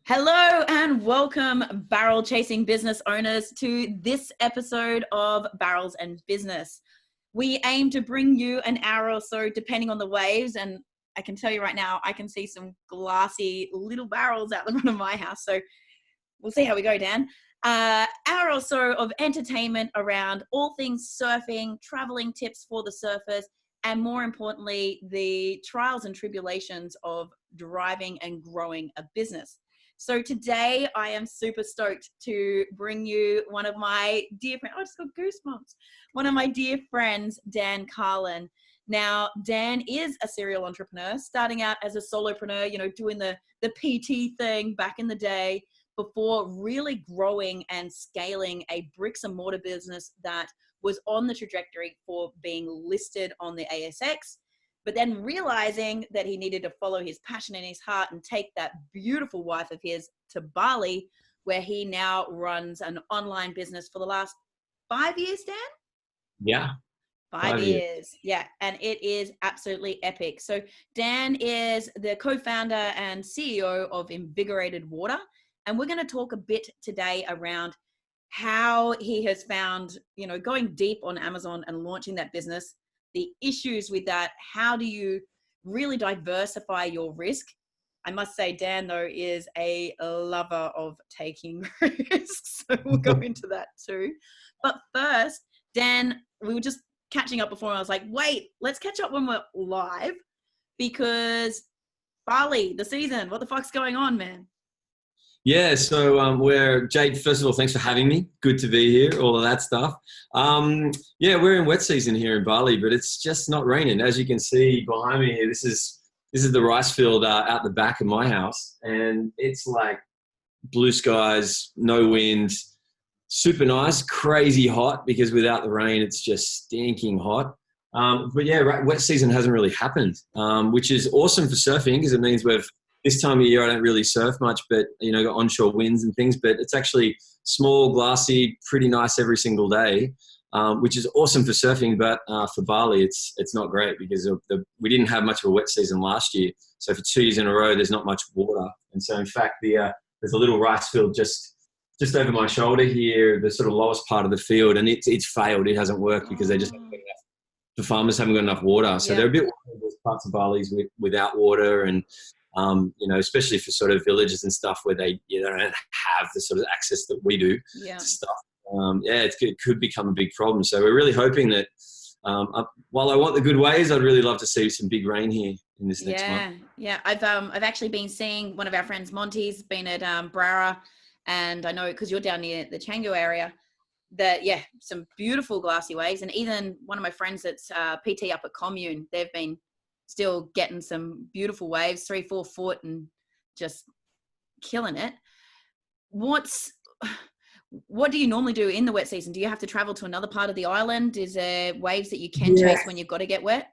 Hello and welcome, barrel chasing business owners, to this episode of Barrels and Business. We aim to bring you an hour or so depending on the waves, and I can tell you right now, I can see some glassy little barrels out the front of my house, so we'll see how we go, Dan. Hour or so of entertainment around all things surfing, traveling tips for the surfers, and more importantly, the trials and tribulations of driving and growing a business. So today I am super stoked to bring you one of my dear friends. I just got goosebumps. One of my dear friends, Dan Carlin. Now, Dan is a serial entrepreneur, starting out as a solopreneur, doing the PT thing back in the day before really growing and scaling a bricks and mortar business that was on the trajectory for being listed on the ASX. But then realizing that he needed to follow his passion in his heart and take that beautiful wife of his to Bali, where he now runs an online business for the last 5 years, Dan? Yeah. 5 years. Yeah. And it is absolutely epic. So Dan is the co-founder and CEO of Invigorated Water. And we're going to talk a bit today around how he has found, going deep on Amazon and launching that business, the issues with that. How do you really diversify your risk? I must say, Dan, though, is a lover of taking risks. So we'll go into that too. But first, Dan, we were just catching up before. And I was like, wait, let's catch up when we're live, because Bali, the season, what the fuck's going on, man? Yeah, so Jade, first of all, thanks for having me. Good to be here, all of that stuff. Yeah, we're in wet season here in Bali, but it's just not raining. As you can see behind me here, this is the rice field out the back of my house, and it's like blue skies, no wind, super nice, crazy hot, because without the rain, it's just stinking hot. But yeah, wet season hasn't really happened, which is awesome for surfing, because it means this time of year, I don't really surf much, but, got onshore winds and things, but it's actually small, glassy, pretty nice every single day, which is awesome for surfing. But for Bali, it's not great, because we didn't have much of a wet season last year. So for 2 years in a row, there's not much water. And so in fact, there's a little rice field just over my shoulder here, the sort of lowest part of the field, and it's failed. It hasn't worked because the farmers haven't got enough water. So they're a bit worried. There's parts of Bali's without water, and especially for sort of villages and stuff where they don't have the sort of access that we do to stuff. It could become a big problem. So we're really hoping that while I want the good waves, I'd really love to see some big rain here in this next month. Yeah. I've actually been seeing one of our friends, Monty's been at Brara, and I know because you're down near the Canggu area, that some beautiful glassy waves. And even one of my friends that's PT up at Commune, they've been still getting some beautiful waves, 3-4 foot, and just killing it. What do you normally do in the wet season? Do you have to travel to another part of the island? Is there waves that you can chase when you've got to get wet?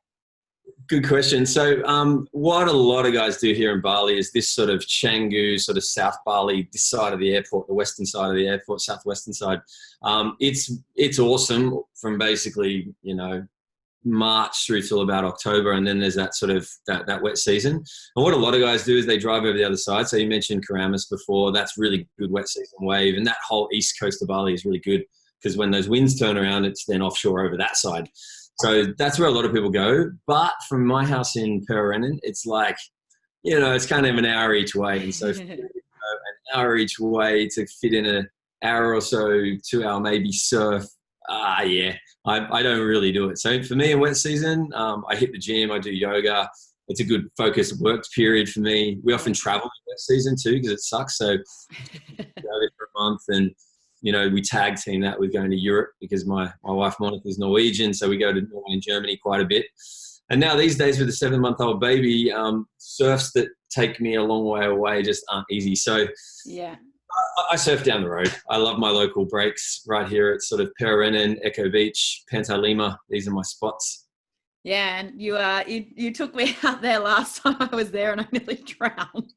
Good question. So what a lot of guys do here in Bali is this sort of Canggu, sort of South Bali, this side of the airport, the western side of the airport, southwestern side. It's awesome from basically, March through till about October, and then there's that sort of that wet season. And what a lot of guys do is they drive over the other side. So you mentioned Karamis before. That's really good wet season wave, and that whole east coast of Bali is really good, because when those winds turn around, it's then offshore over that side. So that's where a lot of people go. But from my house in Pererenin, it's like, it's kind of an hour each way. And so an hour each way to fit in an hour or so, 2 hour maybe surf, I don't really do it. So for me in wet season, I hit the gym, I do yoga. It's a good focused work period for me. We often travel in wet season too, because it sucks. So go there for a month, and we tag team that with going to Europe, because my wife Monica is Norwegian, so we go to Norway and Germany quite a bit. And now these days with a 7-month-old baby, surfs that take me a long way away just aren't easy. So I surf down the road. I love my local breaks right here at sort of Pererenin, Echo Beach, Pantai Lima. These are my spots. Yeah, and you took me out there last time I was there, and I nearly drowned.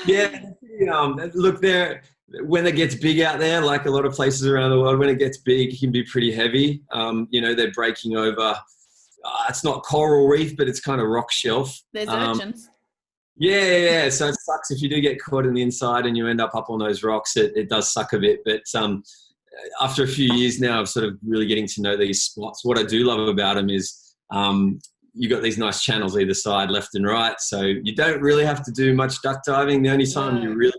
Yeah, look, when it gets big out there, like a lot of places around the world, when it gets big, it can be pretty heavy. They're breaking over. It's not coral reef, but it's kind of rock shelf. There's urchins. Yeah. So it sucks if you do get caught in the inside and you end up on those rocks. It does suck a bit. But after a few years now of sort of really getting to know these spots, what I do love about them is you got these nice channels either side, left and right. So you don't really have to do much duck diving. The only time you really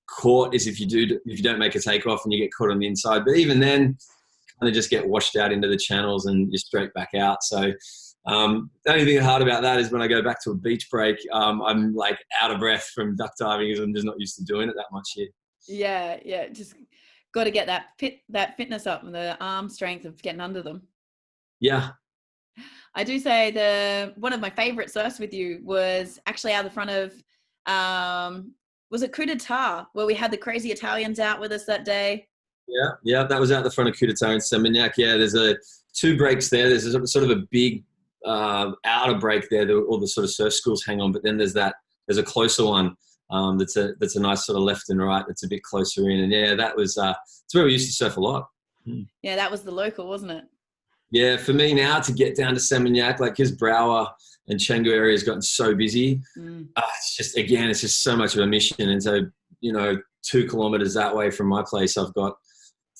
caught is if you don't make a takeoff and you get caught on the inside. But even then, kind of just get washed out into the channels and you're straight back out. So the only thing hard about that is when I go back to a beach break, I'm like out of breath from duck diving because I'm just not used to doing it that much here. Yeah. Just got to get that fitness up and the arm strength of getting under them. Yeah. I do say one of my favorite surfs with you was actually out the front of, was it Coup d'Etat, where we had the crazy Italians out with us that day? Yeah, that was out the front of Coup d'Etat in Seminyak. Yeah, there's two breaks there. There's a sort of a big outer break there that all the sort of surf schools hang on, but then there's a closer one that's a nice sort of left and right that's a bit closer in. And yeah, that was it's where we used to surf a lot. Yeah, that was the local, wasn't it? Yeah, for me now to get down to Seminyak, like his Brower and Canggu area has gotten so busy. It's just so much of a mission. And so, 2 kilometers that way from my place, I've got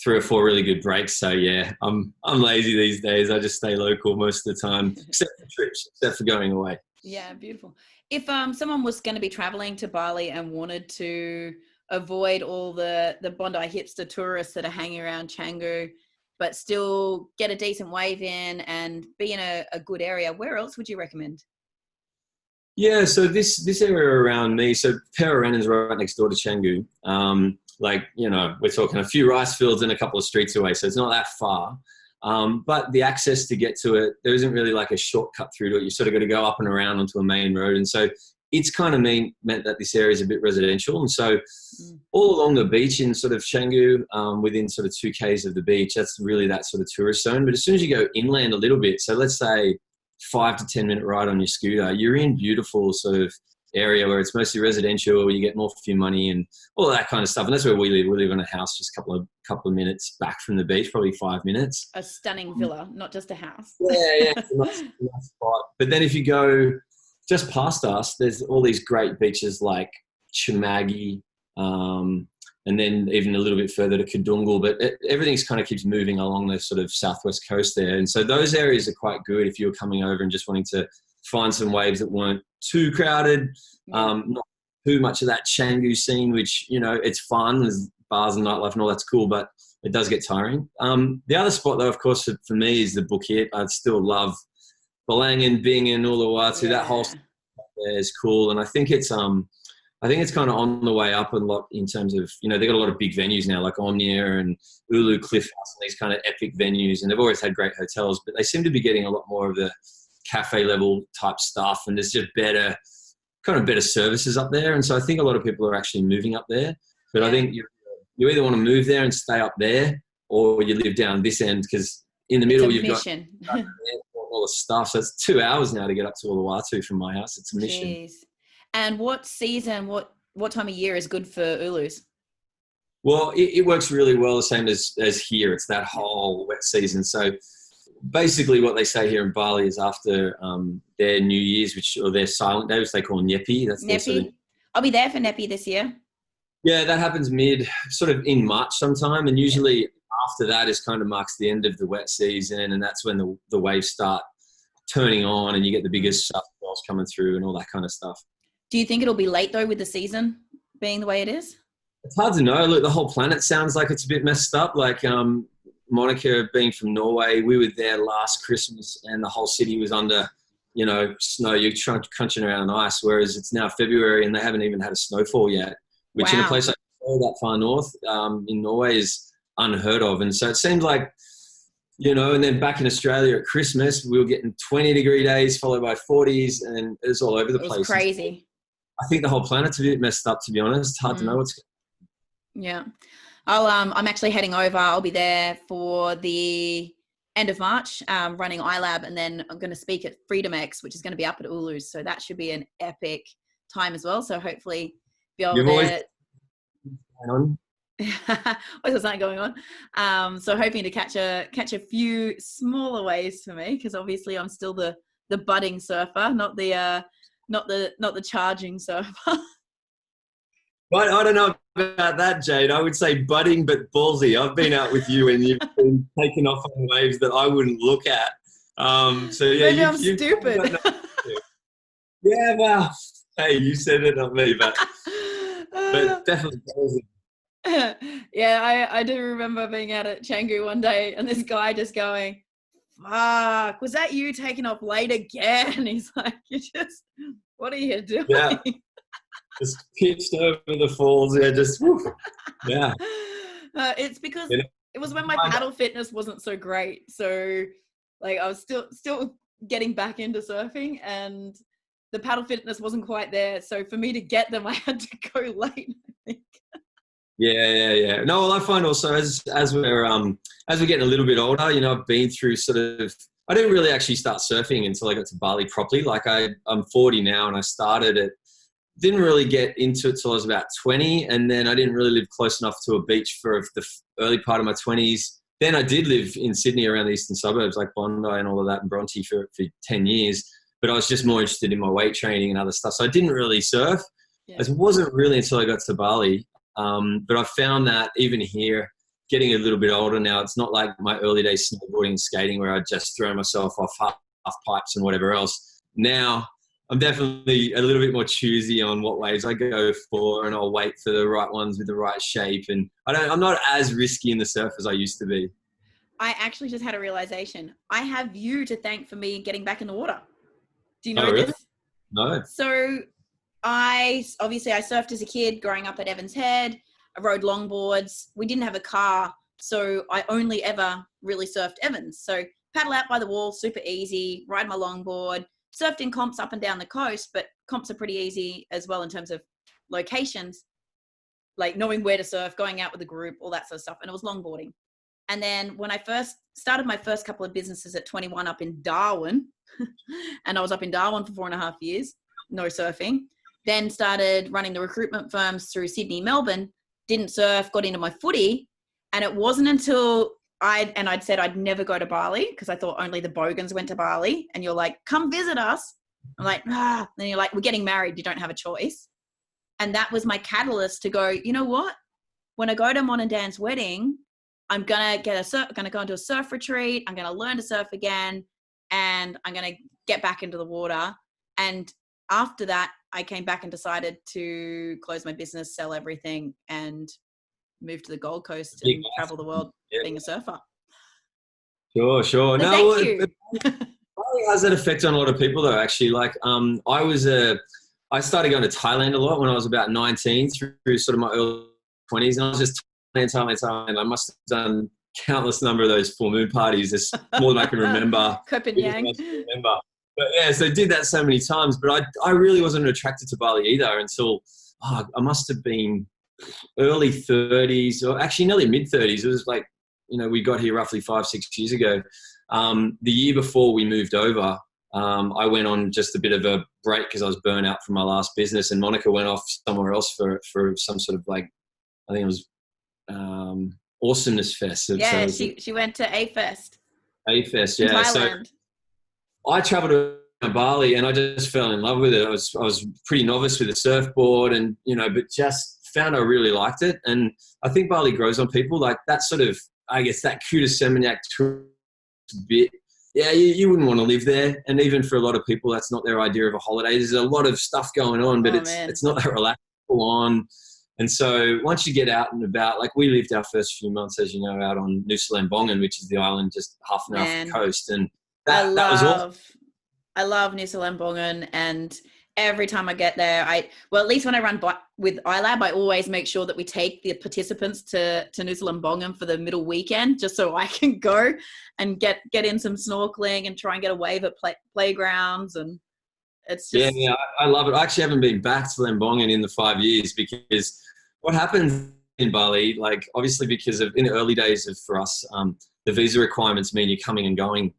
3 or 4 really good breaks. So yeah, I'm lazy these days. I just stay local most of the time, except for trips, except for going away. Yeah, beautiful. If someone was going to be traveling to Bali and wanted to avoid all the Bondi hipster tourists that are hanging around Canggu, but still get a decent wave in and be in a good area, where else would you recommend? Yeah, so this area around me, so Pereiranan is right next door to Canggu. We're talking a few rice fields and a couple of streets away, so it's not that far. But the access to get to it, there isn't really like a shortcut through to it. You sort of got to go up and around onto a main road. And so it's kind of meant that this area is a bit residential. And so all along the beach in sort of Canggu, within sort of 2 Ks of the beach, that's really that sort of tourist zone. But as soon as you go inland a little bit, so let's say 5 to 10 minute ride on your scooter, you're in beautiful sort of area where it's mostly residential, where you get more for your money and all that kind of stuff. And that's where we live. We live in a house just a couple of minutes back from the beach, probably 5 minutes. A stunning villa, not just a house. Yeah, it's a nice spot. But then if you go just past us, there's all these great beaches like Chimagi, and then even a little bit further to Kadungal. But everything's kind of keeps moving along the sort of southwest coast there. And so those areas are quite good if you're coming over and just wanting to find some waves that weren't too crowded, not too much of that Canggu scene, which, it's fun. There's bars and nightlife and all that's cool, but it does get tiring. The other spot, though, of course, for me is the Bukit. I still love Balangan, Bingin, Uluwatu. Yeah. That whole stuff there is cool. And I think it's kind of on the way up a lot in terms of, they got a lot of big venues now like Omnia and Ulu Cliff House and these kind of epic venues. And they've always had great hotels, but they seem to be getting a lot more of the cafe level type stuff. And there's just better services up there. And so I think a lot of people are actually moving up there. But I think you either want to move there and stay up there or you live down this end because in the middle you've got all the stuff. So it's 2 hours now to get up to Uluwatu from my house. It's a mission. Jeez. And what season, what time of year is good for Ulus? Well, it works really well the same as here. It's that whole wet season. So basically what they say here in Bali is after their New Year's, or their silent day, which they call Nyepi. That's Nyepi. Sort of, I'll be there for Nyepi this year. Yeah, that happens sort of in March sometime. And usually after that is kind of marks the end of the wet season. And that's when the waves start turning on and you get the biggest surfballs coming through and all that kind of stuff. Do you think it'll be late though with the season being the way it is? It's hard to know. Look, the whole planet sounds like it's a bit messed up. Like Monica being from Norway, we were there last Christmas and the whole city was under, snow. You're crunching around on ice, whereas it's now February and they haven't even had a snowfall yet, which in a place like that far north in Norway is unheard of. And so it seemed like, and then back in Australia at Christmas, we were getting 20-degree days followed by 40s and it was all over the place. It was crazy. I think the whole planet's a bit messed up, to be honest. It's hard to know what's going on. Yeah. I'm actually heading over. I'll be there for the end of March, running iLab, and then I'm going to speak at Freedom X, which is going to be up at Ulu. So that should be an epic time as well. So hopefully be able to... There's something going on. So hoping to catch a few smaller waves for me, because obviously I'm still the budding surfer, not the charging surfer. But I don't know about that, Jade. I would say budding but ballsy. I've been out with you and you've been taking off on waves that I wouldn't look at. So yeah, Maybe I'm stupid. Yeah, well, hey, you said it, not me, but definitely ballsy. Yeah, I do remember being out at Canggu one day and this guy just going, "Fuck, was that you taking off late again?" He's like, what are you doing? Yeah. Just pitched over the falls. Yeah, just yeah. It's because it was when my paddle fitness wasn't so great. So like I was still getting back into surfing and the paddle fitness wasn't quite there. So for me to get them, I had to go late, I think. Yeah. No, well, I find also as we're getting a little bit older, you know, I've been through sort of. I didn't really actually start surfing until I got to Bali properly. Like I'm 40 now, and I started it. Didn't really get into it till I was about 20, and then I didn't really live close enough to a beach for the early part of my 20s. Then I did live in Sydney around the eastern suburbs like Bondi and all of that and Bronte for 10 years, but I was just more interested in my weight training and other stuff. So I didn't really surf. Yeah. It wasn't really until I got to Bali. But I found that even here, getting a little bit older now, it's not like my early days snowboarding and skating where I just throw myself off half pipes and whatever else. Now, I'm definitely a little bit more choosy on what waves I go for, and I'll wait for the right ones with the right shape. And I'm not as risky in the surf as I used to be. I actually just had a realization. I have you to thank for me getting back in the water. Do you know really? this? No. So I surfed as a kid growing up at Evans Head. I rode longboards. We didn't have a car, so I only ever really surfed Evans. So paddle out by the wall, super easy, ride my longboard. Surfed in comps up and down the coast, but comps are pretty easy as well in terms of locations, like knowing where to surf, going out with a group, all that sort of stuff. And it was longboarding. And then when I first started my first couple of businesses at 21 up in Darwin, and I was up in Darwin for 4.5 years, no surfing, then started running the recruitment firms through Sydney, Melbourne, didn't surf, got into my footy. And it wasn't until I'd said I'd never go to Bali because I thought only the Bogans went to Bali. And you're like, come visit us. I'm like, ah. Then you're like, we're getting married. You don't have a choice. And that was my catalyst to go, you know what? When I go to Mon and Dan's wedding, I'm going to go into a surf retreat. I'm going to learn to surf again. And I'm going to get back into the water. And after that, I came back and decided to close my business, sell everything, and move to the Gold Coast and travel the world being a surfer. Sure. So no, thank you. How has that effect on a lot of people though, actually? Like I started going to Thailand a lot when I was about 19 through sort of my early 20s, and I was just Thailand. I must have done countless number of those full moon parties. There's more than I can remember. Copenhagen. But yeah, so I did that so many times, but I really wasn't attracted to Bali either until I must have been early 30s, or actually nearly mid 30s. It was like, you know, we got here roughly 5-6 years ago. The year before we moved over, I went on just a bit of a break because I was burnt out from my last business, and Monica went off somewhere else for some sort of like, I think it was Awesomeness Fest. Yeah, so she went to A-Fest. A-Fest, yeah. So I traveled to Bali and I just fell in love with it. I was pretty novice with the surfboard, and you know, but just found I really liked it. And I think Bali grows on people, like that sort of, I guess, that Kudus-Seminyak bit. Yeah, you wouldn't want to live there. And even for a lot of people, that's not their idea of a holiday. There's a lot of stuff going on, but it's not that relaxed on. And so once you get out and about, like we lived our first few months, as you know, out on Nusa Lembongan, which is the island just half an hour from the coast. And that was awesome. I love Nusa Lembongan, and every time I get there, at least when I run with iLab, I always make sure that we take the participants to Nusa Lembongan for the middle weekend, just so I can go and get in some snorkeling and try and get a wave at playgrounds. And it's just... Yeah, I love it. I actually haven't been back to Lembongan in the 5 years, because what happens in Bali, like obviously because of in the early days for us, the visa requirements mean you're coming and going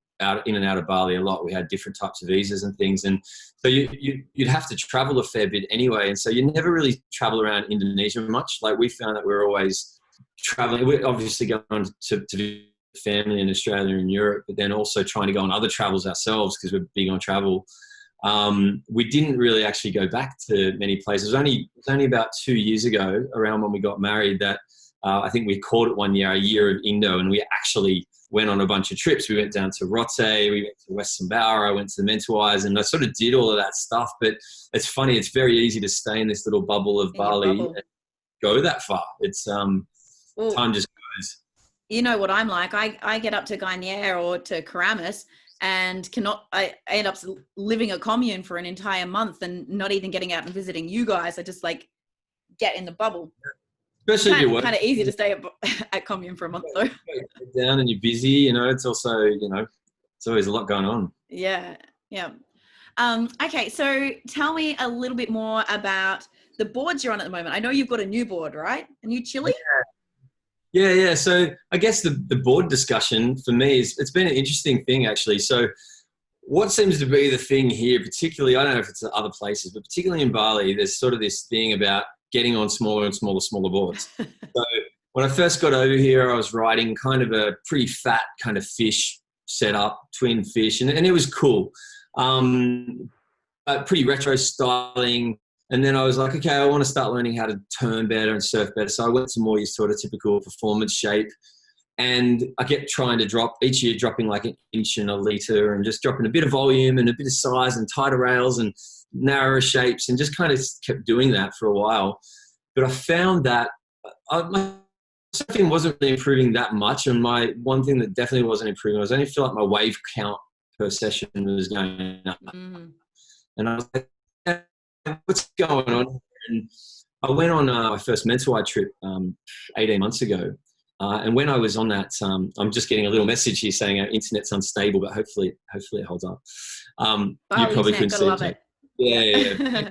in and out of Bali a lot. We had different types of visas and things, and so you'd have to travel a fair bit anyway, and so you never really travel around Indonesia much. Like we found that we were always traveling. We're obviously going on to visit family in Australia and Europe, but then also trying to go on other travels ourselves because we're big on travel. We didn't really actually go back to many places. It was only about 2 years ago, around when we got married, that I think we called it one year, a year of Indo, and we actually went on a bunch of trips. We went down to Rote, we went to Western Bower, I went to the Mentawais, and I sort of did all of that stuff. But it's funny, it's very easy to stay in this little bubble of Bali and go that far. It's time just goes. You know what I'm like. I get up to Guynear or to Karamis and I end up living a commune for an entire month and not even getting out and visiting you guys. I just like get in the bubble. Especially if you're working. Kind of easy to stay at commune for a month though. Down and you're busy, you know, it's also, you know, it's always a lot going on. Yeah. Yeah. Okay. So tell me a little bit more about the boards you're on at the moment. I know you've got a new board, right? A new chili? Yeah. So I guess the board discussion for me it's been an interesting thing actually. So what seems to be the thing here, particularly, I don't know if it's at other places, but particularly in Bali, there's sort of this thing about getting on smaller and smaller boards. So when I first got over here, I was riding kind of a pretty fat kind of fish setup, twin fish, and it was cool. Pretty retro styling. And then I was like, okay, I want to start learning how to turn better and surf better. So I went to more your sort of typical performance shape. And I kept trying to drop each year, dropping like an inch and a litre and just dropping a bit of volume and a bit of size and tighter rails and narrower shapes, and just kind of kept doing that for a while. But I found that my surfing wasn't really improving that much. And my one thing that definitely wasn't improving was I only feel like my wave count per session was going up. Mm-hmm. And I was like, what's going on? And I went on my first Mentawai trip 18 months ago. And when I was on that, I'm just getting a little message here saying our internet's unstable, but hopefully it holds up. You probably couldn't see it. Yeah.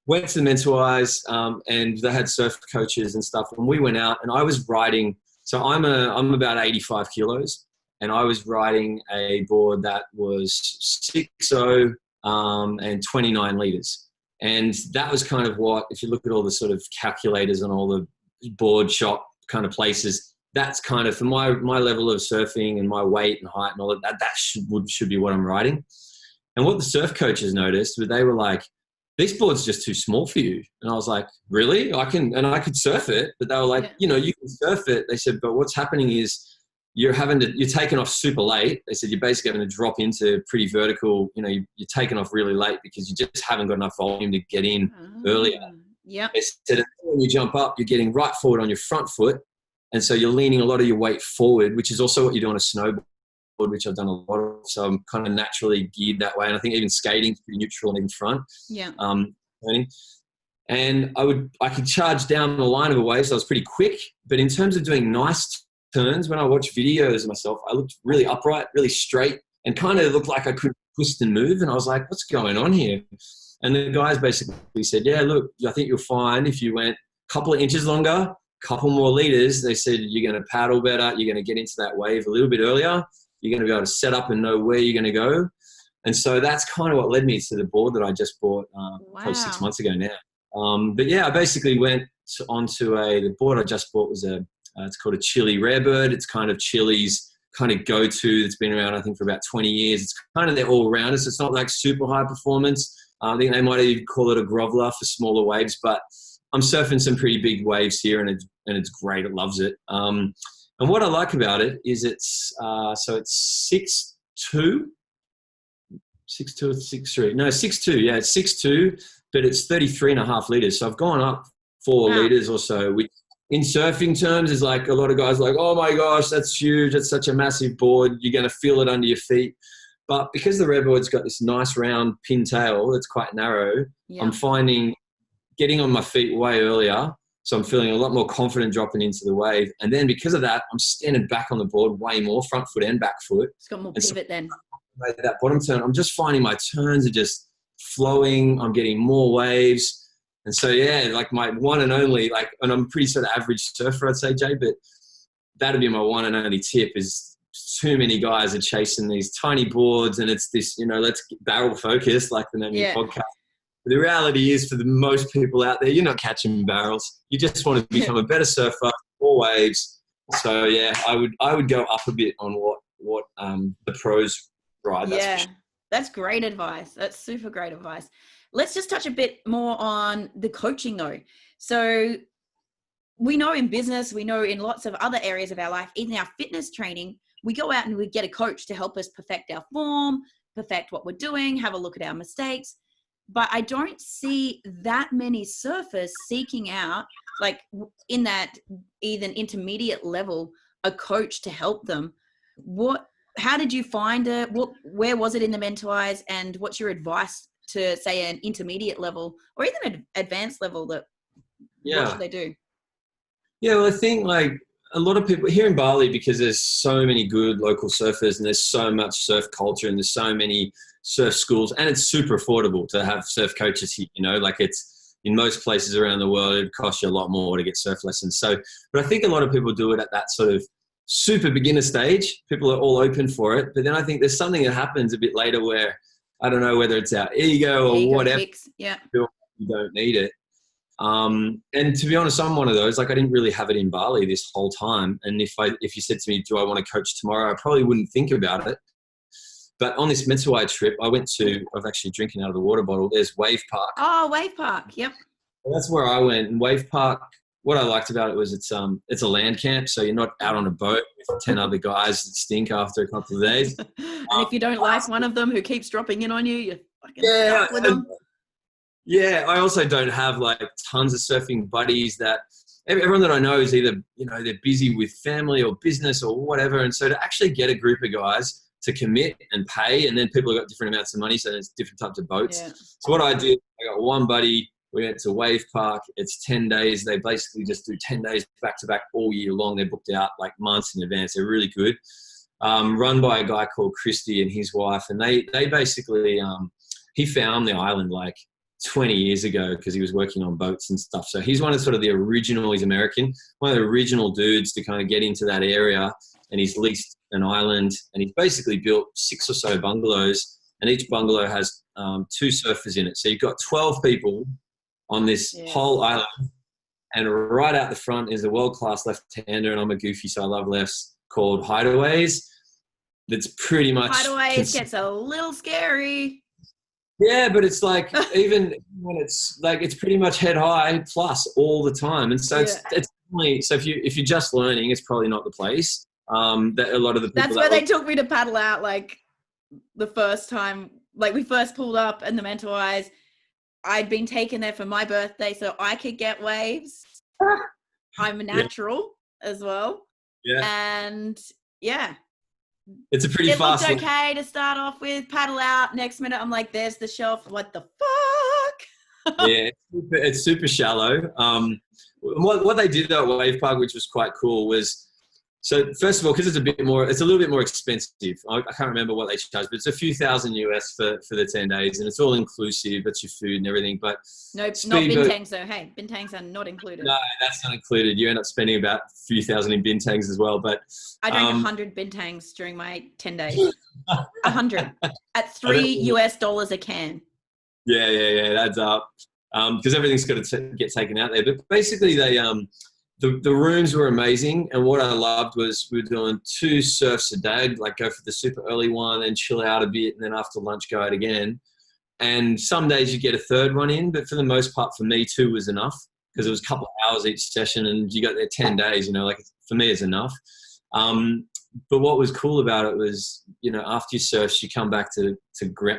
Went to the Mentawais, and they had surf coaches and stuff. And we went out, and I was riding. So I'm about 85 kilos, and I was riding a board that was 6.0 and 29 liters. And that was kind of what, if you look at all the sort of calculators and all the board shop kind of places, that's kind of, for my level of surfing and my weight and height and all of that, that should be what I'm riding. And what the surf coaches noticed, they were like, this board's just too small for you. And I was like, really? I could surf it. But they were like, you know, you can surf it. They said, but what's happening is you're taking off super late. They said, you're basically having to drop into pretty vertical, you know, you're taking off really late because you just haven't got enough volume to get in earlier. Yeah. They said, when you jump up, you're getting right forward on your front foot. And so you're leaning a lot of your weight forward, which is also what you do on a snowboard, which I've done a lot of. So I'm kind of naturally geared that way. And I think even skating is pretty neutral and in front. Yeah. And I could charge down the line of a wave, so I was pretty quick. But in terms of doing nice turns, when I watch videos of myself, I looked really upright, really straight, and kind of looked like I could twist and move. And I was like, what's going on here? And the guys basically said, yeah, look, I think you'll find if you went a couple of inches longer, couple more liters, they said you're going to paddle better, you're going to get into that wave a little bit earlier, you're going to be able to set up and know where you're going to go. And so that's kind of what led me to the board that I just bought probably 6 months ago now. But yeah, I basically went onto the board I just bought was it's called a Chili Rarebird. It's kind of Chili's kind of go-to. It's been around, I think, for about 20 years. It's kind of their all-rounders. It's not like super high performance. I think they might even call it a groveler for smaller waves, but I'm surfing some pretty big waves here, and it's great. It loves it. And what I like about it is it's 6'2", 6'2" or 6'3". No, 6'2". Yeah, it's 6'2", but it's 33.5 liters. So I've gone up 4 liters or so, which in surfing terms is like a lot of guys are like, oh my gosh, that's huge. That's such a massive board. You're going to feel it under your feet. But because the Redboard's got this nice round pin tail that's quite narrow, I'm finding getting on my feet way earlier. So I'm feeling a lot more confident dropping into the wave. And then because of that, I'm standing back on the board way more, front foot and back foot. It's got more pivot then. That bottom turn, I'm just finding my turns are just flowing. I'm getting more waves. And so, yeah, like my one and only, like, and I'm a pretty sort of average surfer, I'd say, Jay, but that'd be my one and only tip is too many guys are chasing these tiny boards and it's this, you know, let's get barrel focused, like the name of the podcast. But the reality is for the most people out there, you're not catching barrels. You just want to become a better surfer. more waves. So yeah, I would go up a bit on what the pros ride. That's for sure. That's great advice. That's super great advice. Let's just touch a bit more on the coaching though. So we know in business, we know in lots of other areas of our life, even our fitness training, we go out and we get a coach to help us perfect our form, perfect what we're doing, have a look at our mistakes. But I don't see that many surfers seeking out, like in that even intermediate level, a coach to help them. How did you find it? Where was it in the Mentors? And what's your advice to say an intermediate level or even an advanced level what should they do? Yeah, well, I think like a lot of people here in Bali, because there's so many good local surfers and there's so much surf culture and there's so many surf schools, and it's super affordable to have surf coaches here, like it's in most places around the world, it costs you a lot more to get surf lessons. So, but I think a lot of people do it at that sort of super beginner stage. People are all open for it. But then I think there's something that happens a bit later where, I don't know whether it's our ego or whatever, yeah, you don't need it. And to be honest, I'm one of those, like I didn't really have it in Bali this whole time. And if you said to me, do I want to coach tomorrow? I probably wouldn't think about it. But on this Mentawai trip, I was actually drinking out of the water bottle. There's Wave Park. Oh, Wave Park. Yep. Well, that's where I went. And Wave Park, what I liked about it was it's a land camp. So you're not out on a boat with 10 other guys that stink after a couple of days. And if you don't like one of them who keeps dropping in on you, you're fucking stuck with them. Yeah, I also don't have like tons of surfing buddies that everyone that I know is either, they're busy with family or business or whatever. And so to actually get a group of guys to commit and pay, and then people have got different amounts of money, so there's different types of boats. Yeah. So what I did, I got one buddy, we went to Wave Park. It's 10 days. They basically just do 10 days back to back all year long. They're booked out like months in advance. They're really good. Run by a guy called Christy and his wife. And they basically, he found the island like 20 years ago because he was working on boats and stuff. So he's one of sort of the original, he's American, one of the original dudes to kind of get into that area. And he's leased an island and he's basically built 6 or so bungalows, and each bungalow has 2 surfers in it. So you've got 12 people on this whole island, and right out the front is a world-class left-hander, and I'm a goofy, so I love lefts, called Hideaways. That's pretty much... Hideaways gets a little scary. Yeah, but it's like, even when it's like, it's pretty much head high plus all the time. And so it's only, so if you're just learning, it's probably not the place. That a lot of the people... That's where they took me to paddle out, like the first time, like we first pulled up in the Mentawais. I'd been taken there for my birthday so I could get waves. I'm a natural as well. Yeah. And it's a pretty fast... It looked okay to start off with, paddle out. Next minute, I'm like, there's the shelf. What the fuck? Yeah, it's super shallow. What they did though at Wave Park, which was quite cool, was... So first of all, because it's a little bit more expensive. I can't remember what they charge, but it's a few $1,000 US for the 10 days, and it's all inclusive. It's your food and everything. But nope, not bintangs though. Hey, bintangs are not included. No, that's not included. You end up spending about a few thousand in bintangs as well. But I drank 100 bintangs during my 10 days. 100 at $3 US a can. Yeah, it adds up. Because everything's got to get taken out there. But basically, they The rooms were amazing, and what I loved was we were doing 2 surfs a day, like go for the super early one and chill out a bit, and then after lunch go out again. And some days you get a 3rd one in, but for the most part for me 2 was enough because it was a couple of hours each session, and you got there 10 days, like for me it's enough. But what was cool about it was, after you surf, you come back to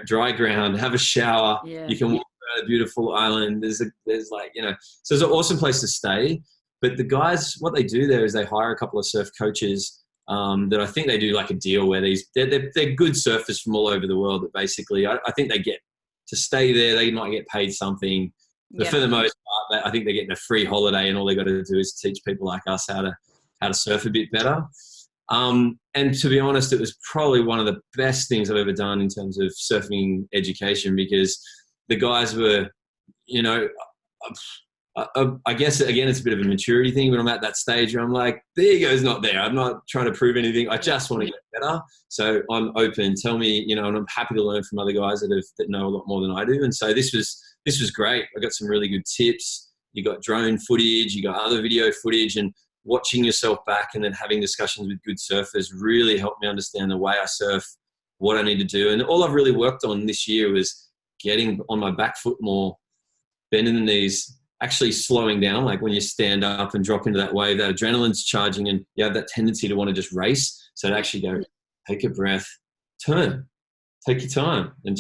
dry ground, have a shower, you can walk around a beautiful island. There's like, so it's an awesome place to stay. But the guys, what they do there is they hire a couple of surf coaches that I think they do like a deal where they're good surfers from all over the world that basically, I think they get to stay there. They might get paid something. But for the most part, I think they're getting a free holiday, and all they got to do is teach people like us how to surf a bit better. And to be honest, it was probably one of the best things I've ever done in terms of surfing education, because the guys were, I guess, again, it's a bit of a maturity thing, but I'm at that stage where I'm like, the ego's not there. I'm not trying to prove anything. I just want to get better. So I'm open. Tell me, and I'm happy to learn from other guys that know a lot more than I do. And so this was great. I got some really good tips. You got drone footage, you got other video footage. And watching yourself back and then having discussions with good surfers really helped me understand the way I surf, what I need to do. And all I've really worked on this year was getting on my back foot more, bending the knees, actually slowing down. Like when you stand up and drop into that wave, that adrenaline's charging and you have that tendency to want to just race. So to actually go, take a breath, turn, take your time, and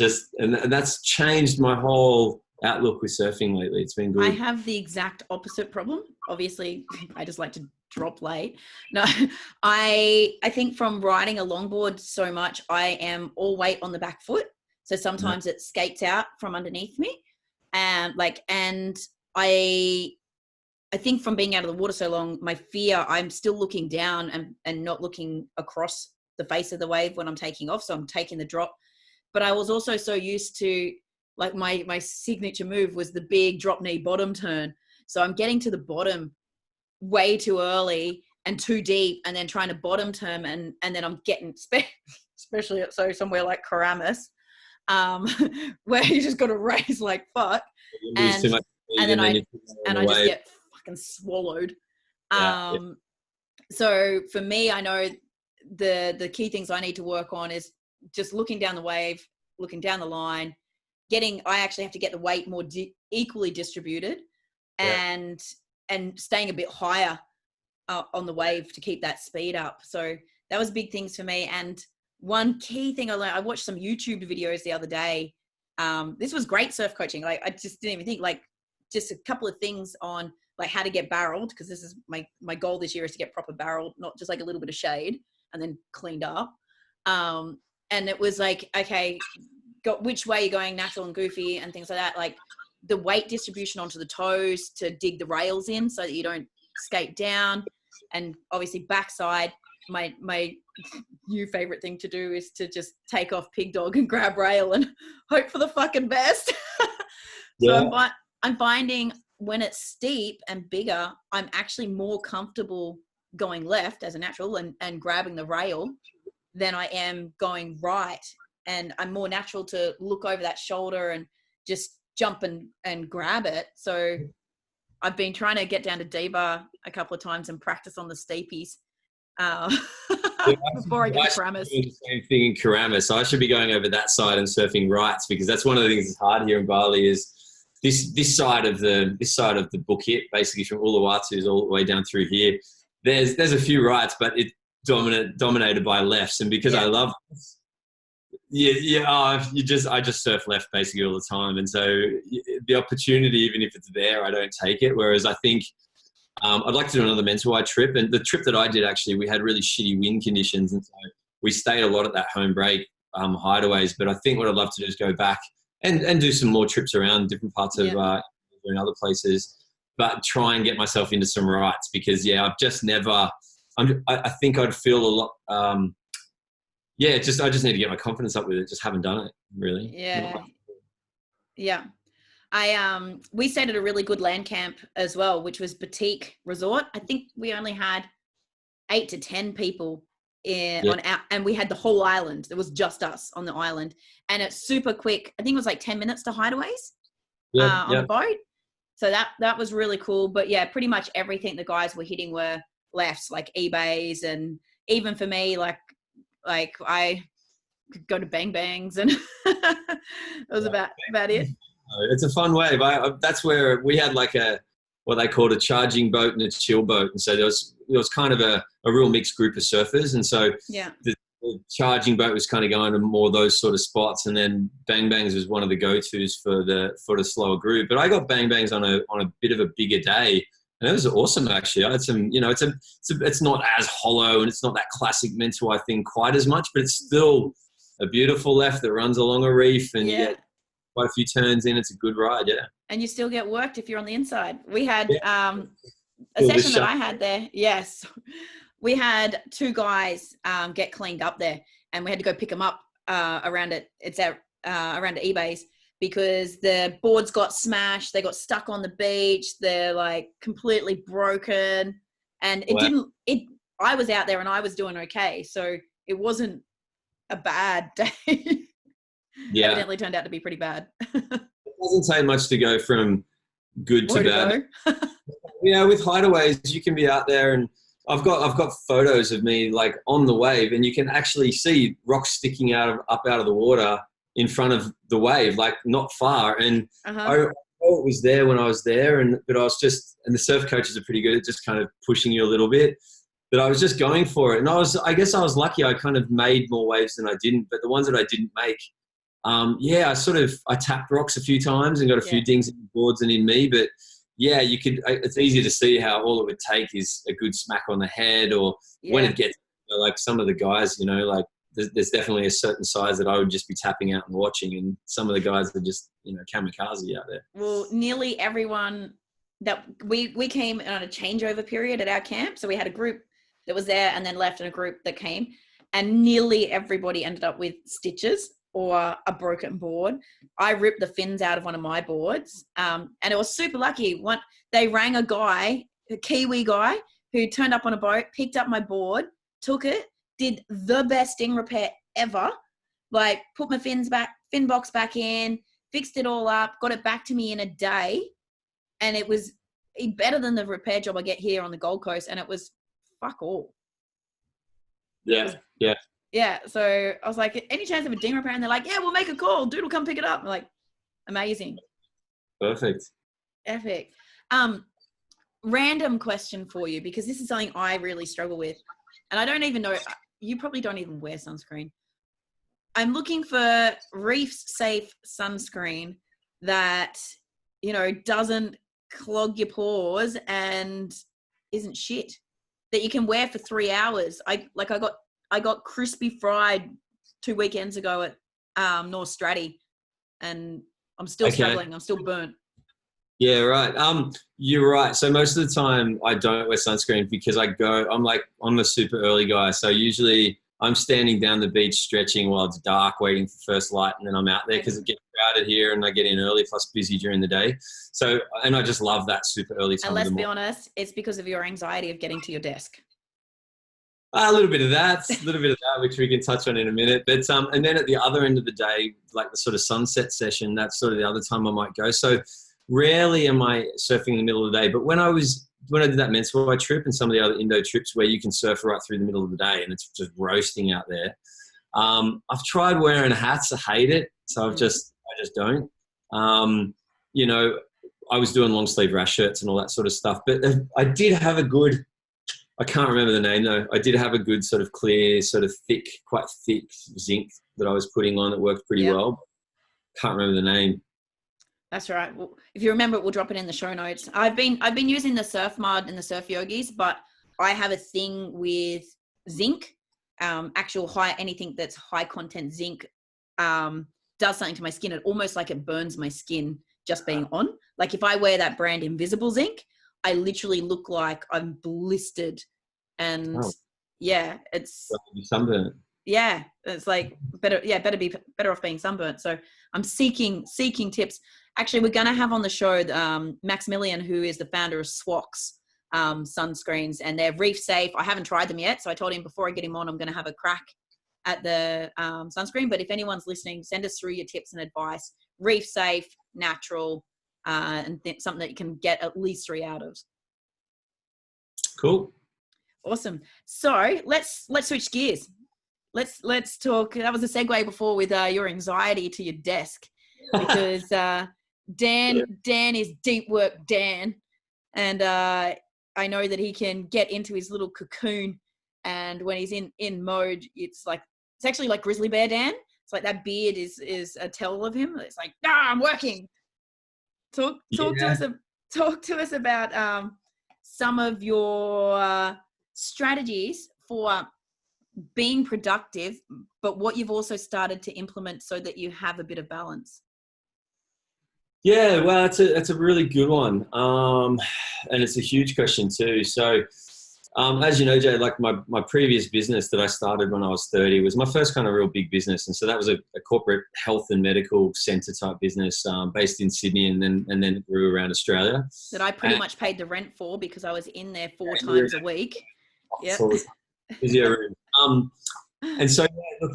that's changed my whole outlook with surfing lately. It's been good. I have the exact opposite problem. Obviously, I just like to drop late. No, I think from riding a longboard so much, I am all weight on the back foot. So sometimes it skates out from underneath me. And I think from being out of the water so long, my fear, I'm still looking down and not looking across the face of the wave when I'm taking off. So I'm taking the drop. But I was also so used to, like, my signature move was the big drop knee bottom turn. So I'm getting to the bottom way too early and too deep, and then trying to bottom turn, and then I'm getting, especially somewhere like Karamis, where you just got to raise like fuck, and then I just get fucking swallowed. So for me, I know the key things I need to work on is just looking down the wave, looking down the line, I actually have to get the weight more equally distributed, and staying a bit higher on the wave to keep that speed up. So that was big things for me. And one key thing I learned, I watched some YouTube videos the other day. This was great surf coaching. Like, I just didn't even think, like, just a couple of things on like how to get barreled, because this is my goal this year is to get proper barreled, not just like a little bit of shade and then cleaned up. And it was like, okay, got which way you're going, natural and goofy and things like that. Like the weight distribution onto the toes to dig the rails in so that you don't skate down. And obviously backside, my new favorite thing to do is to just take off pig dog and grab rail and hope for the fucking best. So I'm finding when it's steep and bigger, I'm actually more comfortable going left as a natural and grabbing the rail than I am going right. And I'm more natural to look over that shoulder and just jump and grab it. So I've been trying to get down to D-bar a couple of times and practice on the steepies before I get to Karamis. The same thing in Karamis. I should be going over that side and surfing rights, because that's one of the things that's hard here in Bali is this side of the Bukit, basically from Uluwatu all the way down through here. There's a few rights, but it's dominated by lefts, and because I love I just surf left basically all the time, and so the opportunity, even if it's there, I don't take it. Whereas I think I'd like to do another Mentawai trip, and the trip that I did, actually, we had really shitty wind conditions, and so we stayed a lot at that home break hideaways. But I think what I'd love to do is go back and do some more trips around different parts of in other places, but try and get myself into some rights, because I've just never. I think I'd feel a lot. I just need to get my confidence up with it. Just haven't done it really. Yeah. We stayed at a really good land camp as well, which was Boutique Resort. I think we only had 8 to 10 people and we had the whole island. It was just us on the island, and it's super quick. I think it was like 10 minutes to hideaways on the boat. So that was really cool. But pretty much everything the guys were hitting were lefts, like eBays, and even for me, like I could go to Bang Bangs, and that was about it. It's a fun wave. That's where we had like what they called a charging boat and a chill boat, and so there was kind of a real mixed group of surfers, and so the charging boat was kind of going to more those sort of spots, and then Bang Bangs was one of the go-tos for the slower group. But I got Bang Bangs on a bit of a bigger day, and it was awesome actually. I had some, it's not as hollow and it's not that classic Mentawai thing quite as much, but it's still a beautiful left that runs along a reef, and you get quite a few turns in. It's a good ride, and you still get worked if you're on the inside. We had a session that I had there. Yes, we had 2 guys get cleaned up there, and we had to go pick them up around it. It's around the eBays, because the boards got smashed. They got stuck on the beach. They're like completely broken, and I was out there and I was doing okay, so it wasn't a bad day. Evidently turned out to be pretty bad. It doesn't take much to go from good to bad. Yeah, with hideaways, you can be out there, and I've got photos of me like on the wave, and you can actually see rocks sticking up out of the water in front of the wave, like not far. And I know it was there when I was there, but I was just, and the surf coaches are pretty good at just kind of pushing you a little bit. But I was just going for it, and I guess I was lucky. I kind of made more waves than I didn't, but the ones that I didn't make, I tapped rocks a few times and got a few dings in the boards and in me, but. Yeah, it's easy to see how all it would take is a good smack on the head, or when it gets, like some of the guys, like there's definitely a certain size that I would just be tapping out and watching, and some of the guys are just, kamikaze out there. Well, nearly everyone that we came on a changeover period at our camp. So we had a group that was there and then left, and a group that came, and nearly everybody ended up with stitches or a broken board. I ripped the fins out of one of my boards, and it was super lucky. They rang a Kiwi guy who turned up on a boat, picked up my board, took it, did the best sting repair ever, like put my fin box back in, fixed it all up, got it back to me in a day, and it was better than the repair job I get here on the Gold Coast, and it was fuck all. Yeah, so I was like, any chance of a ding repair? And they're like, yeah, we'll make a call. Dude will come pick it up. I'm like, amazing. Perfect. Epic. Random question for you, because this is something I really struggle with. And I don't even know, you probably don't even wear sunscreen. I'm looking for reef-safe sunscreen that, doesn't clog your pores and isn't shit, that you can wear for 3 hours. I got crispy fried 2 weekends ago at North Stratty, and I'm still struggling. I'm still burnt. Yeah, right. You're right. So most of the time I don't wear sunscreen because I'm a super early guy. So usually I'm standing down the beach stretching while it's dark, waiting for first light, and then I'm out there because it gets crowded here and I get in early, plus busy during the day. So, and I just love that super early time. And let's be honest, it's because of your anxiety of getting to your desk. A little bit of that, which we can touch on in a minute. But and then at the other end of the day, like the sort of sunset session, that's sort of the other time I might go. So rarely am I surfing in the middle of the day. But when I did that Mentor trip and some of the other Indo trips where you can surf right through the middle of the day and it's just roasting out there, I've tried wearing hats. I hate it, so I just don't. I was doing long sleeve rash shirts and all that sort of stuff. But I did have a good. I can't remember the name though. I did have a good sort of clear, sort of thick, quite thick zinc that I was putting on that worked pretty well. Can't remember the name. That's right. Well, if you remember it, we'll drop it in the show notes. I've been using the Surf Mud and the Surf Yogis, but I have a thing with zinc. Anything that's high content zinc does something to my skin. It almost like it burns my skin just being on. Like if I wear that brand Invisible Zinc, I literally look like I'm blistered, and it's sunburnt. Yeah, it's like better off being sunburnt. So I'm seeking tips. Actually, we're going to have on the show Maximilian, who is the founder of Swax sunscreens, and they're reef safe. I haven't tried them yet, so I told him before I get him on, I'm going to have a crack at the sunscreen. But if anyone's listening, send us through your tips and advice. Reef safe, natural. And something that you can get at least 3 out of. Cool. Awesome. So let's switch gears. Let's talk. That was a segue before with your anxiety to your desk, because Dan is deep work Dan, and I know that he can get into his little cocoon, and when he's in mode, it's actually like Grizzly Bear Dan. It's like that beard is a tell of him. It's like, I'm working. Talk to us about some of your strategies for being productive, but what you've also started to implement so that you have a bit of balance. Yeah, well, it's a really good one, and it's a huge question too. So, as you know, Jay, like my previous business that I started when I was 30 was my first kind of real big business. And so that was a corporate health and medical center type business based in Sydney, and then it grew around Australia. That I pretty much paid the rent for because I was in there 4 times a week. Yeah. And so, yeah, look,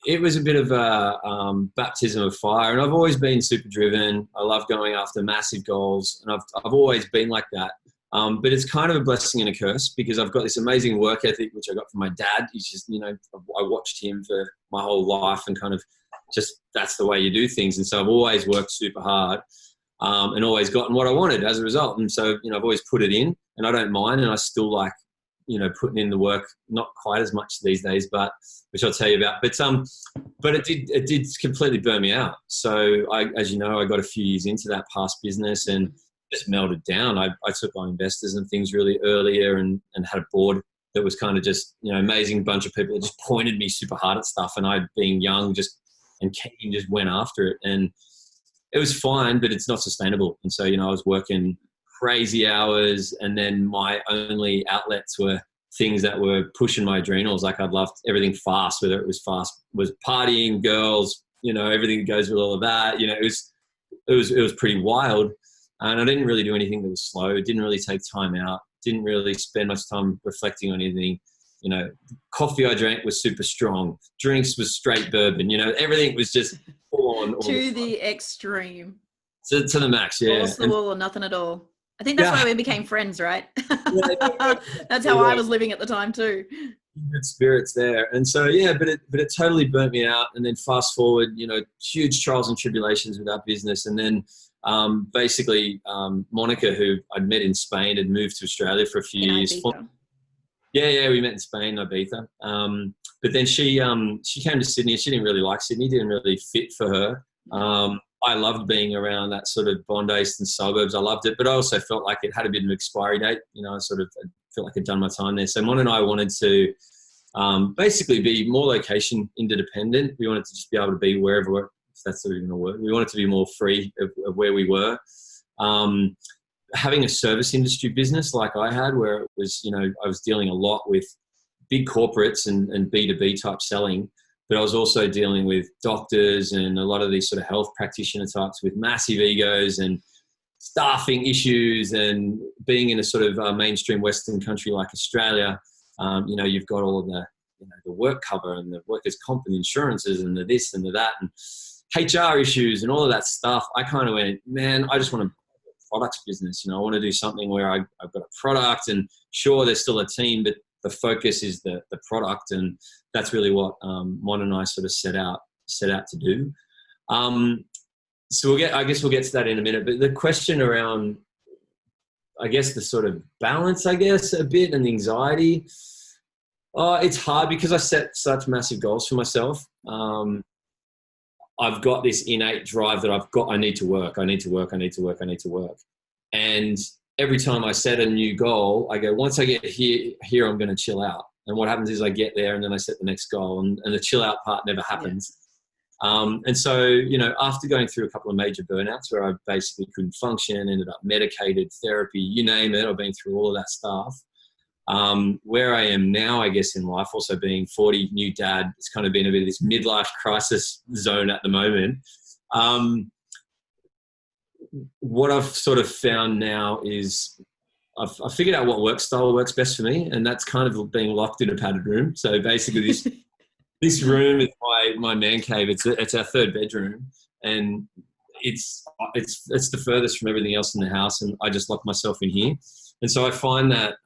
it was a bit of a baptism of fire, and I've always been super driven. I love going after massive goals, and I've always been like that. But it's kind of a blessing and a curse because I've got this amazing work ethic, which I got from my dad. He's just, I watched him for my whole life and kind of just, that's the way you do things. And so I've always worked super hard and always gotten what I wanted as a result. And so, I've always put it in and I don't mind. And I still like, putting in the work, not quite as much these days, but which I'll tell you about. But it did completely burn me out. So as you know, I got a few years into that past business and just melted down. I took on investors and things really earlier and had a board that was kind of just, amazing bunch of people that just pointed me super hard at stuff. And I, being young, just went after it. And it was fine, but it's not sustainable. And so, I was working crazy hours, and then my only outlets were things that were pushing my adrenals. Like I'd loved everything fast, whether it was partying, girls, everything that goes with all of that. It was pretty wild. And I didn't really do anything that was slow. Didn't really take time out. Didn't really spend much time reflecting on anything. Coffee I drank was super strong. Drinks was straight bourbon. Everything was just full on. To the extreme. To the max, yeah. Balls to the wall or nothing at all. I think that's why we became friends, right? That's how I was living at the time too. Good spirits there. And so, but it totally burnt me out. And then fast forward, huge trials and tribulations with our business. And then basically Monica, who I'd met in Spain, had moved to Australia for a few years. Yeah, we met in Spain, Ibiza. But then she came to Sydney. She didn't really like Sydney, didn't really fit for her. I loved being around that sort of Bondi Eastern suburbs. I loved it, but I also felt like it had a bit of an expiry date. I felt like I'd done my time there. So Mon and I wanted to basically be more location interdependent. We wanted to just be able to be wherever, if that's even a word. We wanted to be more free of where we were. Having a service industry business like I had, where it was, I was dealing a lot with big corporates and B2B type selling, but I was also dealing with doctors and a lot of these sort of health practitioner types with massive egos and staffing issues, and being in a sort of mainstream Western country like Australia, you've got all of the, the work cover and the workers' comp and insurances and the this and the that and HR issues and all of that stuff. I kind of went, man, I just want to products business. I want to do something where I've got a product, and sure, there's still a team, but the focus is the product. And that's really what Mon and I sort of set out to do. So I guess we'll get to that in a minute, but the question around, I guess, the sort of balance, a bit, and the anxiety, it's hard because I set such massive goals for myself. I've got this innate drive that I need to work. And every time I set a new goal, I go, once I get here, I'm going to chill out. And what happens is I get there and then I set the next goal, and the chill out part never happens. Yeah. And so, after going through a couple of major burnouts where I basically couldn't function, ended up medicated, therapy, you name it, I've been through all of that stuff. Where I am now, I guess, in life, also being 40, new dad, it's kind of been a bit of this midlife crisis zone at the moment. What I've sort of found now is I've figured out what work style works best for me, and that's kind of being locked in a padded room. So basically this room is my man cave. It's our third bedroom, and it's the furthest from everything else in the house, and I just lock myself in here. And so I find that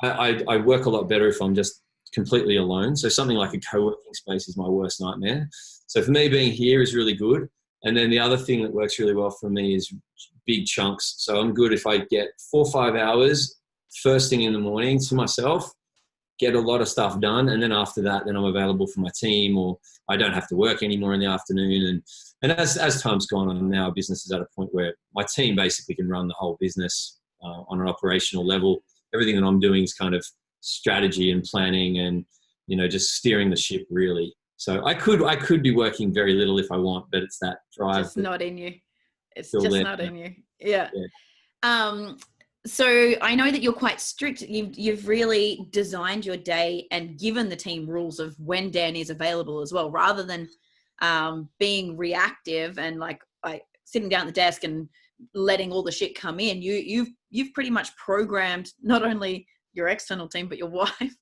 I work a lot better if I'm just completely alone. So something like a co-working space is my worst nightmare. So for me, being here is really good. And then the other thing that works really well for me is big chunks. So I'm good if I get 4 or 5 hours first thing in the morning to myself, get a lot of stuff done. And then after that, then I'm available for my team, or I don't have to work anymore in the afternoon. And as time's gone on, now our business is at a point where my team basically can run the whole business on an operational level. Everything that I'm doing is kind of strategy and planning and, just steering the ship really. So I could be working very little if I want, but it's that drive. It's not in you. It's just not in you. Yeah. So I know that you're quite strict. You've really designed your day and given the team rules of when Dan is available as well, rather than being reactive and like sitting down at the desk and letting all the shit come in. You've pretty much programmed not only your external team, but your wife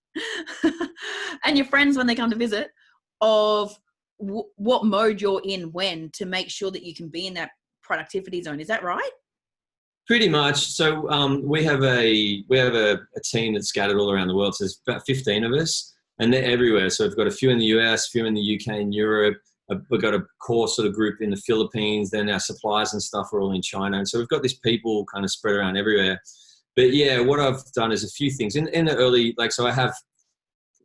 and your friends when they come to visit of what mode you're in when, to make sure that you can be in that productivity zone. Is that right? Pretty much. So we have a team that's scattered all around the world. So there's about 15 of us, and they're everywhere. So we've got a few in the US, a few in the UK and Europe. We've got a core sort of group in the Philippines. Then our suppliers and stuff are all in China. And so we've got these people kind of spread around everywhere. But yeah, what I've done is a few things in the early, so I have,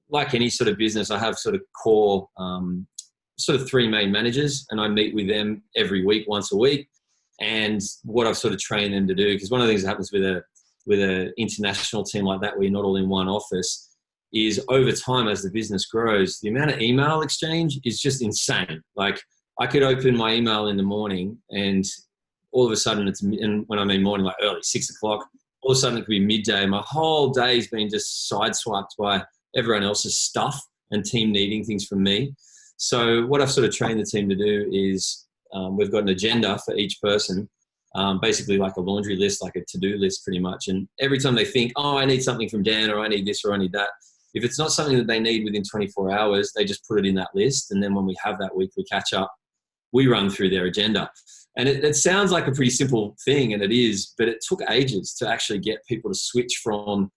like any sort of business, I have sort of core, sort of 3 main managers, and I meet with them every week, once a week. And what I've sort of trained them to do, because one of the things that happens with a international team like that, where you're not all in one office, is over time, as the business grows, the amount of email exchange is just insane. Like, I could open my email in the morning, and all of a sudden and when I mean morning, like early, 6 o'clock, all of a sudden it could be midday. My whole day's been just sideswiped by everyone else's stuff and team needing things from me. So what I've sort of trained the team to do is, we've got an agenda for each person, basically like a laundry list, like a to-do list pretty much. And every time they think, oh, I need something from Dan, or I need this, or I need that, if it's not something that they need within 24 hours, they just put it in that list. And then when we have that weekly catch up, we run through their agenda. And it sounds like a pretty simple thing, and it is, but it took ages to actually get people to switch from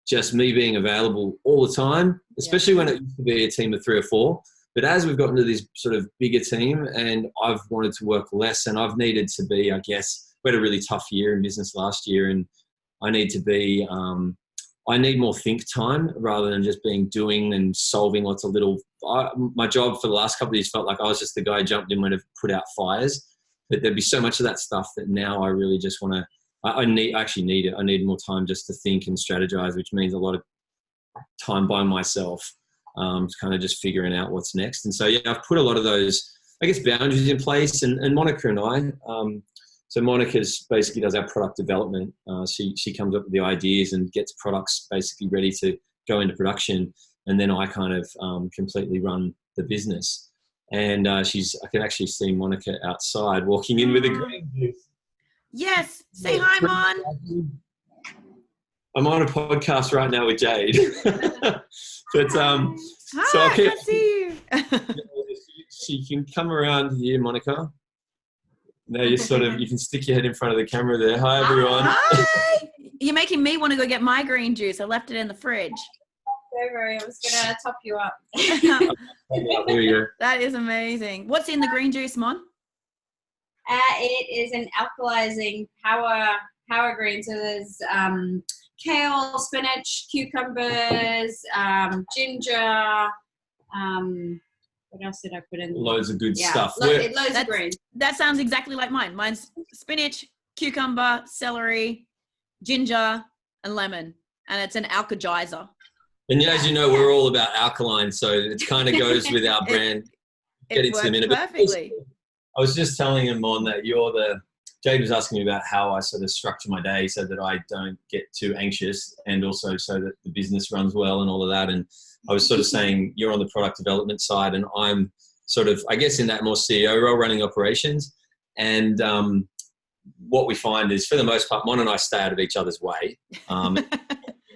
just me being available all the time, especially when it used to be a team of 3 or 4. But as we've gotten to this sort of bigger team, and I've wanted to work less, and I've needed to be, I guess, we had a really tough year in business last year, and I need to be, I need more think time rather than just doing and solving lots of little. My job for the last couple of years felt like I was just the guy who jumped in when it put out fires. But there'd be so much of that stuff that now I really just want to, I actually need it. I need more time just to think and strategize, which means a lot of time by myself. Kind of just figuring out what's next. And so, yeah, I've put a lot of those, I guess, boundaries in place. And Monica and I, so Monica's basically does our product development. She comes up with the ideas and gets products basically ready to go into production. And then I kind of completely run the business. And I can actually see Monica outside walking in with a green juice. Yes. Say hi, Mon. I'm on a podcast right now with Jade. But hi, so I can see you. She can come around here, Monica. Now you can stick your head in front of the camera there. Hi, everyone. Hi. You're making me want to go get my green juice. I left it in the fridge. Don't worry, I was going to top you up. Here we go. That is amazing. What's in the green juice, Mon? It is an alkalizing power green. So there's kale, spinach, cucumbers, ginger. What else did I put in? Loads of good stuff. Loads of greens. That sounds exactly like mine. Mine's spinach, cucumber, celery, ginger, and lemon. And it's an alkalizer. And as you know, we're all about alkaline, so it kind of goes with our brand. It works perfectly. I was just telling him on that Jade was asking me about how I sort of structure my day so that I don't get too anxious, and also so that the business runs well and all of that. And I was sort of saying, you're on the product development side, and I'm sort of, I guess, in that more CEO role, running operations. And what we find is, for the most part, Mon and I stay out of each other's way.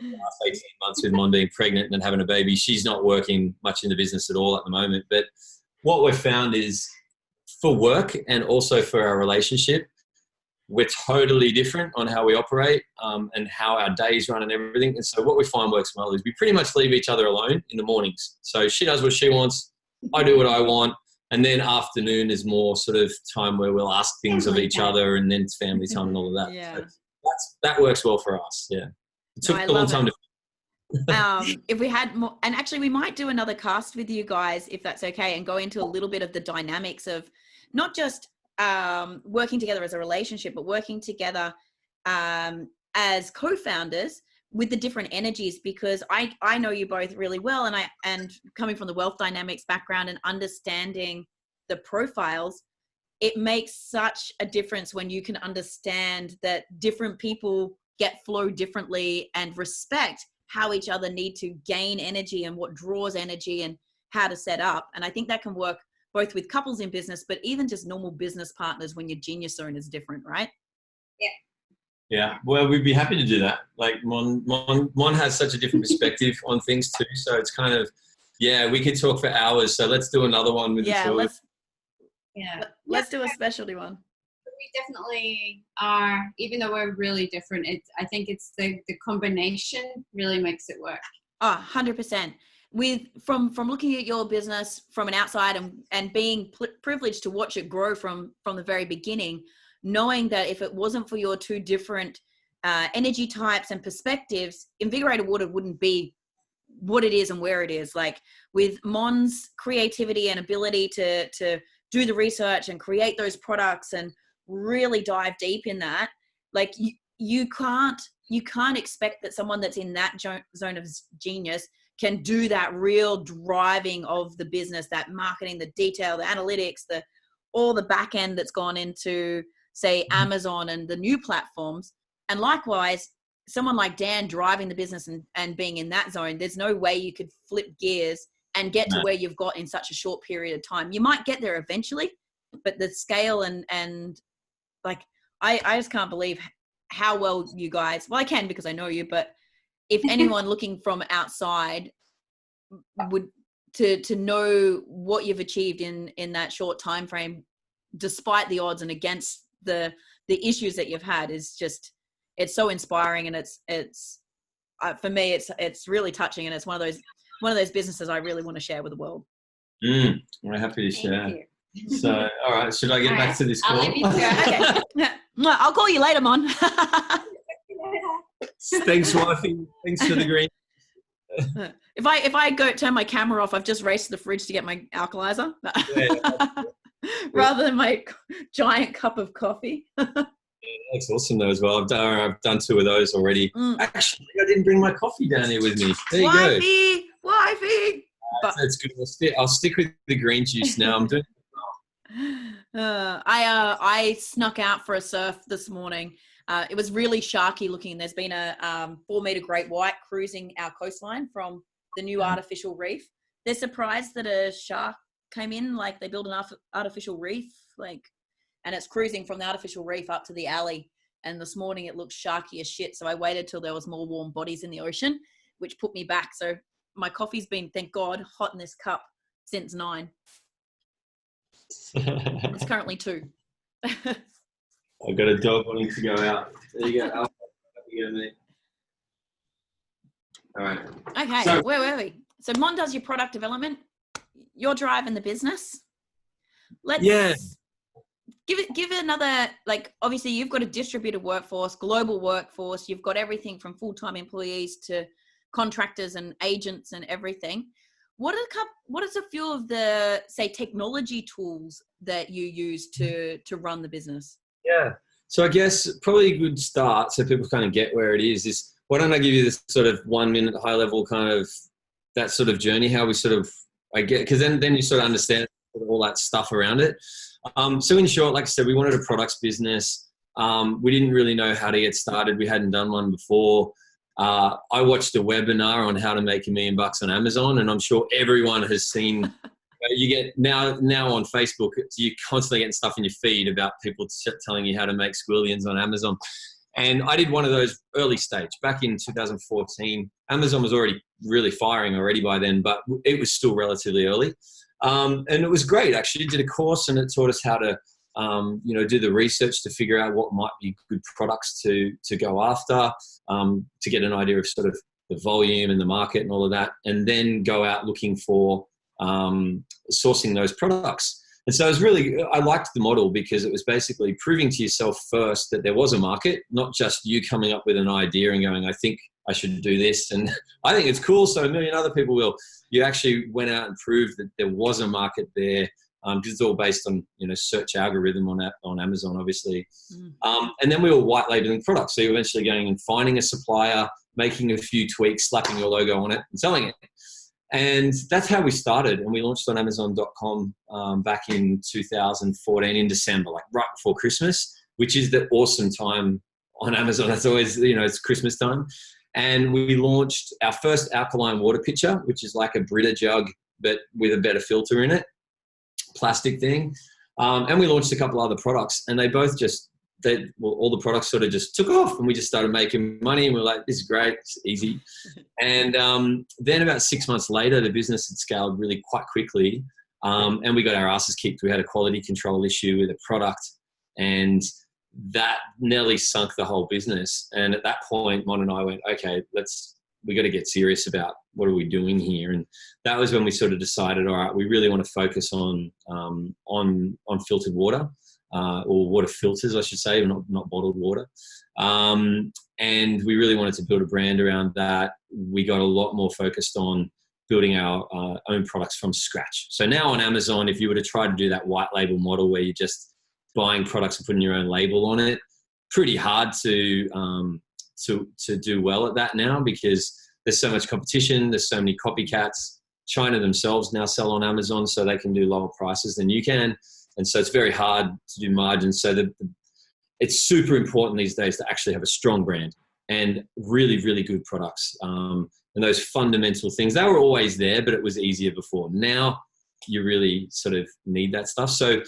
The last 18 months with Mon being pregnant and having a baby, she's not working much in the business at all at the moment. But what we've found is, for work and also for our relationship, we're totally different on how we operate and how our days run and everything. And so what we find works well is we pretty much leave each other alone in the mornings. So she does what she wants, I do what I want, and then afternoon is more sort of time where we'll ask things of each other, and then it's family time and all of that. Yeah. So that works well for us, yeah. It took a long time to... If we had more, and actually we might do another cast with you guys, if that's okay, and go into a little bit of the dynamics of not just working together as a relationship, but working together as co-founders with the different energies, because I know you both really well, and coming from the wealth dynamics background and understanding the profiles, it makes such a difference when you can understand that different people get flow differently and respect how each other need to gain energy and what draws energy and how to set up. And I think that can work both with couples in business, but even just normal business partners when your genius zone is different, right? Yeah. Yeah, well, we'd be happy to do that. Like Mon has such a different perspective on things too. So it's kind of, Yeah, we could talk for hours. So let's do another one with the two. Let's do a specialty one. We definitely are, even though we're really different, I think it's the combination really makes it work. Oh, 100%. From looking at your business from an outside and being privileged to watch it grow from the very beginning, knowing that if it wasn't for your two different energy types and perspectives, Invigorated Water wouldn't be what it is and where it is. Like with Mon's creativity and ability to do the research and create those products and really dive deep in that, like you can't expect that someone that's in that zone of genius can do that real driving of the business, that marketing, the detail, the analytics, all the back end that's gone into, say, Amazon and the new platforms. And likewise, someone like Dan driving the business and being in that zone, there's no way you could flip gears and get to where you've got in such a short period of time. You might get there eventually, but the scale and like, I just can't believe how well you guys, well, I can because I know you, but if anyone looking from outside would to know what you've achieved in that short time frame, despite the odds and against the issues that you've had, is just, it's so inspiring. And it's for me, it's really touching, and it's one of those businesses I really want to share with the world. We're happy to share. So, all right, should I get back to this call? Okay. I'll call you later, Mon. Thanks, wifey. Thanks for the green. If I go turn my camera off, I've just raced to the fridge to get my alkalizer, rather than my giant cup of coffee. That's awesome though as well. I've done 2 of those already. Actually, I didn't bring my coffee down here with me. There you go. Wifey. That's good. I'll stick with the green juice now. I'm doing. I snuck out for a surf this morning. It was really sharky looking. There's been a 4-meter great white cruising our coastline from the new artificial reef. They're surprised that a shark came in, like they built an artificial reef, and it's cruising from the artificial reef up to the alley. And this morning it looked sharky as shit. So I waited till there was more warm bodies in the ocean, which put me back. So my coffee's been, thank God, hot in this cup since 9. It's currently 2. I've got a dog wanting to go out. There you go. All right. Okay, so, where were we? So Mon does your product development. You're driving the business. Let's give it another, obviously you've got a distributed workforce, global workforce. You've got everything from full-time employees to contractors and agents and everything. What is a few of the, say, technology tools that you use to run the business? Yeah. So I guess probably a good start, so people kind of get where it is why don't I give you this sort of 1-minute high level kind of that sort of journey, how we sort of, because then you sort of understand all that stuff around it. So in short, like I said, we wanted a products business. We didn't really know how to get started. We hadn't done one before. I watched a webinar on how to make $1 million on Amazon, and I'm sure everyone has seen. You get now on Facebook, you're constantly getting stuff in your feed about people telling you how to make squillions on Amazon. And I did one of those early stage back in 2014. Amazon was already really firing already by then, but it was still relatively early. And it was great, actually. Did a course and it taught us how to, do the research to figure out what might be good products to go after, to get an idea of sort of the volume and the market and all of that, and then go out looking for sourcing those products. And so I liked the model because it was basically proving to yourself first that there was a market, not just you coming up with an idea and going, I think I should do this. And I think it's cool, so 1 million other people will. You actually went out and proved that there was a market there, because it's all based on, search algorithm on Amazon, obviously. And then we were white labeling products. So you're eventually going and finding a supplier, making a few tweaks, slapping your logo on it and selling it. And that's how we started. And we launched on Amazon.com back in 2014 in December, right before Christmas, which is the awesome time on Amazon. That's always, it's Christmas time. And we launched our first alkaline water pitcher, which is like a Brita jug, but with a better filter in it, plastic thing. And we launched a couple other products, and they both just all the products sort of just took off, and we just started making money, and we're like, this is great, it's easy. And then about 6 months later, the business had scaled really quite quickly, and we got our asses kicked. We had a quality control issue with a product, and that nearly sunk the whole business. And at that point, Mon and I went, okay, we got to get serious about what are we doing here. And that was when we sort of decided, all right, we really want to focus on filtered water, or water filters, I should say, not bottled water. And we really wanted to build a brand around that. We got a lot more focused on building our own products from scratch. So now on Amazon, if you were to try to do that white label model where you're just buying products and putting your own label on it, pretty hard to do well at that now, because there's so much competition, there's so many copycats. China themselves now sell on Amazon, so they can do lower prices than you can, and so it's very hard to do margins. So it's super important these days to actually have a strong brand and really, really good products, and those fundamental things, they were always there, but it was easier before. Now you really sort of need that stuff. So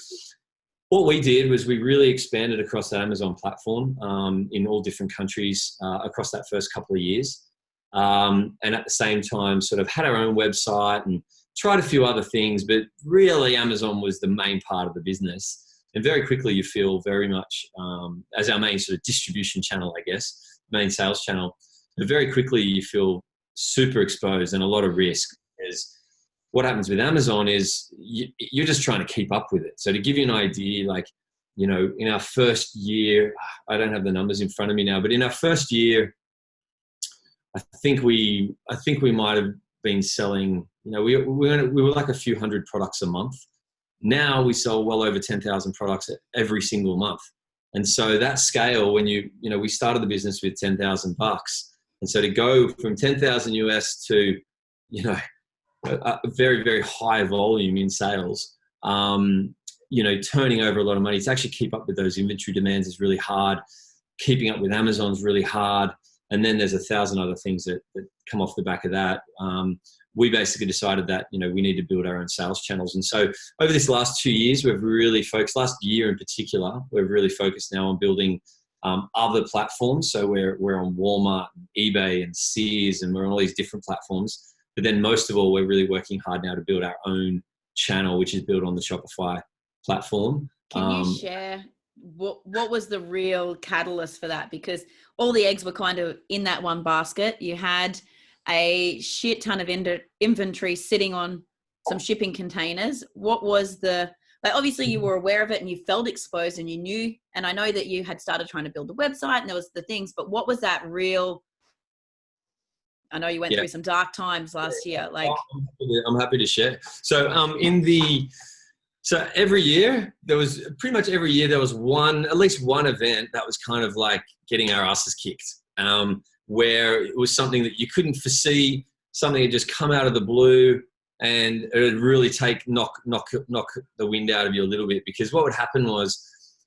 what we did was we really expanded across the Amazon platform in all different countries across that first couple of years. And at the same time sort of had our own website and tried a few other things, but really Amazon was the main part of the business. And very quickly you feel very much as our main sort of distribution channel, I guess, main sales channel, but very quickly you feel super exposed and a lot of risk. Because what happens with Amazon is you're just trying to keep up with it. So to give you an idea, like, you know, in our first year, I don't have the numbers in front of me now, but in our first year, I think we might have been selling, you know, we were like a few hundred products a month. Now we sell well over 10,000 products every single month. And so that scale, when you know, we started the business with $10,000. And so to go from 10,000 US to, you know, a very, very high volume in sales, you know, turning over a lot of money, to actually keep up with those inventory demands is really hard. Keeping up with Amazon is really hard. And then there's 1,000 other things that come off the back of that. We basically decided that, you know, we need to build our own sales channels. And so over this last 2 years, we've really focused, last year in particular, we've really focused now on building other platforms. So we're on Walmart, and eBay and Sears, and we're on all these different platforms. But then most of all, we're really working hard now to build our own channel, which is built on the Shopify platform. Can you share what was the real catalyst for that? Because all the eggs were kind of in that one basket. You had a shit ton of inventory sitting on some shipping containers. What was like, obviously you were aware of it and you felt exposed and you knew, and I know that you had started trying to build the website and there was the things, but what was that real, I know you went through some dark times last year. Like, I'm happy to share. So so every year there was at least one event that was kind of like getting our asses kicked, where it was something that you couldn't foresee, something had just come out of the blue, and it would really knock the wind out of you a little bit. Because what would happen was,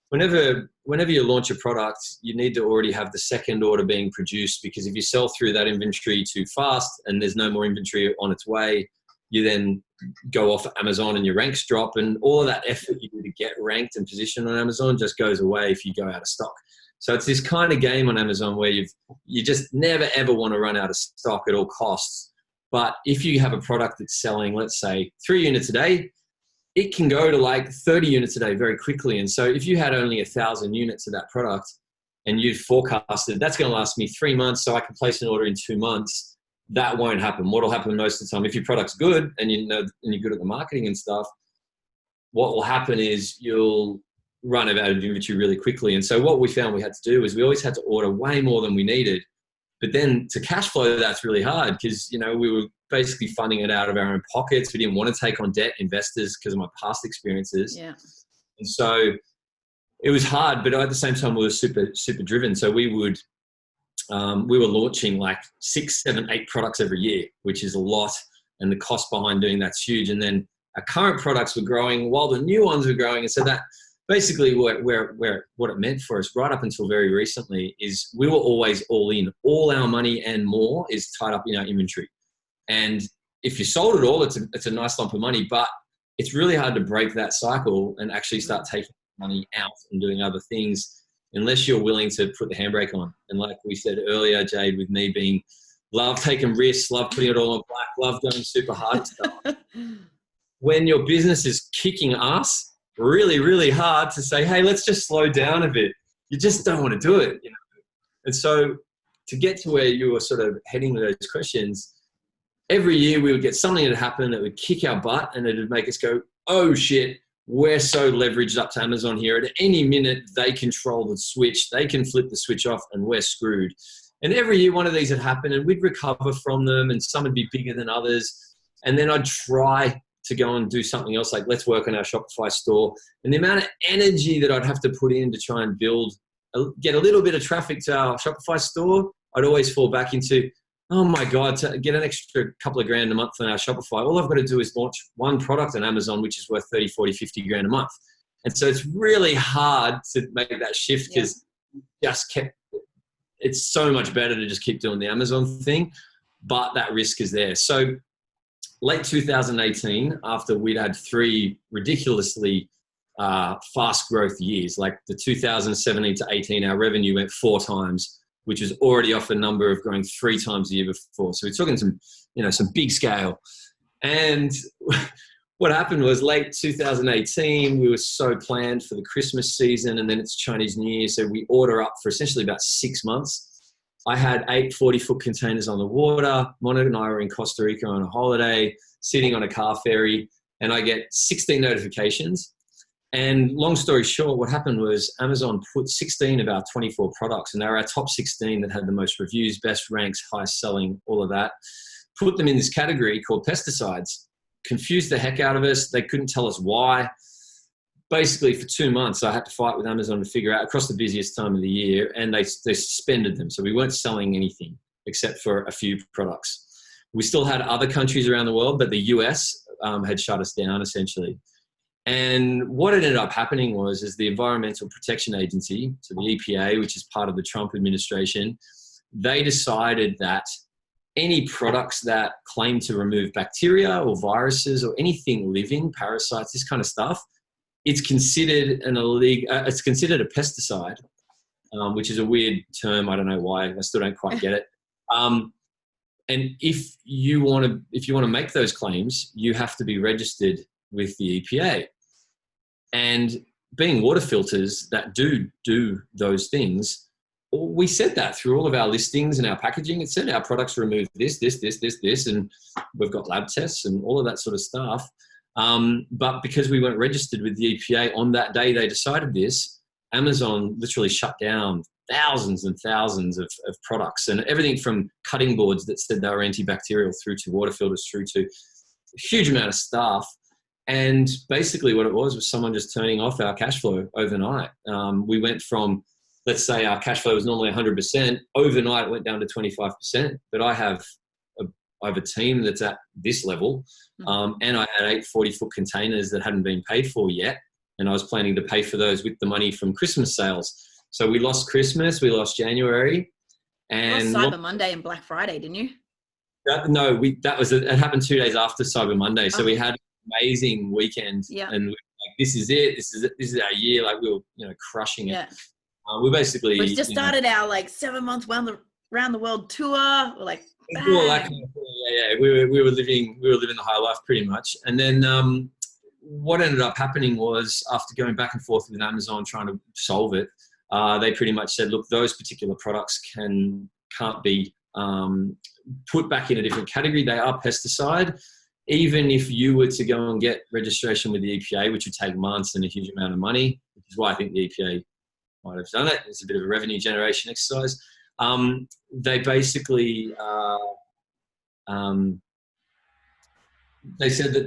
whenever you launch a product, you need to already have the second order being produced, because if you sell through that inventory too fast and there's no more inventory on its way, you then go off Amazon and your ranks drop, and all of that effort you do to get ranked and positioned on Amazon just goes away if you go out of stock. So it's this kind of game on Amazon where you just never ever want to run out of stock at all costs. But if you have a product that's selling, let's say 3 units a day, it can go to like 30 units a day very quickly. And so if you had only 1,000 units of that product and you'd forecasted that's going to last me 3 months, so I can place an order in 2 months, that won't happen. What'll happen most of the time, if your product's good and you know, and you're good at the marketing and stuff, what will happen is you'll run out of inventory really quickly. And so what we found we had to do is we always had to order way more than we needed. But then to cash flow, that's really hard, because, you know, we were basically funding it out of our own pockets. We didn't want to take on debt investors because of my past experiences. Yeah. And so it was hard, but at the same time we were super, super driven. So we were launching like 6, 7, 8 products every year, which is a lot. And the cost behind doing that's huge. And then our current products were growing while the new ones were growing. And so that basically what it meant for us right up until very recently is we were always all in. All our money and more is tied up in our inventory. And if you sold it all, it's a nice lump of money, but it's really hard to break that cycle and actually start taking money out and doing other things. unless you're willing to put the handbrake on. And like we said earlier, Jade, with me being love taking risks, love putting it all on black, love going super hard and stuff. When your business is kicking ass really, really hard, to say, hey, let's just slow down a bit. You just don't want to do it, you know. And so to get to where you were sort of heading with those questions, every year we would get something that happened that would kick our butt, and it would make us go, oh shit, we're so leveraged up to Amazon here. At any minute, they control the switch. They can flip the switch off and we're screwed. And every year one of these would happen and we'd recover from them, and some would be bigger than others. And then I'd try to go and do something else, like let's work on our Shopify store. And the amount of energy that I'd have to put in to try and get a little bit of traffic to our Shopify store, I'd always fall back into, oh my God, to get an extra couple of grand a month on our Shopify, all I've got to do is launch one product on Amazon, which is worth 30, 40, 50 grand a month. And so it's really hard to make that shift, because it's so much better to just keep doing the Amazon thing, but that risk is there. So late 2018, after we'd had 3 ridiculously fast growth years, like the 2017 to 18, our revenue went 4 times, which was already off a number of growing 3 times the year before. So we're talking some big scale. And what happened was late 2018, we were so planned for the Christmas season, and then it's Chinese New Year. So we order up for essentially about 6 months. I had 8 40-foot containers on the water. Monica and I were in Costa Rica on a holiday, sitting on a car ferry, and I get 16 notifications. And long story short, what happened was Amazon put 16 of our 24 products, and they were our top 16 that had the most reviews, best ranks, highest selling, all of that, put them in this category called pesticides. Confused the heck out of us. They couldn't tell us why. Basically, for 2 months, I had to fight with Amazon to figure out, across the busiest time of the year, and they suspended them. So we weren't selling anything except for a few products. We still had other countries around the world, but the US had shut us down essentially. And what ended up happening was the Environmental Protection Agency, so the EPA, which is part of the Trump administration, they decided that any products that claim to remove bacteria or viruses or anything living, parasites, this kind of stuff, it's considered it's considered a pesticide, which is a weird term. I don't know why. I still don't quite get it. And if you want to make those claims, you have to be registered with the EPA. And being water filters that do those things, we said that through all of our listings and our packaging. It said our products remove this, and we've got lab tests and all of that sort of stuff. But because we weren't registered with the EPA on that day they decided this, Amazon literally shut down thousands and thousands of products, and everything from cutting boards that said they were antibacterial through to water filters through to a huge amount of stuff. And basically what it was someone just turning off our cash flow overnight. We went from, let's say our cash flow was normally 100%, overnight it went down to 25%, but I have a team that's at this level, and I had 8 40-foot containers that hadn't been paid for yet, and I was planning to pay for those with the money from Christmas sales. So we lost Christmas, we lost January, and you lost Cyber Monday and Black Friday, didn't you? It happened 2 days after Cyber Monday. So we had an amazing weekend, and we were like, this is it. This is our year. Like we were, crushing it. Yeah. We just started our 7-month round the world tour. We're like, all that kind of thing. Yeah. We were living the high life pretty much. And then what ended up happening was, after going back and forth with Amazon trying to solve it, they pretty much said, look, those particular products can't be put back in a different category. They are pesticide. Even if you were to go and get registration with the EPA, which would take months and a huge amount of money, which is why I think the EPA might have done it. It's a bit of a revenue generation exercise. They basically they said that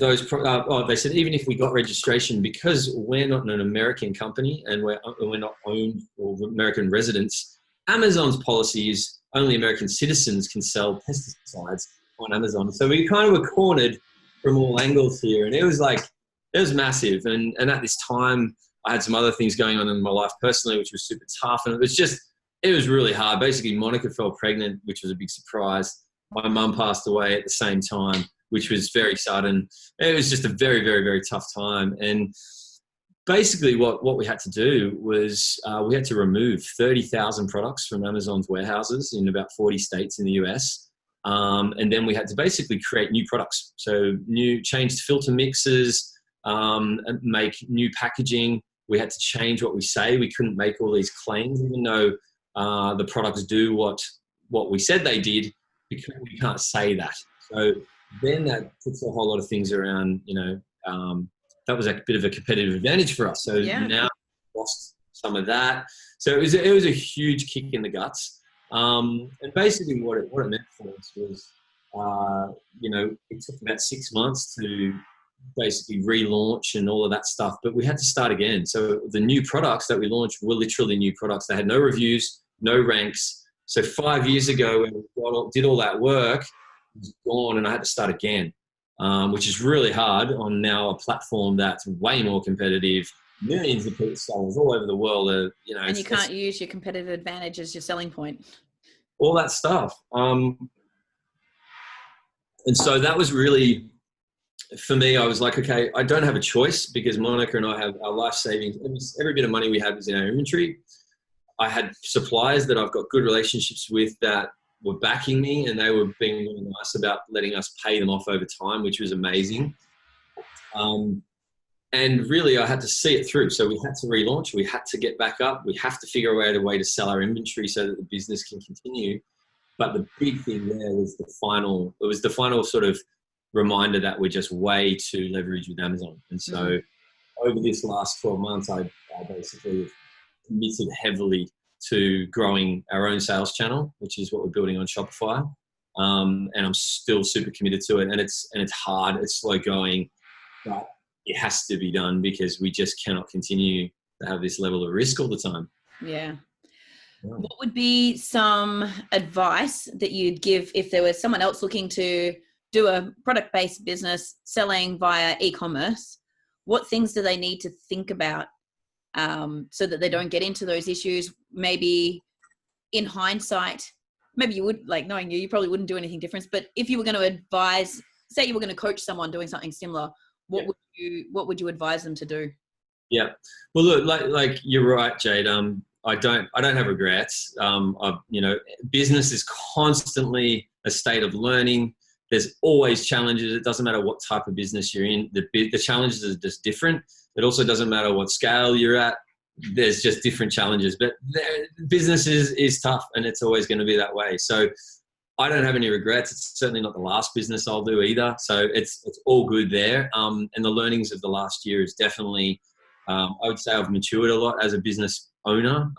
they said even if we got registration, because we're not an American company and we're not owned or American residents, Amazon's policy is only American citizens can sell pesticides on Amazon. So we kind of were cornered from all angles here, and it was massive. And at this time, I had some other things going on in my life personally, which was super tough, and it was really hard. Basically, Monica fell pregnant, which was a big surprise. My mum passed away at the same time, which was very sudden. It was just a very, very, very tough time. And basically what we had to do was we had to remove 30,000 products from Amazon's warehouses in about 40 states in the US. And then we had to basically create new products. So changed filter mixes, and make new packaging. We had to change what we say. We couldn't make all these claims, even though the products do what we said they did, because we can't say that. So then that puts a whole lot of things around, that was a bit of a competitive advantage for us. So now we lost some of that. So it was a huge kick in the guts. And basically what it meant for us was, it took about 6 months to basically relaunch and all of that stuff, but we had to start again. So the new products that we launched were literally new products. They had no reviews, no ranks. So 5 years ago, when we did all that work, it was gone, and I had to start again, which is really hard on now a platform that's way more competitive. Millions of people sellers all over the world are, and you can't use your competitive advantage as your selling point. All that stuff. And so that was really, for me, I was like, okay, I don't have a choice, because Monica and I have our life savings. Every bit of money we had was in our inventory. I had suppliers that I've got good relationships with that were backing me, and they were being really nice about letting us pay them off over time, which was amazing. And really, I had to see it through. So we had to relaunch. We had to get back up. We have to figure out a way to sell our inventory so that the business can continue. But the big thing there was the final sort of reminder that we're just way too leveraged with Amazon. And so over this last 12 months, I basically committed heavily to growing our own sales channel, which is what we're building on Shopify. And I'm still super committed to it. And it's hard, it's slow going, but it has to be done, because we just cannot continue to have this level of risk all the time. Yeah. What would be some advice that you'd give if there was someone else looking to do a product-based business selling via e-commerce? What things do they need to think about so that they don't get into those issues? Maybe in hindsight, maybe you would, like, knowing you probably wouldn't do anything different. But if you were going to advise, say you were going to coach someone doing something similar, what would you advise them to do? Yeah. Well, look, like you're right, Jade. I don't have regrets. Business is constantly a state of learning. There's always challenges. It doesn't matter what type of business you're in. The challenges are just different. It also doesn't matter what scale you're at. There's just different challenges. But business is tough, and it's always going to be that way. So I don't have any regrets. It's certainly not the last business I'll do either. So it's all good there. And the learnings of the last year is definitely, I would say I've matured a lot as a business owner.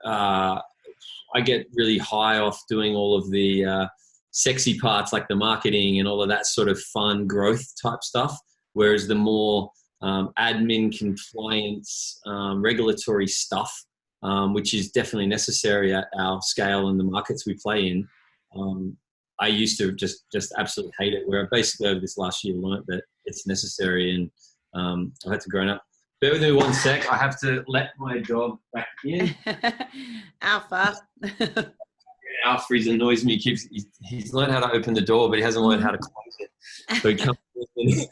I get really high off doing all of the sexy parts, like the marketing and all of that sort of fun growth type stuff. Whereas the more admin, compliance, regulatory stuff, which is definitely necessary at our scale and the markets we play in. I used to just absolutely hate it, where I basically over this last year learned that it's necessary, and I had to grow up. Bear with me 1 sec. I have to let my dog back in. Alpha. Alpha, he's annoys me. He's learned how to open the door, but he hasn't learned how to close it. So he comes in.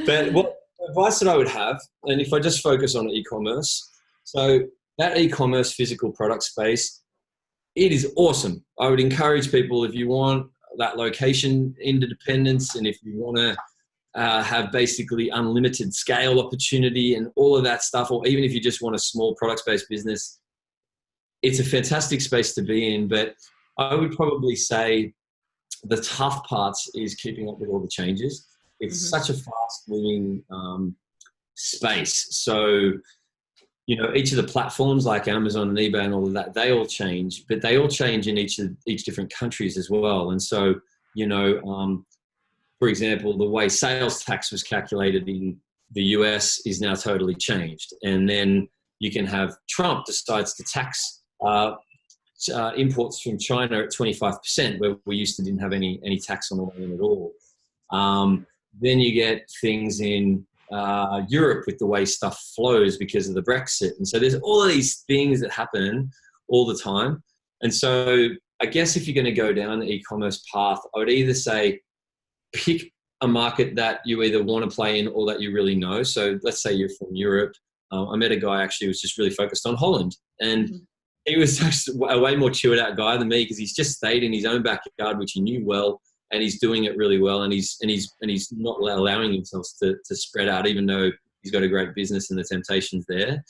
But what advice that I would have, and if I just focus on e-commerce, so that e-commerce physical product space, it is awesome. I would encourage people, if you want that location independence, and if you want to have basically unlimited scale opportunity and all of that stuff, or even if you just want a small product-based business, it's a fantastic space to be in. But I would probably say the tough parts is keeping up with all the changes. It's such a fast-moving space. So, each of the platforms like Amazon and eBay and all of that, they all change, but they all change in each different countries as well. And so, for example, the way sales tax was calculated in the US is now totally changed. And then you can have Trump decides to tax imports from China at 25%, where we used to didn't have any tax on the way in at all. Then you get things in Europe with the way stuff flows because of the Brexit. And so there's all of these things that happen all the time. And so I guess if you're going to go down the e-commerce path, I would either say pick a market that you either want to play in or that you really know. So let's say you're from Europe. I met a guy actually who was just really focused on Holland, and he was just a way more chilled out guy than me because he's just stayed in his own backyard, which he knew well, and he's doing it really well, and he's not allowing himself to spread out, even though he's got a great business and the temptation's there.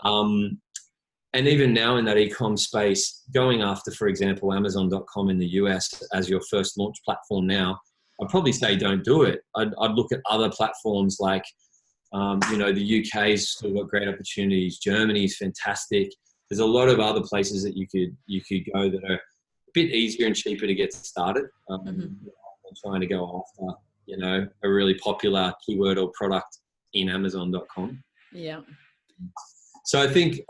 And even now in that e-com space, going after, for example, Amazon.com in the US as your first launch platform now, I'd probably say don't do it. I'd look at other platforms like, the UK's still got great opportunities. Germany's fantastic. There's a lot of other places that you could go that are a bit easier and cheaper to get started. Trying to go after, a really popular keyword or product in Amazon.com. Yeah. So I think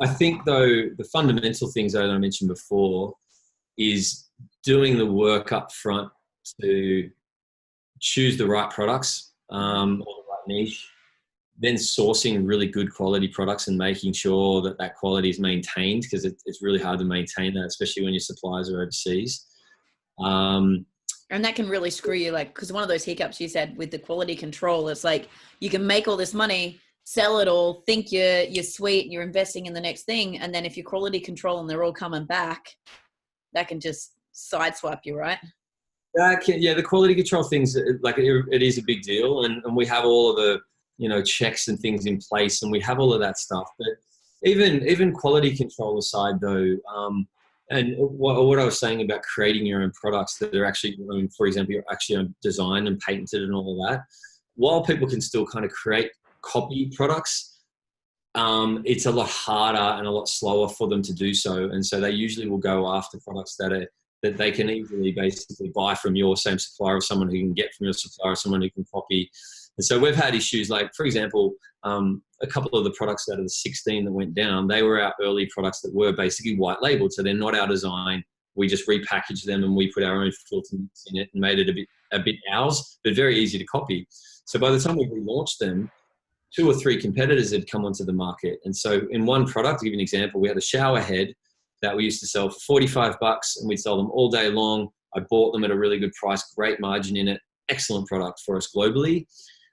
though the fundamental things that I mentioned before is doing the work up front to choose the right products or the right niche, then sourcing really good quality products and making sure that quality is maintained, because it's really hard to maintain that, especially when your suppliers are overseas. And that can really screw you, because one of those hiccups you said with the quality control, it's like you can make all this money, sell it all, think you're sweet and you're investing in the next thing. And then if your quality control and they're all coming back, that can just sideswipe you, right? The quality control things, it is a big deal. And we have all of the, checks and things in place, and we have all of that stuff. But even quality control aside though, and what I was saying about creating your own products that are actually, for example, you're actually designed and patented and all of that, while people can still kind of create copy products, it's a lot harder and a lot slower for them to do so. And so they usually will go after products that they can easily basically buy from your same supplier, or someone who can get from your supplier, or someone who can copy. And so we've had issues like, for example, a couple of the products out of the 16 that went down, they were our early products that were basically white labeled. So they're not our design. We just repackaged them and we put our own filter mix in it and made it a bit ours, but very easy to copy. So by the time we relaunched them, 2 or 3 competitors had come onto the market. And so in one product, to give you an example, we had a shower head that we used to sell for $45 and we'd sell them all day long. I bought them at a really good price, great margin in it, excellent product for us globally.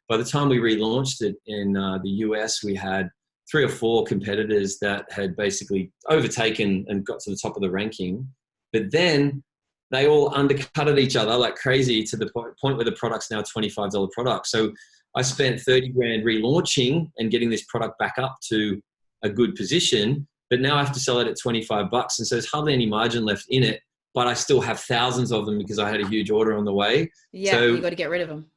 By the time we relaunched it in the US, we had 3 or 4 competitors that had basically overtaken and got to the top of the ranking. But then they all undercutted each other like crazy to the point where the product's now a $25 product. So I spent $30,000 relaunching and getting this product back up to a good position, but now I have to sell it at $25. And so there's hardly any margin left in it, but I still have thousands of them because I had a huge order on the way. Yeah, so you got to get rid of them.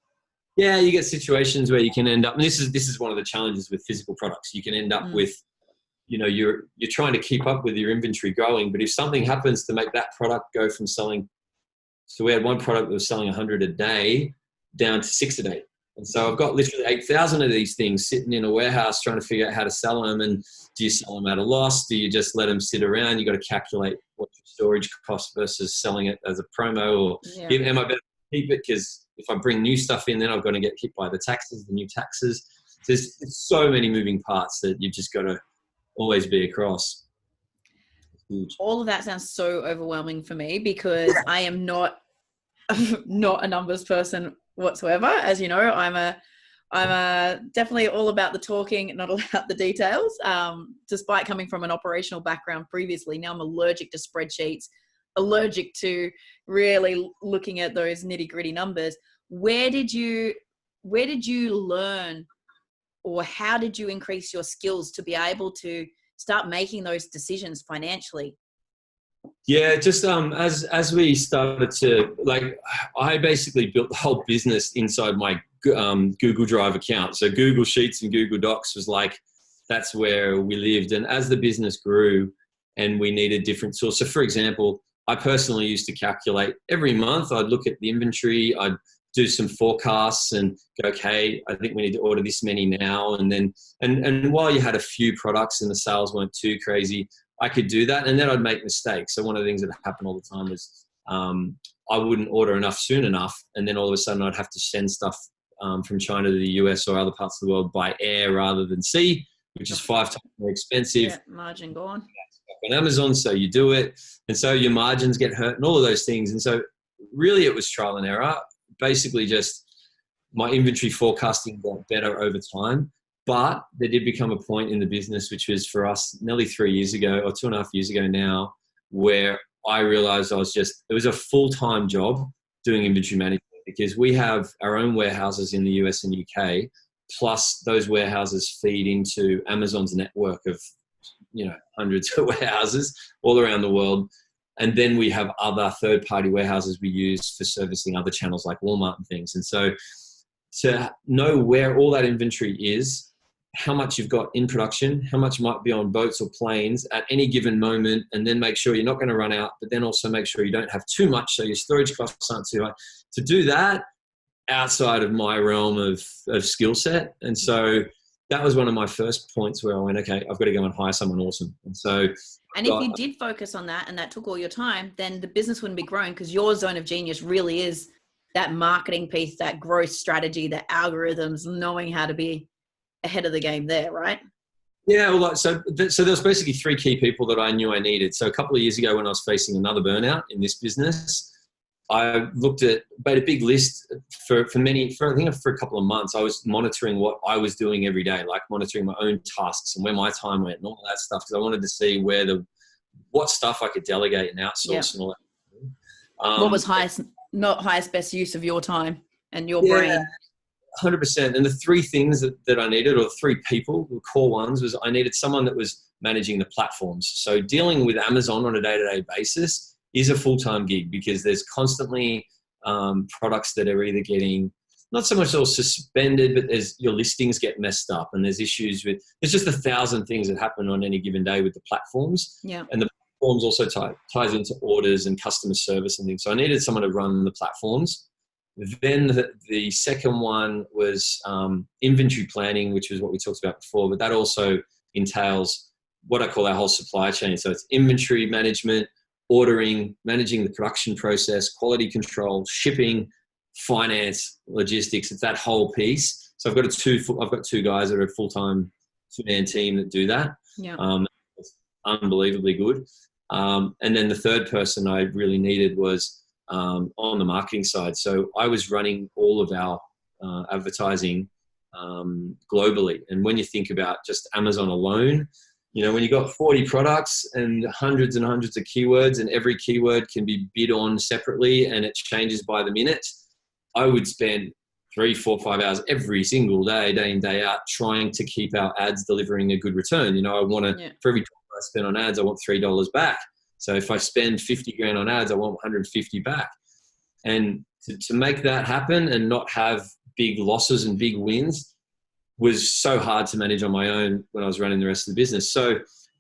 Yeah, you get situations where you can end up, and this is one of the challenges with physical products. You can end up with, you're trying to keep up with your inventory growing, but if something happens to make that product go from selling, so we had one product that was selling 100 a day down to 6 a day. And so I've got literally 8,000 of these things sitting in a warehouse trying to figure out how to sell them. And do you sell them at a loss? Do you just let them sit around? You got to calculate what your storage costs versus selling it as a promo, or am I better to keep it? Because if I bring new stuff in, then I'm going to get hit by the new taxes. There's so many moving parts that you've just got to always be across. All of that sounds so overwhelming for me because I am not a numbers person whatsoever. As you know, I'm definitely all about the talking, not about the details. Despite coming from an operational background previously, now I'm allergic to spreadsheets, allergic to really looking at those nitty-gritty numbers. Where did you learn, or how did you increase your skills to be able to start making those decisions financially? Yeah, just as we started to, I basically built the whole business inside my Google Drive account. So Google Sheets and Google Docs was that's where we lived. And as the business grew and we needed different tools. So for example, I personally used to calculate every month. I'd look at the inventory, I'd do some forecasts and go, okay, I think we need to order this many now. And then, and while you had a few products and the sales weren't too crazy, I could do that. And then I'd make mistakes. So one of the things that happened all the time was I wouldn't order enough soon enough. And then all of a sudden I'd have to send stuff from China to the US or other parts of the world by air rather than sea, which is 5 times more expensive. Yeah, margin gone. On Amazon, so you do it. And so your margins get hurt and all of those things. And so really it was trial and error. Basically just my inventory forecasting got better over time. But there did become a point in the business, which was for us nearly 3 years ago or 2.5 years ago now, where I realized it was a full-time job doing inventory management, because we have our own warehouses in the US and UK, plus those warehouses feed into Amazon's network of, hundreds of warehouses all around the world. And then we have other third-party warehouses we use for servicing other channels like Walmart and things. And so to know where all that inventory is, how much you've got in production, how much might be on boats or planes at any given moment, and then make sure you're not going to run out, but then also make sure you don't have too much so your storage costs aren't too high. To do that outside of my realm of skill set. And so that was one of my first points where I went, okay, I've got to go and hire someone awesome. And so, and if you did focus on that and that took all your time, then the business wouldn't be growing, because your zone of genius really is that marketing piece, that growth strategy, the algorithms, knowing how to be ahead of the game there, right? Yeah, well, so there was basically 3 key people that I knew I needed. So a couple of years ago, when I was facing another burnout in this business, I made a big list for a couple of months. I was monitoring what I was doing every day, like monitoring my own tasks and where my time went and all that stuff, because I wanted to see what stuff I could delegate and outsource and all that. What was highest best use of your time and your brain? 100%. And the 3 things that I needed, or 3 people, the core ones, was I needed someone that was managing the platforms. So dealing with Amazon on a day-to-day basis is a full-time gig, because there's constantly products that are either getting, not so much all suspended, but your listings get messed up, and there's issues there's just 1,000 things that happen on any given day with the platforms. Yeah. And the platforms also ties into orders and customer service and things. So I needed someone to run the platforms. Then the second one was inventory planning, which is what we talked about before, but that also entails what I call our whole supply chain. So it's inventory management, ordering, managing the production process, quality control, shipping, finance, logistics. It's that whole piece. So I've got 2 guys that are a full-time 2-man team that do that. Yeah. It's unbelievably good. And then the third person I really needed was on the marketing side. So I was running all of our advertising globally. And when you think about just Amazon alone, when you got 40 products and hundreds and hundreds of keywords, and every keyword can be bid on separately and it changes by the minute, I would spend 3, 4, 5 hours every single day in, day out, trying to keep our ads delivering a good return. I want to, for every $1 I spend on ads, I want $3 back. So if I spend 50 grand on ads, I want 150 back. And to make that happen and not have big losses and big wins was so hard to manage on my own when I was running the rest of the business. So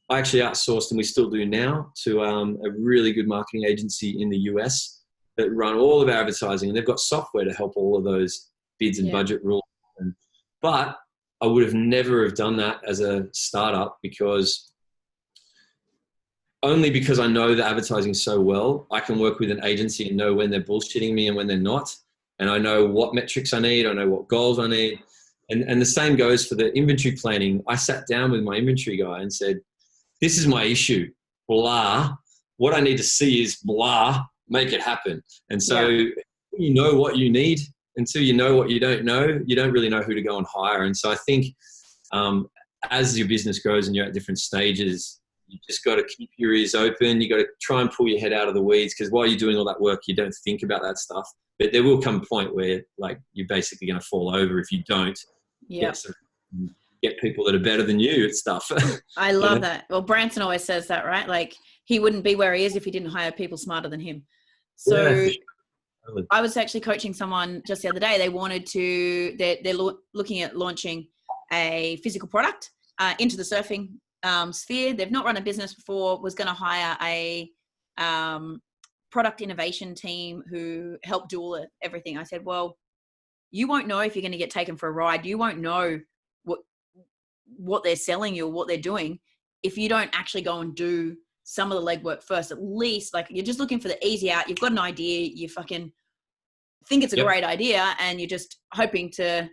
I actually outsourced, and we still do now, to a really good marketing agency in the US that run all of our advertising, and they've got software to help all of those bids and budget rules. But I would have never have done that as a startup, because I know the advertising so well. I can work with an agency and know when they're bullshitting me and when they're not. And I know what metrics I need. I know what goals I need. And the same goes for the inventory planning. I sat down with my inventory guy and said, this is my issue, blah. What I need to see is blah, make it happen. And so you know what you need. Until you know what you don't know, you don't really know who to go and hire. And so I think as your business grows and you're at different stages, you just got to keep your ears open. You got to try and pull your head out of the weeds, because while you're doing all that work, you don't think about that stuff. But there will come a point where, like, you're basically going to fall over if you don't get people that are better than you at stuff. I love that. Well, Branson always says that, right? Like, he wouldn't be where he is if he didn't hire people smarter than him. So I was actually coaching someone just the other day. They wanted to, they're looking at launching a physical product into the surfing sphere. They've not run a business before, was going to hire a product innovation team who help do everything. I said, well, you won't know if you're going to get taken for a ride. You won't know what they're selling you or what they're doing if you don't actually go and do some of the legwork first. At least, like, you're just looking for the easy out. You've got an idea. You fucking think it's a great idea, and you're just hoping to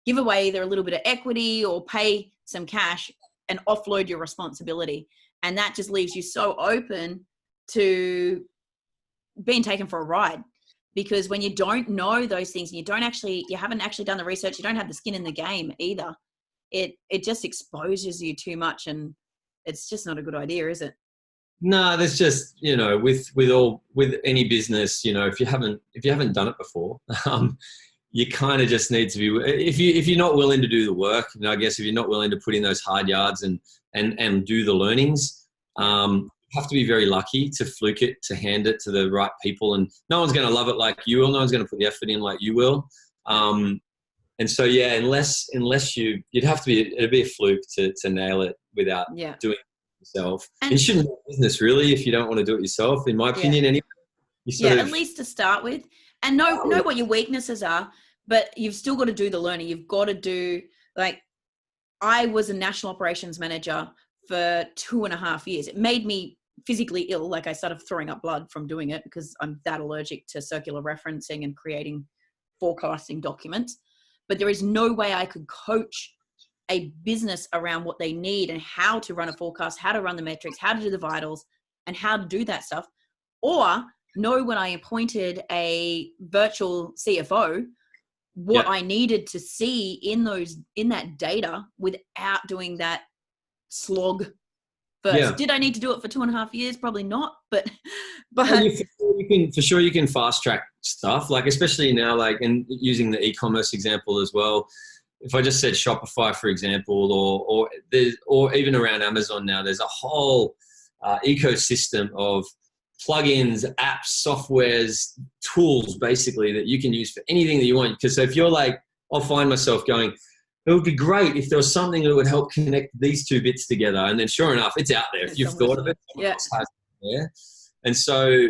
give away either a little bit of equity or pay some cash and offload your responsibility. And that just leaves you so open to being taken for a ride, because when you don't know those things and you haven't actually done the research, you don't have the skin in the game either. It just exposes you too much, and it's just not a good idea, is it? No, there's just, with any business, if you haven't done it before, you kind of just need to be, if you're not willing to do the work, I guess if you're not willing to put in those hard yards and do the learnings, you have to be very lucky to fluke it, to hand it to the right people. And no one's going to love it like you will. No one's going to put the effort in like you will. And so, yeah, unless you'd have to be, it'd be a fluke to nail it without doing it yourself. And you shouldn't do business really if you don't want to do it yourself, in my opinion. Anyway, at least to start with, and know what your weaknesses are, but you've still got to do the learning. You've got to do, like, I was a national operations manager for 2.5 years. It made me physically ill. Like, I started throwing up blood from doing it because I'm that allergic to circular referencing and creating forecasting documents. But there is no way I could coach a business around what they need and how to run a forecast, how to run the metrics, how to do the vitals, and how to do that stuff. Or know when I appointed a virtual CFO, what I needed to see in that data without doing that slog first. Yeah. Did I need to do it for 2.5 years? Probably not, but for sure you can fast track stuff, like especially now, like, and using the e-commerce example as well. If I just said Shopify, for example, or even around Amazon now, there's a whole ecosystem of plugins, apps, softwares, tools, basically, that you can use for anything that you want. Because if you're like, I'll find myself going, it would be great if there was something that would help connect these two bits together. And then sure enough, it's out there. If you've thought of it, someone else has it there. And so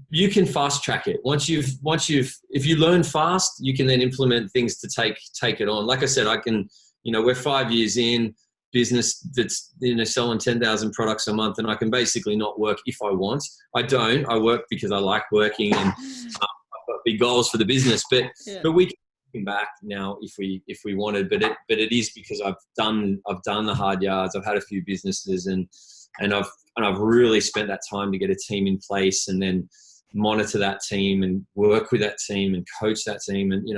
you can fast track it. If you learn fast, you can then implement things to take it on. Like I said, we're 5 years in business that's, selling 10,000 products a month, and I can basically not work if I want. I don't. I work because I like working, and I've got big goals for the business. But we can come back now if we wanted. But it is because I've done the hard yards. I've had a few businesses, and I've really spent that time to get a team in place, and then monitor that team and work with that team and coach that team. And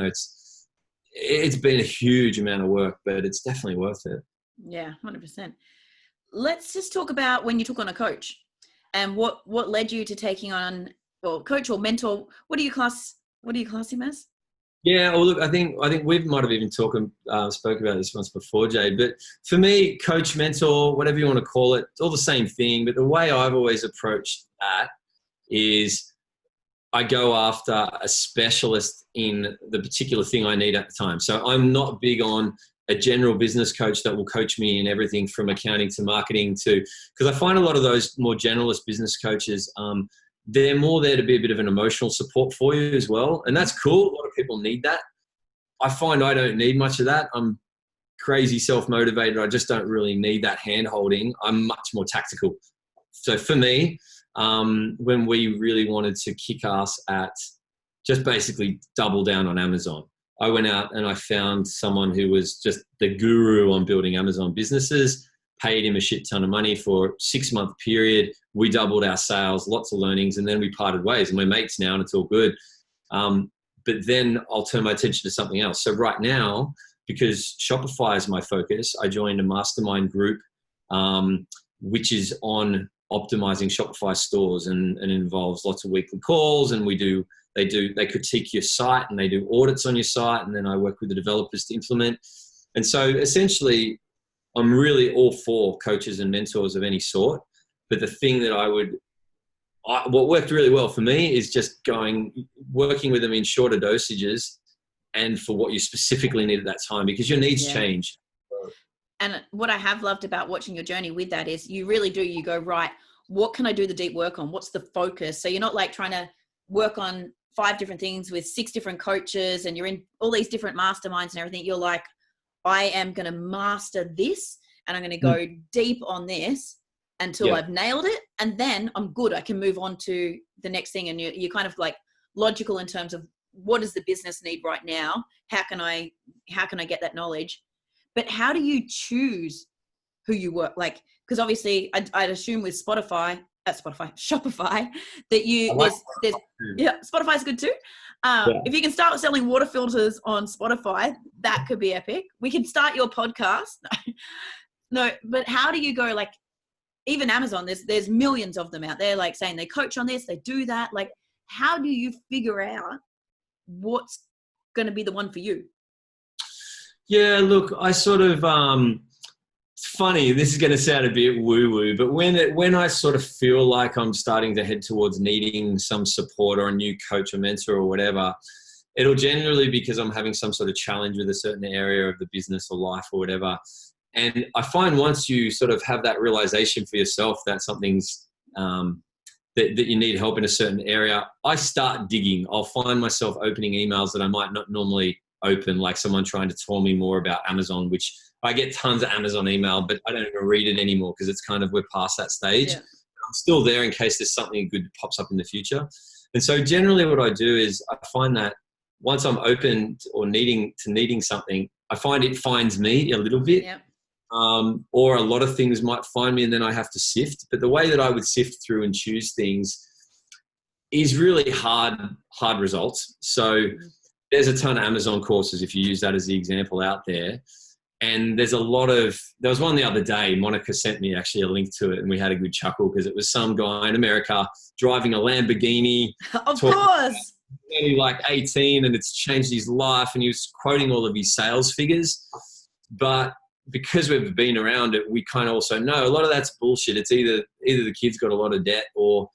it's been a huge amount of work, but it's definitely worth it. Yeah, 100%. Let's just talk about when you took on a coach and what led you to taking on, well, coach or mentor. What do you class him as? Yeah, well, look, I think we might have even spoke about this once before, Jay. But for me, coach, mentor, whatever you want to call it, it's all the same thing. But the way I've always approached that is I go after a specialist in the particular thing I need at the time. So I'm not big on a general business coach that will coach me in everything from accounting to marketing to, because I find a lot of those more generalist business coaches, they're more there to be a bit of an emotional support for you as well. And that's cool. A lot of people need that. I find I don't need much of that. I'm crazy self-motivated. I just don't really need that hand-holding. I'm much more tactical. So for me, when we really wanted to kick ass at just basically double down on Amazon, I went out and I found someone who was just the guru on building Amazon businesses, paid him a shit ton of money for a 6-month period. We doubled our sales, lots of learnings, and then we parted ways, and we're mates now and it's all good. But then I'll turn my attention to something else. So right now, because Shopify is my focus, I joined a mastermind group, which is on optimizing Shopify stores, and involves lots of weekly calls, and they critique your site and they do audits on your site, and then I work with the developers to implement. And so essentially I'm really all for coaches and mentors of any sort. But the thing that what worked really well for me is just working with them in shorter dosages and for what you specifically need at that time, because your needs change. And what I have loved about watching your journey with that is you really do, you go, right, what can I do the deep work on? What's the focus? So you're not like trying to work on 5 different things with 6 different coaches and you're in all these different masterminds and everything. You're like, I am going to master this and I'm going to go deep on this until I've nailed it. And then I'm good. I can move on to the next thing. And you're kind of like logical in terms of what does the business need right now? How can I get that knowledge? But how do you choose who you work? Like, because obviously I'd assume with Spotify, Shopify, that you, Spotify's good too. If you can start selling water filters on Spotify, that could be epic. We can start your podcast. No, but how do you go, like, even Amazon, there's millions of them out there, like saying they coach on this, they do that. Like, how do you figure out what's going to be the one for you? Yeah, look, I sort of, it's funny, this is going to sound a bit woo-woo, but when I sort of feel like I'm starting to head towards needing some support or a new coach or mentor or whatever, it'll generally because I'm having some sort of challenge with a certain area of the business or life or whatever. And I find once you sort of have that realization for yourself that something's, that you need help in a certain area, I start digging. I'll find myself opening emails that I might not normally open, like someone trying to tell me more about Amazon, which I get tons of Amazon email, but I don't even read it anymore because it's kind of, we're past that stage. Yeah. I'm still there in case there's something good that pops up in the future. And so generally what I do is I find that once I'm open or needing something, I find it finds me a little bit. Yeah. Or a lot of things might find me and then I have to sift. But the way that I would sift through and choose things is really hard results. So there's a ton of Amazon courses, if you use that as the example, out there. And there was one the other day, Monica sent me actually a link to it and we had a good chuckle because it was some guy in America driving a Lamborghini. Of course. Only like 18 and it's changed his life, and he was quoting all of his sales figures. But because we've been around it, we kind of also know a lot of that's bullshit. It's either the kid's got a lot of debt or,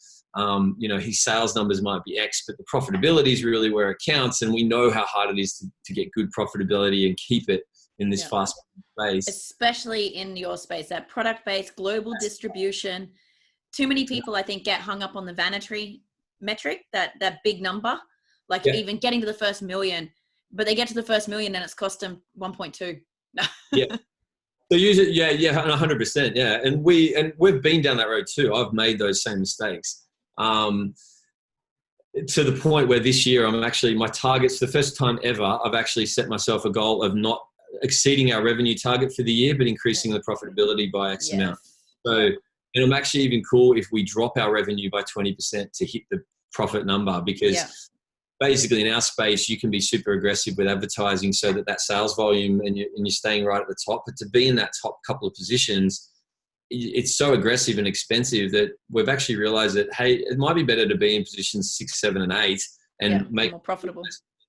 his sales numbers might be X, but the profitability is really where it counts. And we know how hard it is to get good profitability and keep it in this fast space. Especially in your space, that product-based global distribution. Too many people, I think, get hung up on the vanity metric, that big number, like even getting to the first million, but they get to the first million and it's cost them 1.2. Yeah. So use it, 100%, yeah. And we've been down that road too. I've made those same mistakes. To the point where this year my targets, the first time ever, I've actually set myself a goal of not exceeding our revenue target for the year, but increasing the profitability by X amount. So, and I'm actually even cool if we drop our revenue by 20% to hit the profit number, because basically in our space, you can be super aggressive with advertising so that sales volume and you're staying right at the top. But to be in that top couple of positions, it's so aggressive and expensive that we've actually realized that, hey, it might be better to be in positions 6, 7, and 8 and make more profitable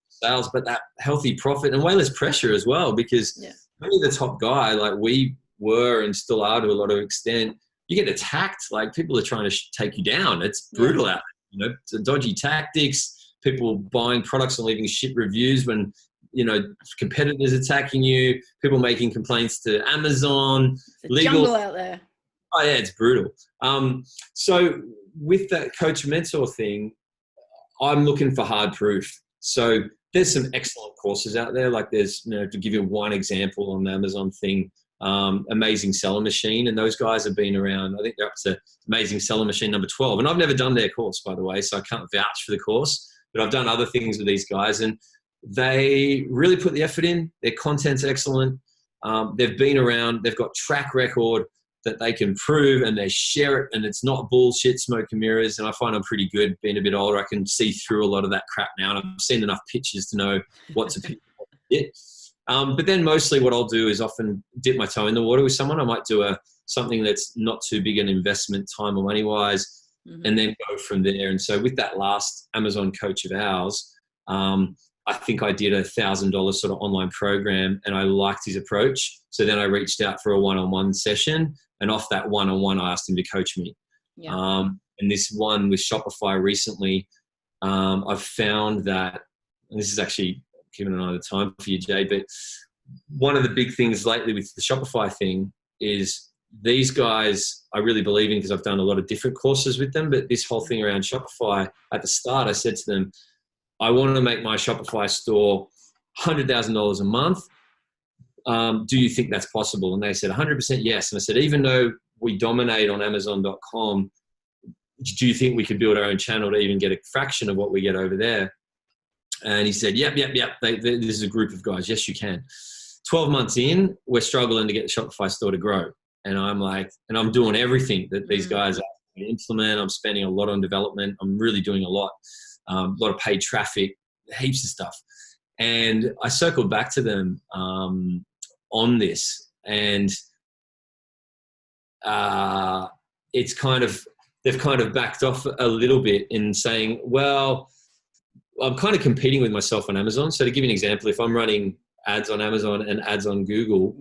sales, but that healthy profit and way less pressure as well, because when you're the top guy, like we were and still are to a lot of extent, you get attacked. Like people are trying to take you down. It's brutal out there, it's dodgy tactics, people buying products and leaving shit reviews when, competitors attacking you, people making complaints to Amazon. It's a jungle out there. Oh yeah, it's brutal. So with that coach mentor thing, I'm looking for hard proof. So there's some excellent courses out there. Like there's, to give you one example on the Amazon thing, Amazing Seller Machine. And those guys have been around, I think they're up to Amazing Seller Machine number 12. And I've never done their course, by the way, so I can't vouch for the course, but I've done other things with these guys and they really put the effort in. Their content's excellent. They've been around, they've got track record that they can prove and they share it, and it's not bullshit, smoke and mirrors. And I find I'm pretty good being a bit older. I can see through a lot of that crap now, and I've seen enough pictures to know what to pick. But then mostly what I'll do is often dip my toe in the water with someone. I might do something that's not too big an investment time or money wise, and then go from there. And so with that last Amazon coach of ours, I think I did $1,000 sort of online program and I liked his approach. So then I reached out for a one-on-one session, and off that one-on-one, I asked him to coach me. And this one with Shopify recently, I've found that, and this is actually keeping an eye on the time for you, Jay, but one of the big things lately with the Shopify thing is these guys I really believe in because I've done a lot of different courses with them, but this whole thing around Shopify, at the start, I said to them, I want to make my Shopify store $100,000 a month. Do you think that's possible? And they said 100% yes. And I said, even though we dominate on Amazon.com, do you think we could build our own channel to even get a fraction of what we get over there? And he said, yep. This is a group of guys. Yes, you can. 12 months in, we're struggling to get the Shopify store to grow. And I'm like, and I'm doing everything that these guys are to implement. I'm spending a lot on development. I'm really doing a lot of paid traffic, heaps of stuff. And I circled back to them on this, and they've kind of backed off a little bit in saying, well, I'm kind of competing with myself on Amazon. So to give you an example, if I'm running ads on Amazon and ads on Google,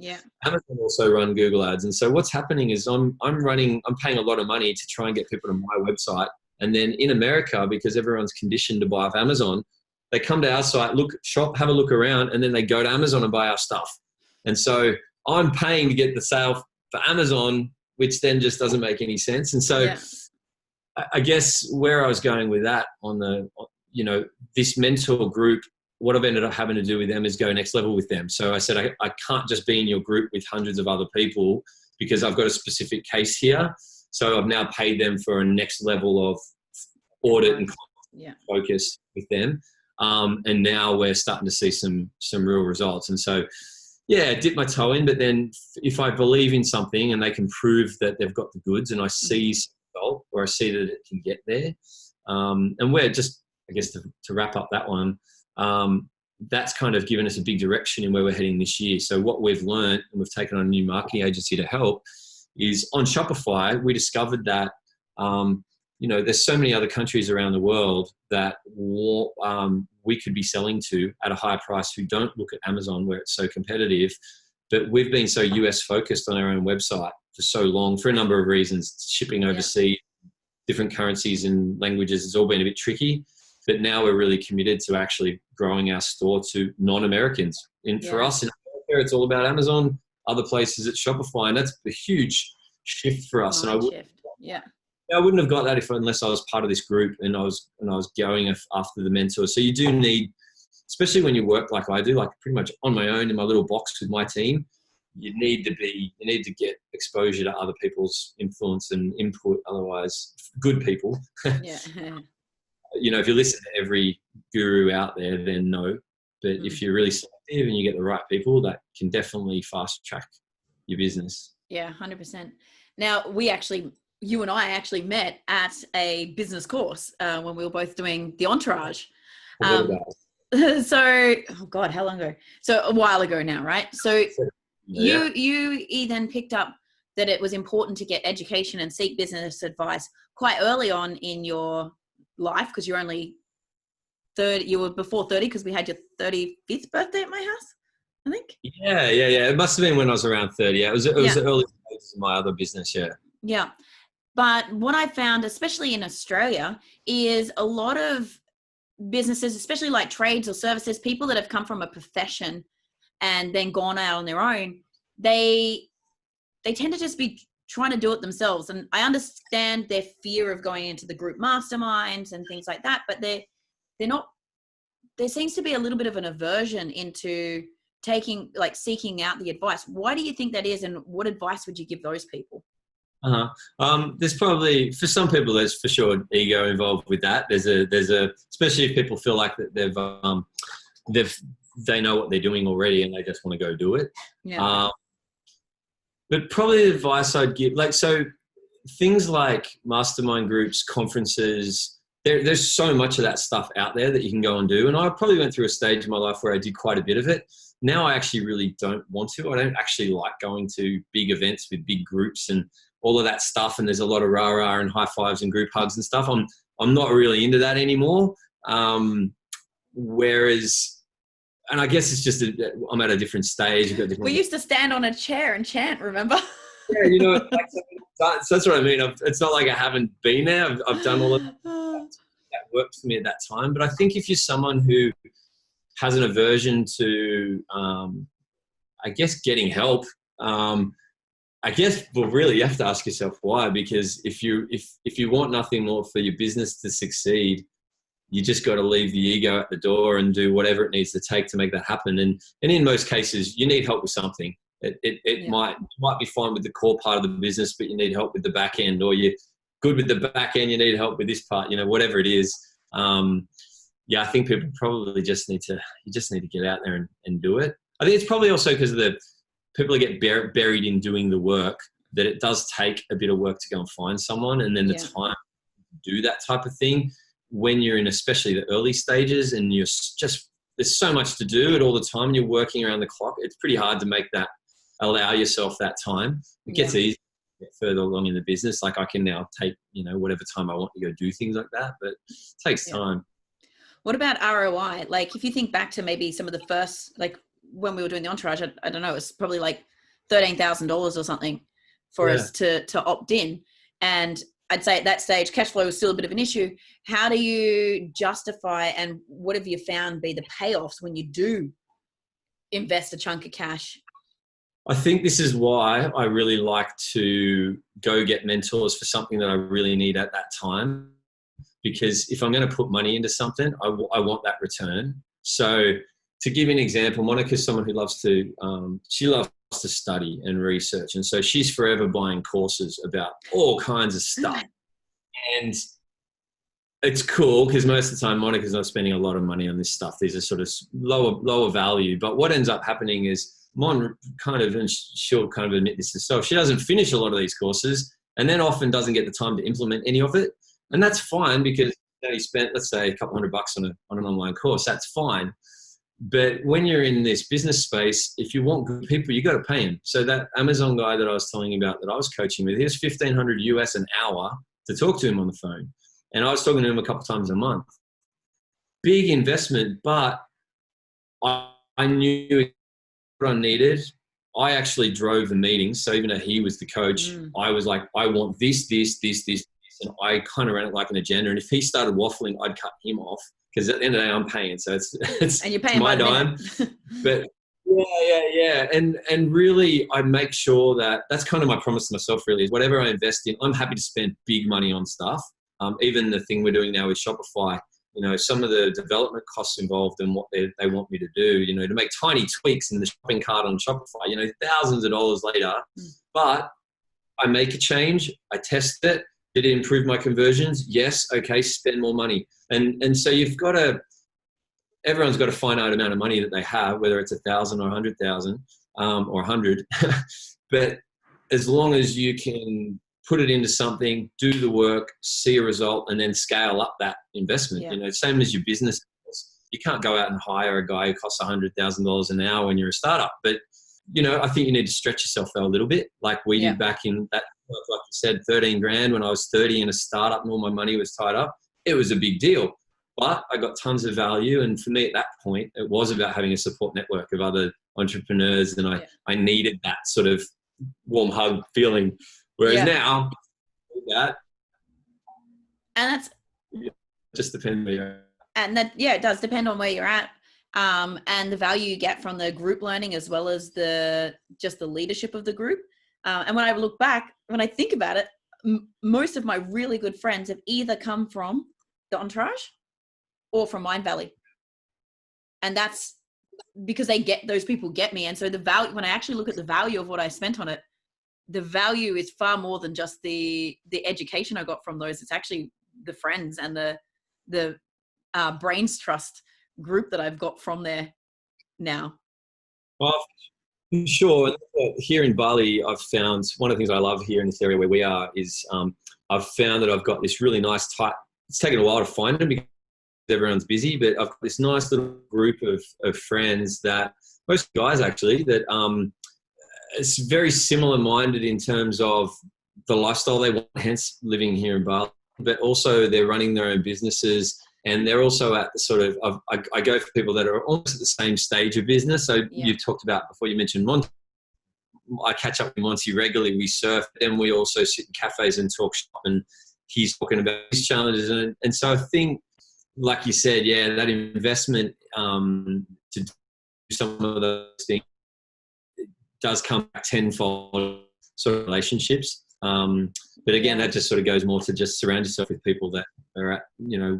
Amazon also run Google ads. And so what's happening is I'm paying a lot of money to try and get people to my website. And then in America, because everyone's conditioned to buy off Amazon, they come to our site, look, shop, have a look around, and then they go to Amazon and buy our stuff. And so I'm paying to get the sale for Amazon, which then just doesn't make any sense. And so I guess where I was going with that this mentor group, what I've ended up having to do with them is go next level with them. So I said, I can't just be in your group with hundreds of other people because I've got a specific case here. So I've now paid them for a next level of audit and focus with them. And now we're starting to see some real results. And so, dip my toe in, but then if I believe in something and they can prove that they've got the goods and I see some result or I see that it can get there. And we're just, I guess to wrap up that one, that's kind of given us a big direction in where we're heading this year. So what we've learned, and we've taken on a new marketing agency to help, is on Shopify, we discovered that, there's so many other countries around the world that we could be selling to at a higher price who don't look at Amazon where it's so competitive. But we've been so US focused on our own website for so long for a number of reasons. Shipping overseas, different currencies and languages has all been a bit tricky. But now we're really committed to actually growing our store to non-Americans. And for us in America, it's all about Amazon. Other places it's Shopify, and that's a huge shift for us. I wouldn't have got that unless I was part of this group and I was going after the mentor. So you do need, especially when you work like I do, like pretty much on my own in my little box with my team, you need to get exposure to other people's influence and input. Otherwise, good people. If you listen to every guru out there, then no. But if you're really selective and you get the right people, that can definitely fast track your business. Yeah, 100%. Now, you and I actually met at a business course when we were both doing the Entourage. So, oh God, how long ago? So a while ago now, right? So you then picked up that it was important to get education and seek business advice quite early on in your life, because you're only 30, you were before 30 because we had your 35th birthday at my house, I think. Yeah. It must have been when I was around 30. It was the early stages of my other business, Yeah. But what I found, especially in Australia, is a lot of businesses, especially like trades or services, people that have come from a profession and then gone out on their own, they tend to just be trying to do it themselves. And I understand their fear of going into the group masterminds and things like that, but they're not, there seems to be a little bit of an aversion into seeking out the advice. Why do you think that is? And what advice would you give those people? There's probably, for some people, there's for sure ego involved with that. There's a, especially if people feel like that they know what they're doing already and they just want to go do it. But probably the advice I'd give, things like mastermind groups, conferences, there's so much of that stuff out there that you can go and do. And I probably went through a stage in my life where I did quite a bit of it. Now I actually really don't want to. I don't actually like going to big events with big groups and all of that stuff. And there's a lot of rah-rah and high fives and group hugs and stuff. I'm not really into that anymore. Whereas, and I guess it's just, I'm at a different stage. We used to stand on a chair and chant, remember? Yeah, so that's what I mean. It's not like I haven't been there. I've done all of that worked for me at that time. But I think if you're someone who has an aversion to, I guess, getting help, really you have to ask yourself why. Because if you want nothing more for your business to succeed, you just got to leave the ego at the door and do whatever it needs to take to make that happen. And in most cases, you need help with something. It might be fine with the core part of the business, but you need help with the back end, or you're good with the back end, you need help with this part, whatever it is. I think people probably just need to get out there and do it. I think it's probably also because of the people that get buried in doing the work. that it does take a bit of work to go and find someone, and then the time to do that type of thing when you're in especially the early stages and you're just, there's so much to do at all the time and you're working around the clock. It's pretty hard to make that, allow yourself that time. It gets easier further along in the business. Like I can now take, whatever time I want to go do things like that, but it takes time. What about ROI? Like if you think back to maybe some of the first, like when we were doing the Entourage, I don't know, it's probably like $13,000 or something for us to opt in. And I'd say at that stage, cash flow was still a bit of an issue. How do you justify, and what have you found be the payoffs when you do invest a chunk of cash? I think this is why I really like to go get mentors for something that I really need at that time. Because if I'm going to put money into something, I want that return. So to give you an example, Monica's someone who loves to, she loves to study and research. And so she's forever buying courses about all kinds of stuff. And it's cool because most of the time Monica's not spending a lot of money on this stuff. These are sort of lower value. But what ends up happening is Mon kind of, and she'll kind of admit this herself, she doesn't finish a lot of these courses and then often doesn't get the time to implement any of it. And that's fine because you spent, let's say, a couple $100 on an online course. That's fine. But when you're in this business space, if you want good people, you got to pay them. So that Amazon guy that I was telling you about that I was coaching with, he was $1,500 US an hour to talk to him on the phone. And I was talking to him a couple times a month. Big investment, but I knew what I needed. I actually drove the meetings. So even though he was the coach, I was like, I want this. And I kind of ran it like an agenda. And if he started waffling, I'd cut him off because at the end of the day, I'm paying. So it's and you're paying my dime. But yeah. And really, I make sure that's kind of my promise to myself really is whatever I invest in, I'm happy to spend big money on stuff. Even the thing we're doing now with Shopify, some of the development costs involved and what they want me to do, to make tiny tweaks in the shopping cart on Shopify, thousands of dollars later. But I make a change, I test it. Did it improve my conversions? Yes. Okay. Spend more money. And so everyone's got a finite amount of money that they have, whether it's 1,000 or 100,000 or 100. But as long as you can put it into something, do the work, see a result, and then scale up that investment, same as your business. You can't go out and hire a guy who costs $100,000 an hour when you're a startup. But, I think you need to stretch yourself though a little bit like we did back in that, like you said, 13 grand when I was 30 in a startup and all my money was tied up. It was a big deal, but I got tons of value. And for me at that point, it was about having a support network of other entrepreneurs. And I needed that sort of warm hug feeling. Whereas now, that. And that's. Just depends where you're at. And that, it does depend on where you're at. And the value you get from the group learning as well as just the leadership of the group. And when I look back, when I think about it, most of my really good friends have either come from the Entourage or from Mind Valley. And that's because those people get me. And so the value, when I actually look at the value of what I spent on it, the value is far more than just the education I got from those. It's actually the friends and the Brains Trust group that I've got from there now. Well, sure. Here in Bali, I've found one of the things I love here in this area where we are is I've found that I've got this really nice tight, it's taken a while to find them because everyone's busy, but I've got this nice little group of friends that, most guys actually, that it's very similar minded in terms of the lifestyle they want, hence living here in Bali, but also they're running their own businesses. And they're also at the sort of, I go for people that are almost at the same stage of business. So you've talked about before, you mentioned Monty. I catch up with Monty regularly. We surf, then we also sit in cafes and talk shop, and he's talking about his challenges. And so I think, like you said, that investment to do some of those things does come back tenfold sort of relationships. But again, that just sort of goes more to just surround yourself with people that are at,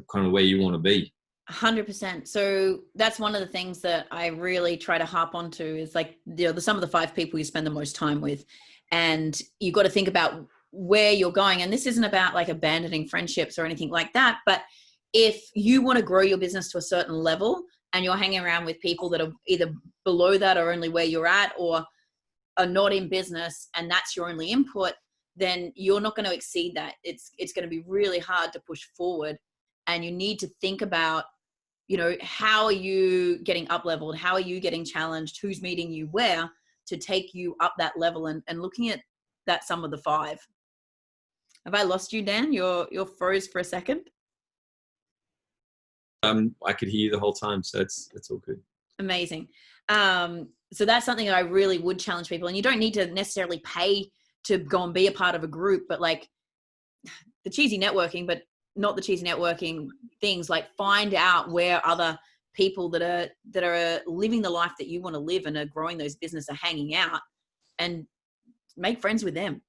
kind of where you want to be. 100%. So that's one of the things that I really try to harp onto is like, the sum of the 5 people you spend the most time with. And you got to think about where you're going. And this isn't about like abandoning friendships or anything like that. But if you want to grow your business to a certain level and you're hanging around with people that are either below that or only where you're at, or are not in business and that's your only input, then you're not going to exceed that. It's going to be really hard to push forward. And you need to think about, you know, how are you getting up leveled? How are you getting challenged? Who's meeting you where to take you up that level, and looking at that sum of the five. Have I lost you, Dan? You're froze for a second. I could hear you the whole time, so it's all good. Amazing. So that's something that I really would challenge people. And you don't need to necessarily pay to go and be a part of a group, but like the cheesy networking, but not the cheesy networking things, like find out where other people that are living the life that you want to live and are growing those business are hanging out, and make friends with them.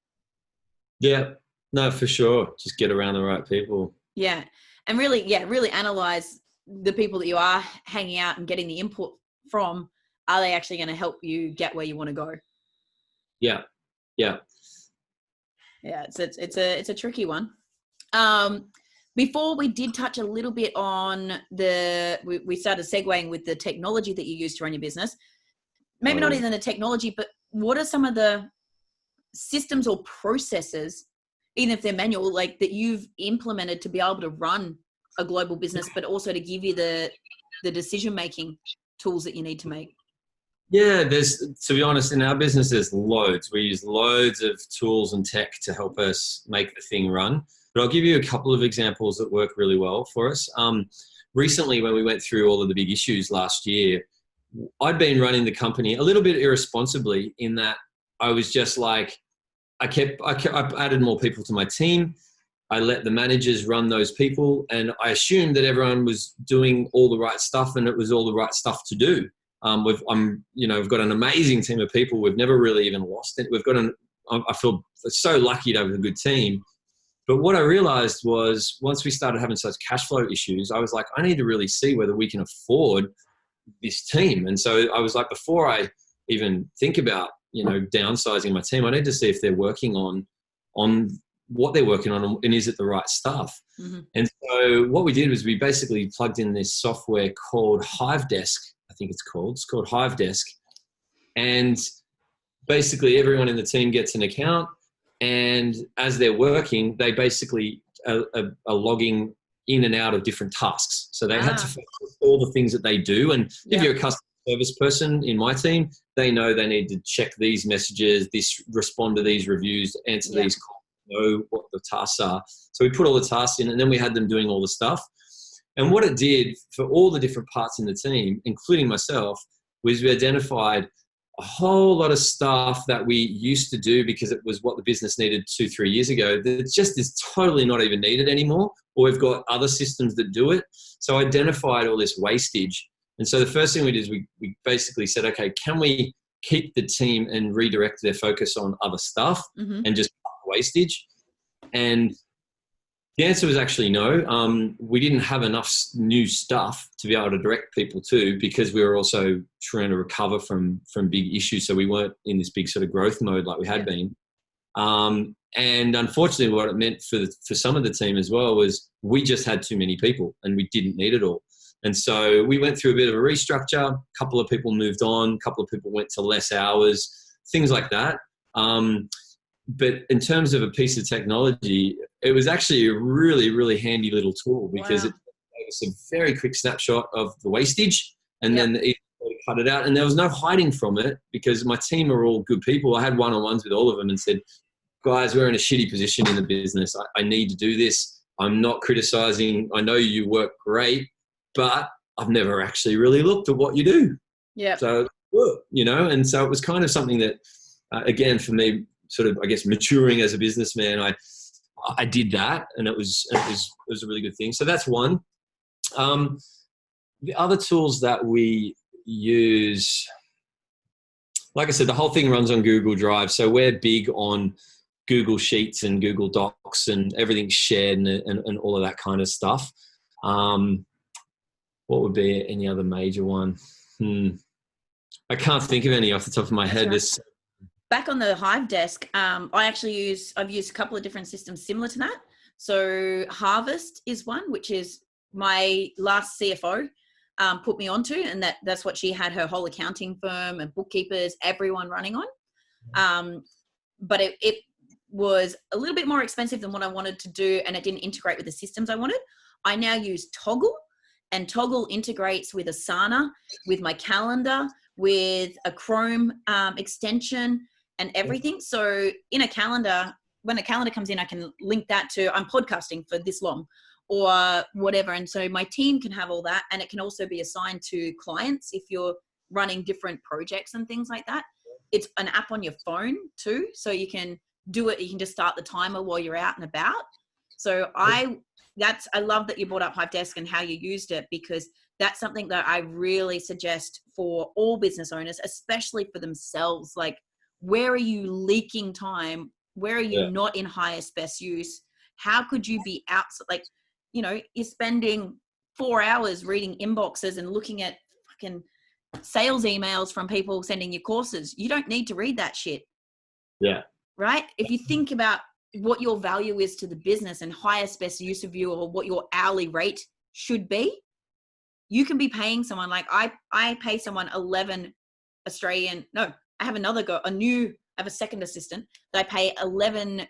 Yeah, no, for sure. Just get around the right people. Yeah. And really analyze the people that you are hanging out and getting the input from. Are they actually going to help you get where you want to go? Yeah. Yeah. Yeah. It's a tricky one. Before we did touch a little bit on we started segueing with the technology that you use to run your business. Maybe not even the technology, but what are some of the systems or processes, even if they're manual, like that you've implemented to be able to run a global business, but also to give you the decision-making tools that you need to make? Yeah, to be honest, in our business, there's loads. We use loads of tools and tech to help us make the thing run. But I'll give you a couple of examples that work really well for us. Recently, when we went through all of the big issues last year, I'd been running the company a little bit irresponsibly in that I was just like, I added more people to my team. I let the managers run those people, and I assumed that everyone was doing all the right stuff and it was all the right stuff to do. We've got an amazing team of people. We've never really even lost it. I feel so lucky to have a good team. But what I realized was once we started having such cash flow issues, I was like, I need to really see whether we can afford this team. And so I was like, before I even think about, downsizing my team, I need to see if they're working on what they're working on and is it the right stuff. Mm-hmm. And so what we did was we basically plugged in this software called Hivedesk. I think it's called Hivedesk. And basically everyone in the team gets an account, and as they're working, they basically are logging in and out of different tasks. So they had to focus all the things that they do. And if you're a customer service person in my team, they know they need to check these messages, respond to these reviews, answer these calls, know what the tasks are. So we put all the tasks in, and then we had them doing all the stuff. And what it did for all the different parts in the team, including myself, was we identified a whole lot of stuff that we used to do because it was what the business needed 2-3 years ago that just is totally not even needed anymore, or we've got other systems that do it. So I identified all this wastage. And so the first thing we did is we basically said, okay, can we keep the team and redirect their focus on other stuff and just cut the wastage? And the answer was actually no. We didn't have enough new stuff to be able to direct people to, because we were also trying to recover from big issues. So we weren't in this big sort of growth mode like we had been. And unfortunately, what it meant for some of the team as well was we just had too many people and we didn't need it all. And so we went through a bit of a restructure. A couple of people moved on. A couple of people went to less hours, things like that. But in terms of a piece of technology, it was actually a really, really handy little tool because it gave us a very quick snapshot of the wastage and then it cut it out. And there was no hiding from it because my team are all good people. I had one-on-ones with all of them and said, guys, we're in a shitty position in the business. I need to do this. I'm not criticizing. I know you work great, but I've never actually really looked at what you do. Yeah. So, and so it was kind of something that, again, for me, sort of, I guess, maturing as a businessman, I did that, and it was a really good thing. So that's one. The other tools that we use, like I said, the whole thing runs on Google Drive. So we're big on Google Sheets and Google Docs and everything's shared and all of that kind of stuff. What would be any other major one? I can't think of any off the top of my head. Right. Back on the Hivedesk, I've used a couple of different systems similar to that. So Harvest is one, which is my last CFO put me onto, and that's what she had her whole accounting firm and bookkeepers, everyone running on. But it was a little bit more expensive than what I wanted to do, and it didn't integrate with the systems I wanted. I now use Toggle, and Toggle integrates with Asana, with my calendar, with a Chrome extension and everything. So in a calendar, when a calendar comes in, I can link that to, I'm podcasting for this long or whatever. And so my team can have all that, and it can also be assigned to clients if you're running different projects and things like that. It's an app on your phone too, so you can do it. You can just start the timer while you're out and about. So I love that you brought up Hivedesk and how you used it, because that's something that I really suggest for all business owners, especially for themselves. Like, where are you leaking time? Where are you not in highest best use? How could you be out? Like, you know, you're spending 4 hours reading inboxes and looking at fucking sales emails from people sending you courses. You don't need to read that shit. Yeah. Right? If you think about what your value is to the business and highest best use of you, or what your hourly rate should be, you can be paying someone, like I pay someone 11 Australian, no, I have I have a second assistant that I pay 11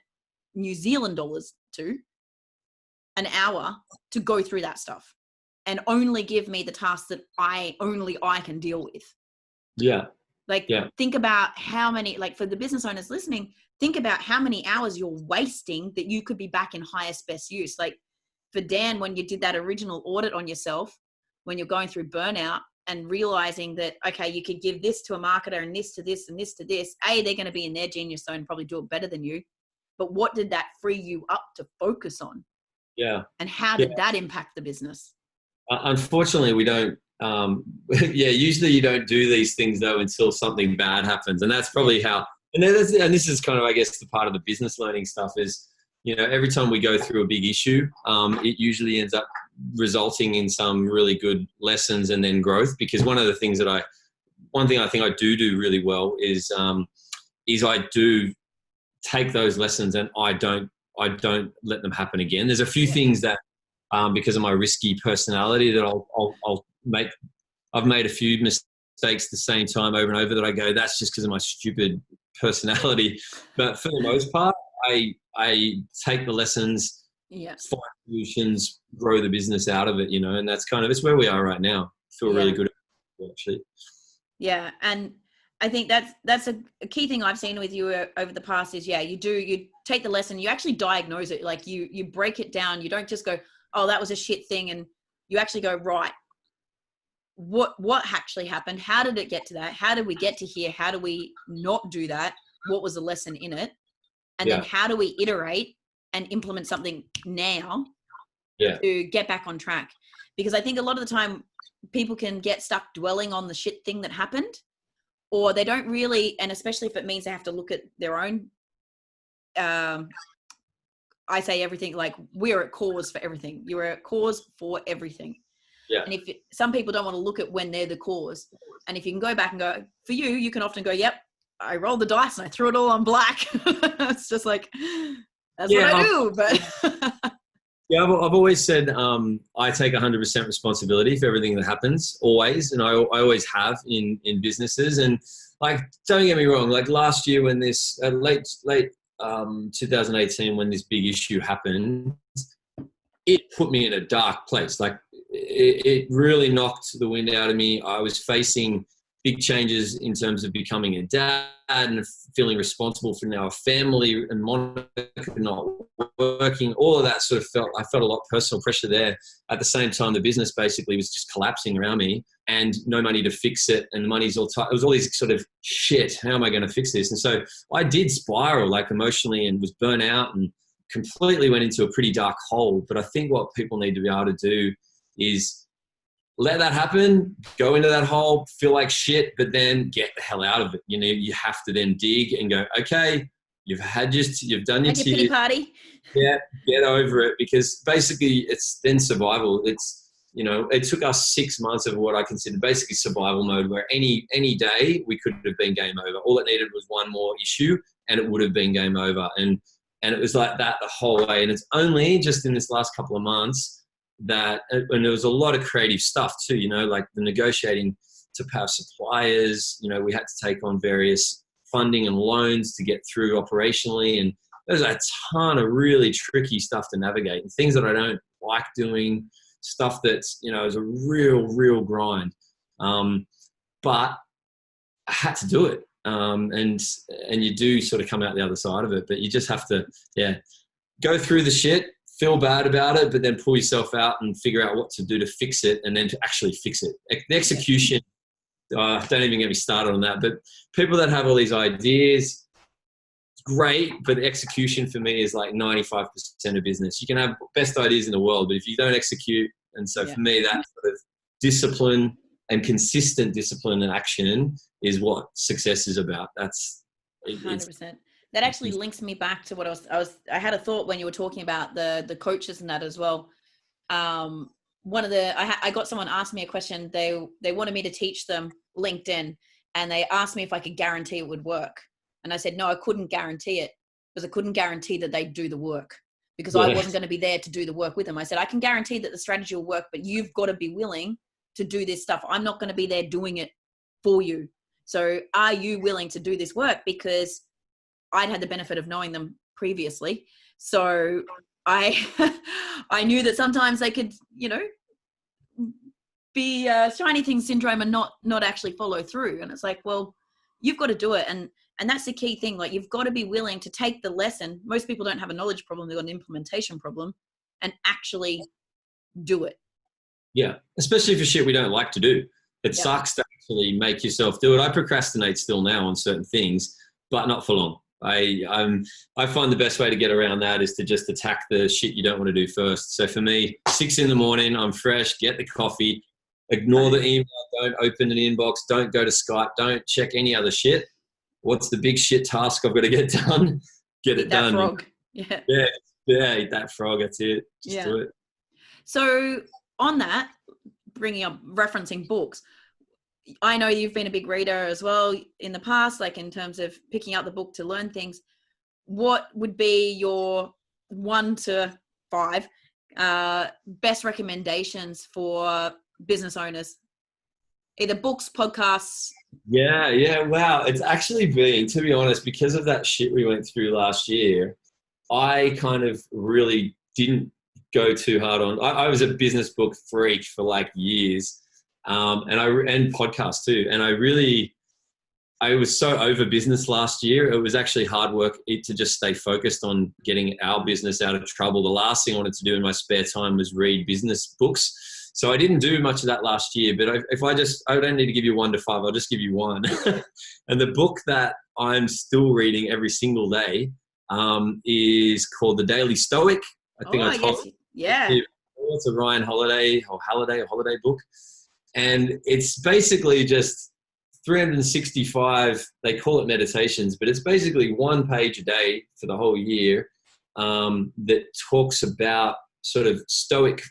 New Zealand dollars to an hour to go through that stuff and only give me the tasks that I can deal with. Yeah. Like, think about how many, like, for the business owners listening, think about how many hours you're wasting that you could be back in highest best use. Like for Dan, when you did that original audit on yourself, when you're going through burnout and realizing that, okay, you could give this to a marketer and this to this and this to this, they're going to be in their genius zone and probably do it better than you. But what did that free you up to focus on? Yeah. And how did that impact the business? Unfortunately, we don't. Usually you don't do these things though until something bad happens, and that's probably how. And this is kind of, I guess, the part of the business learning stuff is, you know, every time we go through a big issue, it usually ends up resulting in some really good lessons and then growth. Because one thing I think I do really well is I do take those lessons and I don't let them happen again. There's a few things that, because of my risky personality, that I'll make. I've made a few mistakes the same time over and over that I go, that's just because of my stupid personality. But for the most part, I take the lessons, find solutions, grow the business out of it, you know, and that's kind of, it's where we are right now. I feel really good actually. Yeah. And I think that's a key thing I've seen with you over the past is, you take the lesson, you actually diagnose it. Like you break it down. You don't just go, oh, that was a shit thing. And you actually go, right, what actually happened? How did it get to that? How did we get to here? How do we not do that? What was the lesson in it? And then how do we iterate and implement something now to get back on track? Because I think a lot of the time people can get stuck dwelling on the shit thing that happened, or they don't really, and especially if it means they have to look at their own, I say everything, like we're a cause for everything. You're a cause for everything. Yeah. And some people don't want to look at when they're the cause. And if you can go back and go, for you can often go, yep, I rolled the dice and I threw it all on black. It's just like, that's what I do. But I've always said I take 100% responsibility for everything that happens, always. And I always have in businesses. And like, don't get me wrong, like last year when this, late 2018, when this big issue happened, it put me in a dark place. Like, it really knocked the wind out of me. I was facing big changes in terms of becoming a dad and feeling responsible for now a family, and Monica not working. All of that sort of I felt a lot of personal pressure there. At the same time, the business basically was just collapsing around me and no money to fix it. And the money's all tight. It was all these sort of shit. How am I going to fix this? And so I did spiral like emotionally and was burnt out and completely went into a pretty dark hole. But I think what people need to be able to do is let that happen, go into that hole, feel like shit, but then get the hell out of it. You know, you have to then dig and go, okay, you've done your pity party. Yeah, get over it, because basically it's then survival. It's, you know, it took us 6 months of what I consider basically survival mode, where any day we could have been game over. All it needed was one more issue and it would have been game over. And it was like that the whole way. And it's only just in this last couple of months that, and there was a lot of creative stuff too, you know, like the negotiating to have suppliers, you know, we had to take on various funding and loans to get through operationally. And there's a ton of really tricky stuff to navigate and things that I don't like doing, stuff that's, is a real grind. But I had to do it. And you do sort of come out the other side of it, but you just have to, go through the shit, feel bad about it, but then pull yourself out and figure out what to do to fix it, and then to actually fix it. The execution, don't even get me started on that. But people that have all these ideas, it's great, but the execution for me is like 95% of business. You can have best ideas in the world, but if you don't execute, and so for me, that sort of discipline and consistent discipline and action is what success is about. That's 100%. That actually links me back to what I had a thought when you were talking about the coaches and that as well. I got someone ask me a question. They wanted me to teach them LinkedIn, and they asked me if I could guarantee it would work. And I said, no, I couldn't guarantee it, because I couldn't guarantee that they'd do the work, because I wasn't going to be there to do the work with them. I said, I can guarantee that the strategy will work, but you've got to be willing to do this stuff. I'm not going to be there doing it for you. So are you willing to do this work? Because I'd had the benefit of knowing them previously. So I knew that sometimes they could, be shiny thing syndrome and not actually follow through. And it's like, well, you've got to do it. And that's the key thing. Like, you've got to be willing to take the lesson. Most people don't have a knowledge problem. They've got an implementation problem, and actually do it. Yeah. Especially for shit we don't like to do. It sucks to actually make yourself do it. I procrastinate still now on certain things, but not for long. I find the best way to get around that is to just attack the shit you don't want to do first. So for me, 6 a.m, I'm fresh, get the coffee, ignore the email, don't open an inbox, don't go to Skype, don't check any other shit. What's the big shit task I've got to get done? Get it done. Frog. Yeah, eat that frog. That's it. Just do it. So on that, referencing books, I know you've been a big reader as well in the past, like in terms of picking out the book to learn things. What would be your 1 to 5 best recommendations for business owners? Either books, podcasts. Yeah. Wow. It's actually been, to be honest, because of that shit we went through last year, I kind of really didn't go too hard on. I was a business book freak for like years. And podcasts too. And I was so over business last year. It was actually hard work to just stay focused on getting our business out of trouble. The last thing I wanted to do in my spare time was read business books. So I didn't do much of that last year, but I don't need to give you 1 to 5. I'll just give you one. And the book that I'm still reading every single day is called The Daily Stoic. I think I told you. Yeah. It's a Ryan Holiday book. And it's basically just 365, they call it meditations, but it's basically 1 page a day for the whole year that talks about sort of Stoic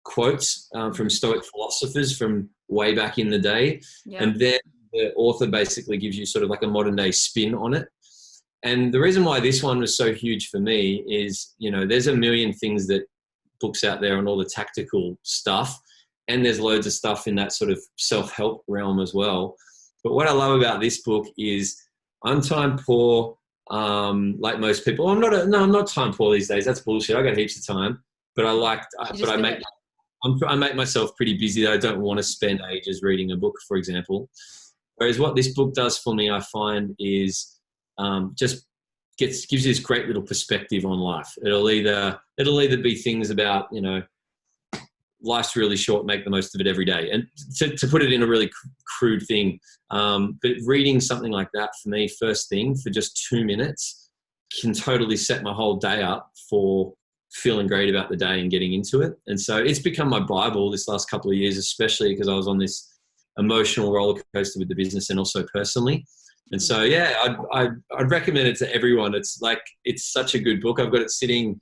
quotes from Stoic philosophers from way back in the day. Yeah. And then the author basically gives you sort of like a modern day spin on it. And the reason why this one was so huge for me is, there's a million things that books out there on all the tactical stuff. And there's loads of stuff in that sort of self-help realm as well. But what I love about this book is I'm time poor, like most people. I'm not time poor these days. That's bullshit. I got heaps of time, but I make myself pretty busy that I don't want to spend ages reading a book, for example. Whereas what this book does for me, I find, is just gives you this great little perspective on life. It'll either be things about, life's really short, make the most of it every day. And to put it in a really crude thing, but reading something like that for me, first thing, for just 2 minutes, can totally set my whole day up for feeling great about the day and getting into it. And so it's become my Bible this last couple of years, especially because I was on this emotional roller coaster with the business and also personally. And so, I'd recommend it to everyone. It's such a good book. I've got it sitting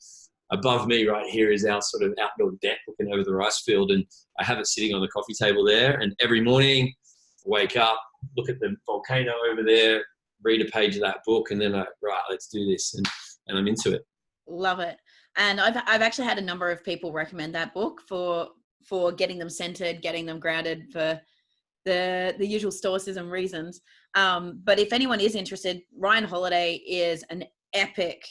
above me right here is our sort of outdoor deck looking over the rice field. And I have it sitting on the coffee table there. And every morning, wake up, look at the volcano over there, read a page of that book, and then let's do this. And I'm into it. Love it. And I've actually had a number of people recommend that book for getting them centered, getting them grounded for the usual stoicism reasons. But if anyone is interested, Ryan Holiday is an epic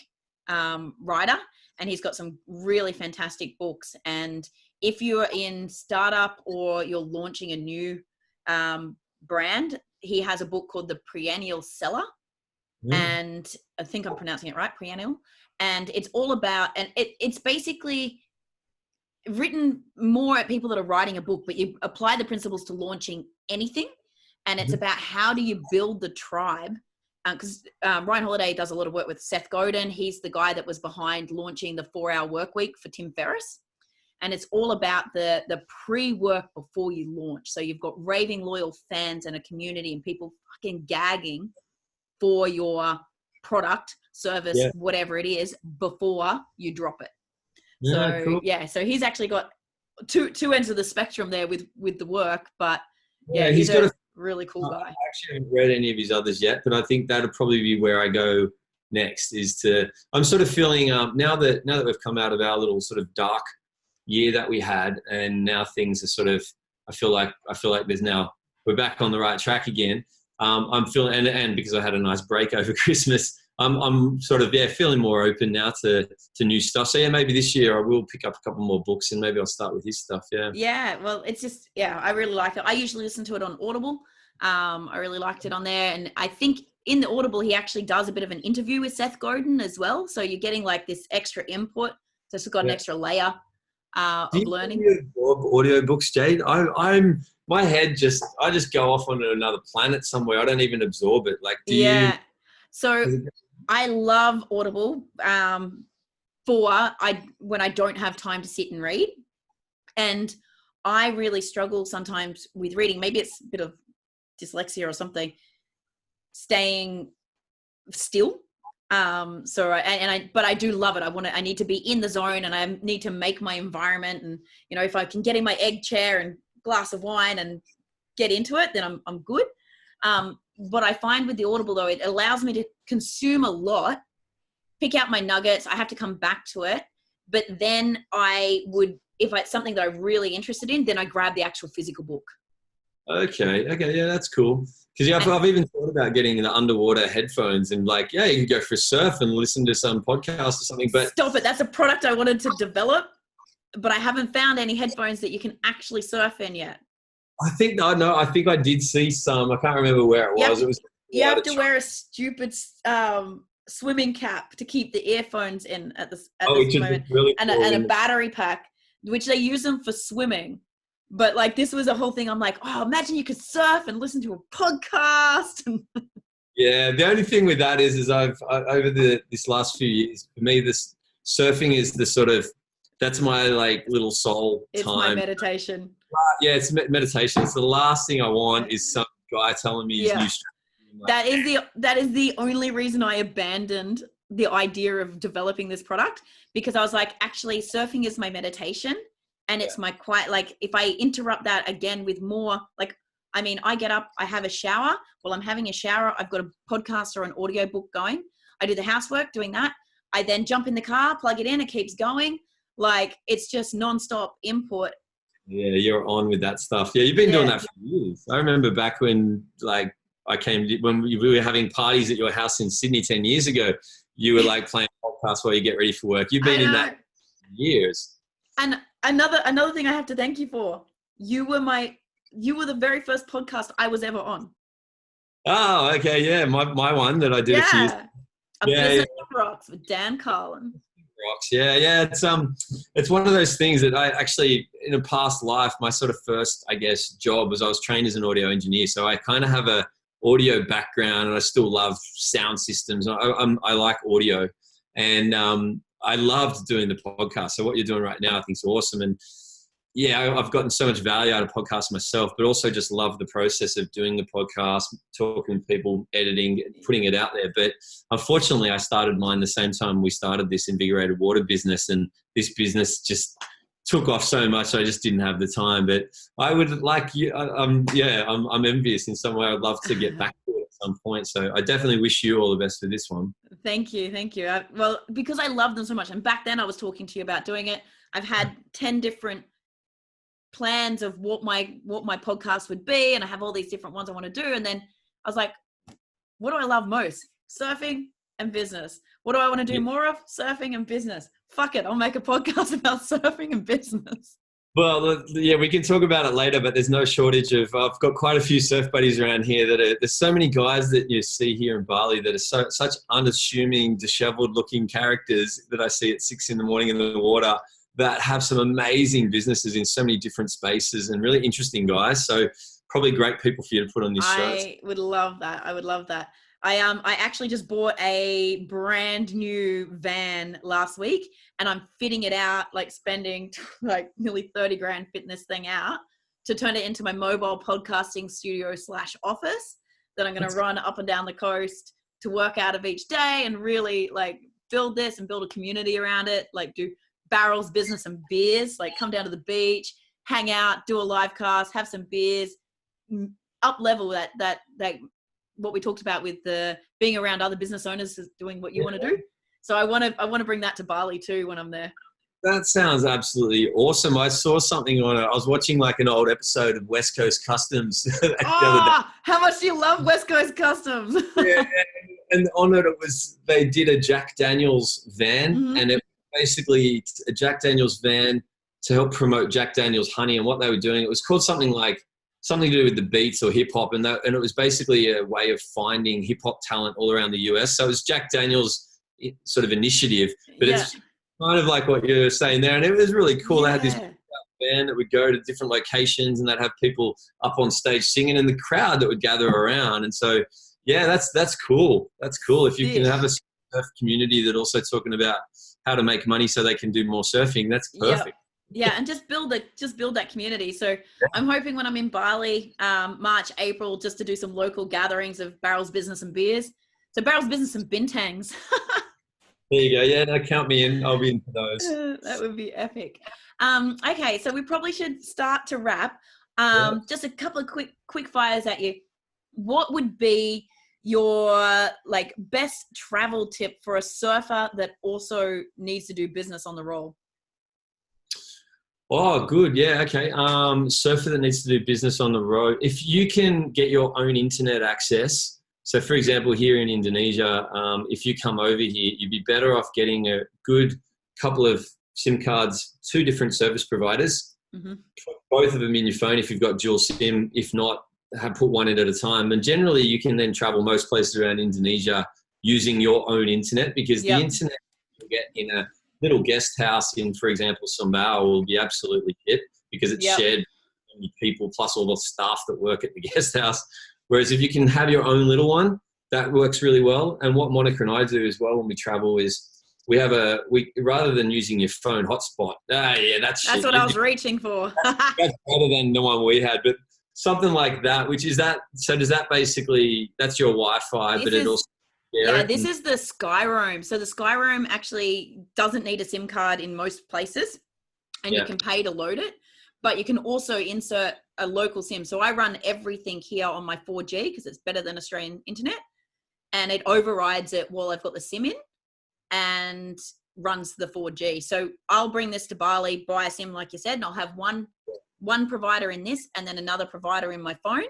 writer, and he's got some really fantastic books. And if you're in startup or you're launching a new brand, he has a book called The Perennial Seller. And I think I'm pronouncing it right, Perennial. And it's all about, and it's basically written more at people that are writing a book, but you apply the principles to launching anything. And it's about how do you build the tribe? Because Ryan Holiday does a lot of work with Seth Godin. He's the guy that was behind launching the 4-Hour Workweek for Tim Ferriss. And it's all about the pre-work before you launch. So you've got raving loyal fans and a community and people fucking gagging for your product, service, whatever it is, before you drop it. So cool. so he's actually got two ends of the spectrum there with the work, but he's got a really cool guy. I actually haven't read any of his others yet, but I think that'll probably be where I go next. I'm sort of feeling now that we've come out of our little sort of dark year that we had, and now things are sort of, I feel like we're back on the right track again. I'm feeling, and because I had a nice break over Christmas, I'm sort of feeling more open now to new stuff. So maybe this year I will pick up a couple more books, and maybe I'll start with his stuff. Well, it's just I really like it. I usually listen to it on Audible. I really liked it on there, and I think in the Audible he actually does a bit of an interview with Seth Godin as well, so you're getting like this extra input, so it's got an extra layer of learning. Do you absorb audiobooks, Jade? I'm my head I just go off onto another planet somewhere. I don't even absorb it. Like, so I love Audible when I don't have time to sit and read. And I really struggle sometimes with reading. Maybe it's a bit of dyslexia or something, staying still. But I do love it. I need to be in the zone, and I need to make my environment. And, if I can get in my egg chair and glass of wine and get into it, then I'm good. What I find with the Audible though, it allows me to consume a lot, pick out my nuggets. I have to come back to it, but then if it's something that I'm really interested in, then I grab the actual physical book. Okay. Yeah, that's cool. Because I've even thought about getting the underwater headphones and you can go for a surf and listen to some podcast or something. But stop it. That's a product I wanted to develop, but I haven't found any headphones that you can actually surf in yet. I think I did see some. I can't remember where it was. You have to wear a stupid swimming cap to keep the earphones in at this moment, really and a battery pack, which they use them for swimming. But this was a whole thing. I'm like, oh, imagine you could surf and listen to a podcast. Yeah, the only thing with that is I've over this last few years, for me, this surfing is the sort of, that's my little soul time. It's my meditation. Yeah, it's meditation. It's the last thing I want is some guy telling me his new strategy. That is the only reason I abandoned the idea of developing this product, because I was like, actually, surfing is my meditation, and it's my quiet. If I interrupt that again with more, I get up, I have a shower. While I'm having a shower, I've got a podcast or an audio book going. I do the housework doing that. I then jump in the car, plug it in, it keeps going. It's just nonstop input. Yeah, you're on with that stuff. Yeah, you've been doing that for years. I remember back when, when we were having parties at your house in Sydney 10 years ago, you were playing podcasts while you get ready for work. You've been in that for years. And another thing I have to thank you for, you were the very first podcast I was ever on. Oh, okay. Yeah. My one that I did a few years. Business Rocks with Dan Carlin. Rocks. Yeah. It's one of those things that I actually, in a past life, my sort of first, job was I was trained as an audio engineer. So I kind of have a audio background, and I still love sound systems. I like audio, and I loved doing the podcast. So what you're doing right now, I think is awesome. And I've gotten so much value out of podcasts myself, but also just love the process of doing the podcast, talking to people, editing, putting it out there. But unfortunately, I started mine the same time we started this invigorated water business, and this business just took off so much, I just didn't have the time. But I would like you. I'm envious in some way. I'd love to get back to it at some point. So I definitely wish you all the best for this one. Thank you. Well, because I love them so much, and back then I was talking to you about doing it. I've had 10 different plans of what my podcast would be, and I have all these different ones I want to do. And then I was like, what do I love most? Surfing and business. What do I want to do more of? Surfing and business. Fuck it, I'll make a podcast about surfing and business. Well, yeah, we can talk about it later, but there's no shortage of, I've got quite a few surf buddies around here there's so many guys that you see here in Bali that are such unassuming, disheveled looking characters that I see at 6 a.m. in the water that have some amazing businesses in so many different spaces and really interesting guys. So probably great people for you to put on this show. I would love that. I actually just bought a brand new van last week, and I'm fitting it out, like spending like nearly 30 grand fitting this thing out to turn it into my mobile podcasting studio / office that I'm going to run up and down the coast to work out of each day, and really like build this and build a community around it. Like do barrels, business and beers, like come down to the beach, hang out, do a live cast, have some beers, up level that what we talked about with the being around other business owners doing what you want to do. So I want to bring that to Bali too when I'm there. That sounds absolutely awesome. I saw something on it. I was watching like an old episode of West Coast Customs the other day. How much do you love West Coast Customs? Yeah, and on it they did a Jack Daniels van, and it basically a Jack Daniels van to help promote Jack Daniels honey. And what they were doing, it was called something to do with the beats or hip hop, and it was basically a way of finding hip hop talent all around the US. So it was Jack Daniels' sort of initiative, but it's kind of like what you're saying there, and it was really cool. They had this band that would go to different locations, and they'd have people up on stage singing, and the crowd that would gather around. And so, yeah, that's cool. That's cool if you can have a surf community that also talking about how to make money so they can do more surfing. That's perfect. Yeah, and just build that community. So I'm hoping when I'm in Bali, March, April, just to do some local gatherings of barrels, business and beers. So barrels, business and bintangs. There you go. Yeah, no, count me in. I'll be into those. That would be epic. Okay, so we probably should start to wrap. Just a couple of quick fires at you. What would be your like best travel tip for a surfer that also needs to do business on the roll? Oh, good. Yeah. Okay. Surfer that needs to do business on the road. If you can get your own internet access. So for example, here in Indonesia, if you come over here, you'd be better off getting a good couple of SIM cards, 2 different service providers, put both of them in your phone if you've got dual SIM. If not, put one in at a time. And generally you can then travel most places around Indonesia using your own internet, because the internet you get in a little guest house in, for example, Sumbawa will be absolutely shit because it's shared with people plus all the staff that work at the guest house. Whereas if you can have your own little one, that works really well. And what Monica and I do as well when we travel is we rather than using your phone hotspot. That's what I was reaching for. That's better than the one we had, but something like that, which is that. So does that basically, that's your Wi-Fi, but it also. Yeah, this is the Skyroam. So the Skyroam actually doesn't need a SIM card in most places, and you can pay to load it, but you can also insert a local SIM. So I run everything here on my 4G because it's better than Australian internet, and it overrides it while I've got the SIM in and runs the 4G. So I'll bring this to Bali, buy a SIM like you said, and I'll have one provider in this and then another provider in my phone.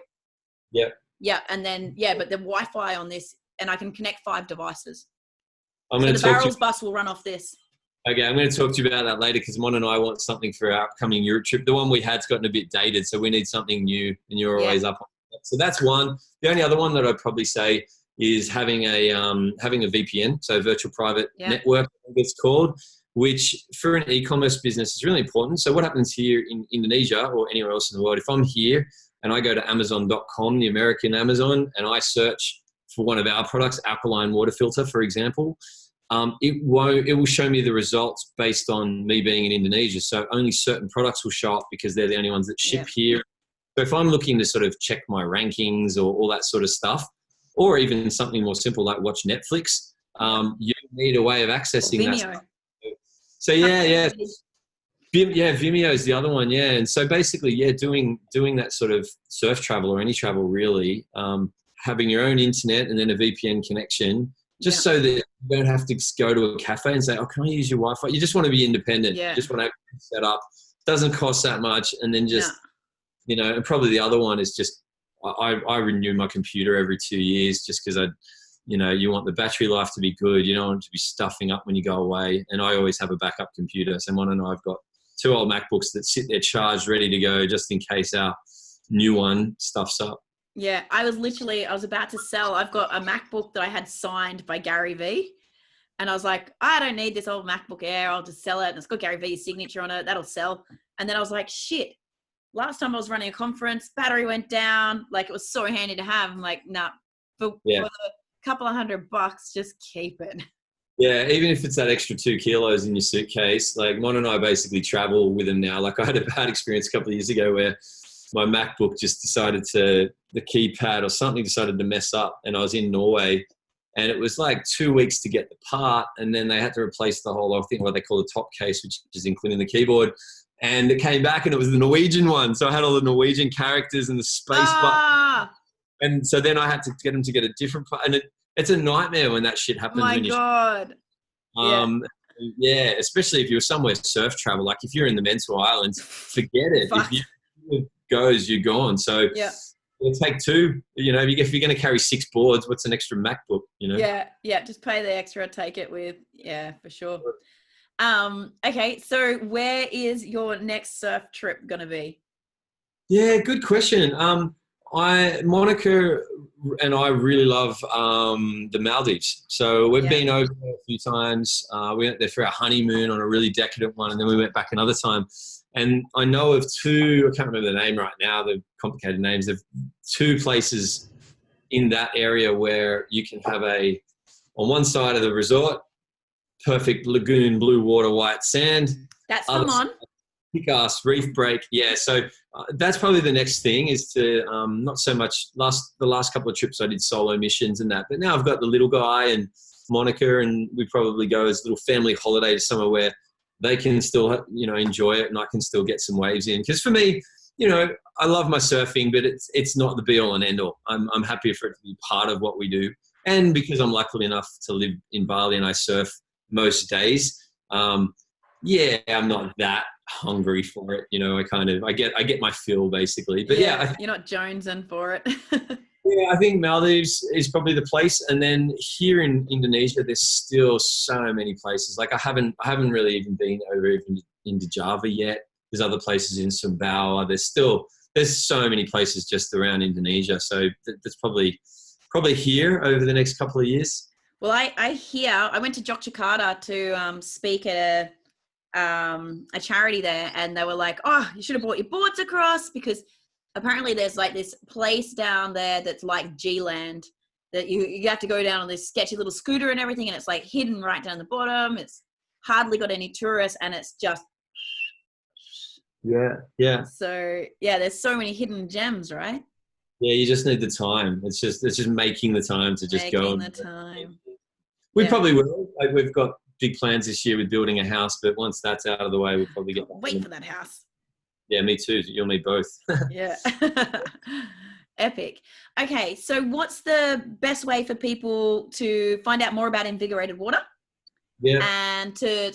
Yeah, and then but the Wi-Fi on this, and I can connect 5 devices. So the Barrels bus will run off this. Okay, I'm going to talk to you about that later because Mon and I want something for our upcoming Europe trip. The one we had's gotten a bit dated, so we need something new, and you're always up on that. So that's one. The only other one that I'd probably say is having a VPN, so virtual private network, I think it's called, which for an e-commerce business is really important. So what happens here in Indonesia or anywhere else in the world, if I'm here and I go to Amazon.com, the American Amazon, and I search for one of our products, alkaline water filter, for example, it will show me the results based on me being in Indonesia. So only certain products will show up because they're the only ones that ship here. So if I'm looking to sort of check my rankings or all that sort of stuff, or even something more simple like watch Netflix, you need a way of accessing that stuff. So Vimeo is the other one. Yeah. And so basically, doing that sort of surf travel or any travel really, having your own internet and then a VPN connection, just so that you don't have to go to a cafe and say, oh, can I use your Wi-Fi? You just want to be independent. You just want to have it set up doesn't cost that much. And then just, and probably the other one is just, I renew my computer every 2 years just because you want the battery life to be good. You don't want it to be stuffing up when you go away. And I always have a backup computer. So Mon and I've got 2 old MacBooks that sit there charged, ready to go, just in case our new one stuffs up. Yeah, I was about to sell. I've got a MacBook that I had signed by Gary Vee. And I was like, I don't need this old MacBook Air. I'll just sell it. And it's got Gary Vee's signature on it. That'll sell. And then I was like, shit. Last time I was running a conference, battery went down. Like, it was so handy to have. I'm like, nah, for the couple of $100, just keep it. Yeah, even if it's that extra 2 kilos in your suitcase. Like, Mon and I basically travel with them now. Like, I had a bad experience a couple of years ago where my MacBook just decided the keypad or something decided to mess up, and I was in Norway, and it was like 2 weeks to get the part, and then they had to replace the whole thing, what they call the top case, which is including the keyboard. And it came back and it was the Norwegian one. So I had all the Norwegian characters and the space button. And so then I had to get them to get a different part. And it's a nightmare when that shit happens. Oh my God. Yeah, especially if you're somewhere surf travel. Like if you're in the Mental Islands, forget it. If you goes, you're gone. So it'll take 2. If you're going to carry 6 boards, what's an extra MacBook? Yeah. Just pay the extra, take it with. Yeah, for sure. Okay, so where is your next surf trip going to be? Yeah, good question. Monica and I really love the Maldives. So we've been over there a few times. We went there for our honeymoon on a really decadent one, and then we went back another time. And I know of 2, I can't remember the name right now, the complicated names, of 2 places in that area where you can have on one side of the resort, perfect lagoon, blue water, white sand. That's come on. Kick-ass reef break. Yeah, so that's probably the next thing is to not so much the last couple of trips I did solo missions and that, but now I've got the little guy and Monica, and we probably go as a little family holiday to somewhere where they can still enjoy it and I can still get some waves in. Because for me, I love my surfing, but it's not the be all and end all. I'm happy for it to be part of what we do, and because I'm lucky enough to live in Bali and I surf most days, I'm not that hungry for it. I get my fill basically. But you're not jonesing for it. Yeah, I think Maldives is probably the place, and then here in Indonesia, there's still so many places. Like I haven't really even been over even into Java yet. There's other places in Sumbawa. There's so many places just around Indonesia. So that's probably here over the next couple of years. Well, I went to Yogyakarta to speak at a charity there, and they were like, oh, you should have brought your boards across, because apparently there's like this place down there that's like G-Land that you have to go down on this sketchy little scooter and everything, and it's like hidden right down the bottom. It's hardly got any tourists, and it's just yeah. So there's so many hidden gems, right? Yeah, you just need the time. It's just making the time to just go. Making the time. We probably will. Like we've got big plans this year with building a house, but once that's out of the way, we'll probably get. Wait for that house. Yeah, me too. You'll need both. Yeah. Epic. Okay, so what's the best way for people to find out more about Invigorated Water? Yeah. And to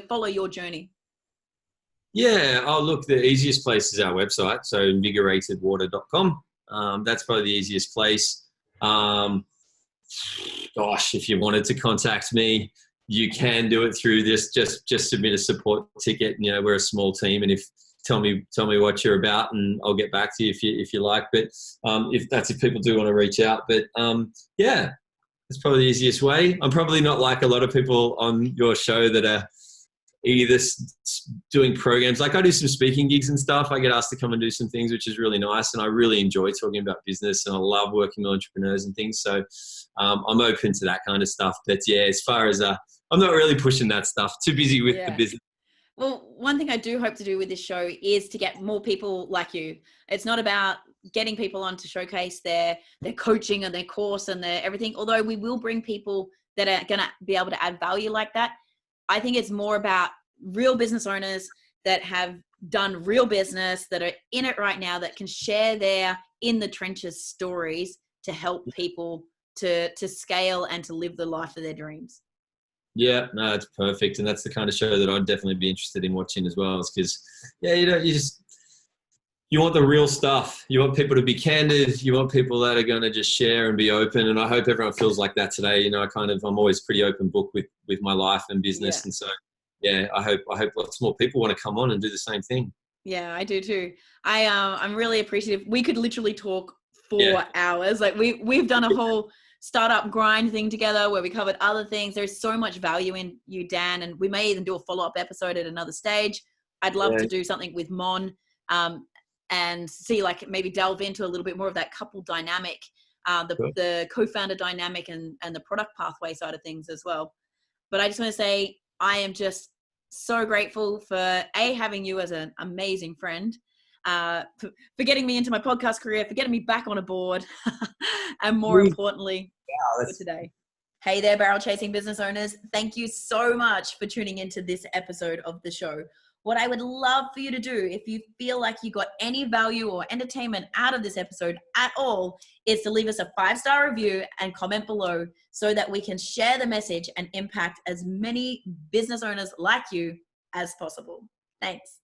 follow your journey? Yeah. Oh, look, the easiest place is our website. So invigoratedwater.com. That's probably the easiest place. Gosh, if you wanted to contact me, you can do it through this. Just submit a support ticket. We're a small team, and tell me what you're about, and I'll get back to you if you like. But if people do want to reach out, but that's probably the easiest way. I'm probably not like a lot of people on your show that are either doing programs. Like I do some speaking gigs and stuff. I get asked to come and do some things, which is really nice. And I really enjoy talking about business, and I love working with entrepreneurs and things. So I'm open to that kind of stuff. But yeah, as far as I'm not really pushing that stuff. Too busy with the business. Well, one thing I do hope to do with this show is to get more people like you. It's not about getting people on to showcase their coaching and their course and their everything, although we will bring people that are going to be able to add value like that. I think it's more about real business owners that have done real business, that are in it right now, that can share their in the trenches stories to help people to scale and to live the life of their dreams. Yeah, no, it's perfect. And that's the kind of show that I'd definitely be interested in watching as well. Is because, yeah, you want the real stuff. You want people to be candid. You want people that are going to just share and be open. And I hope everyone feels like that today. You know, I'm always pretty open book with my life and business. Yeah. And so, yeah, I hope lots more people want to come on and do the same thing. Yeah, I do too. I'm really appreciative. We could literally talk for Yeah. hours. Like we've done a whole startup grind thing together where we covered other things. There's so much value in you, Dan, and we may even do a follow-up episode at another stage. I'd love to do something with Mon, and see, like, maybe delve into a little bit more of that couple dynamic, the co-founder dynamic and the product pathway side of things as well. But I just want to say I am just so grateful for having you as an amazing friend, for getting me into my podcast career, for getting me back on a board, and more importantly, for today. Hey there, barrel chasing business owners. Thank you so much for tuning into this episode of the show. What I would love for you to do, if you feel like you got any value or entertainment out of this episode at all, is to leave us a 5-star review and comment below so that we can share the message and impact as many business owners like you as possible. Thanks.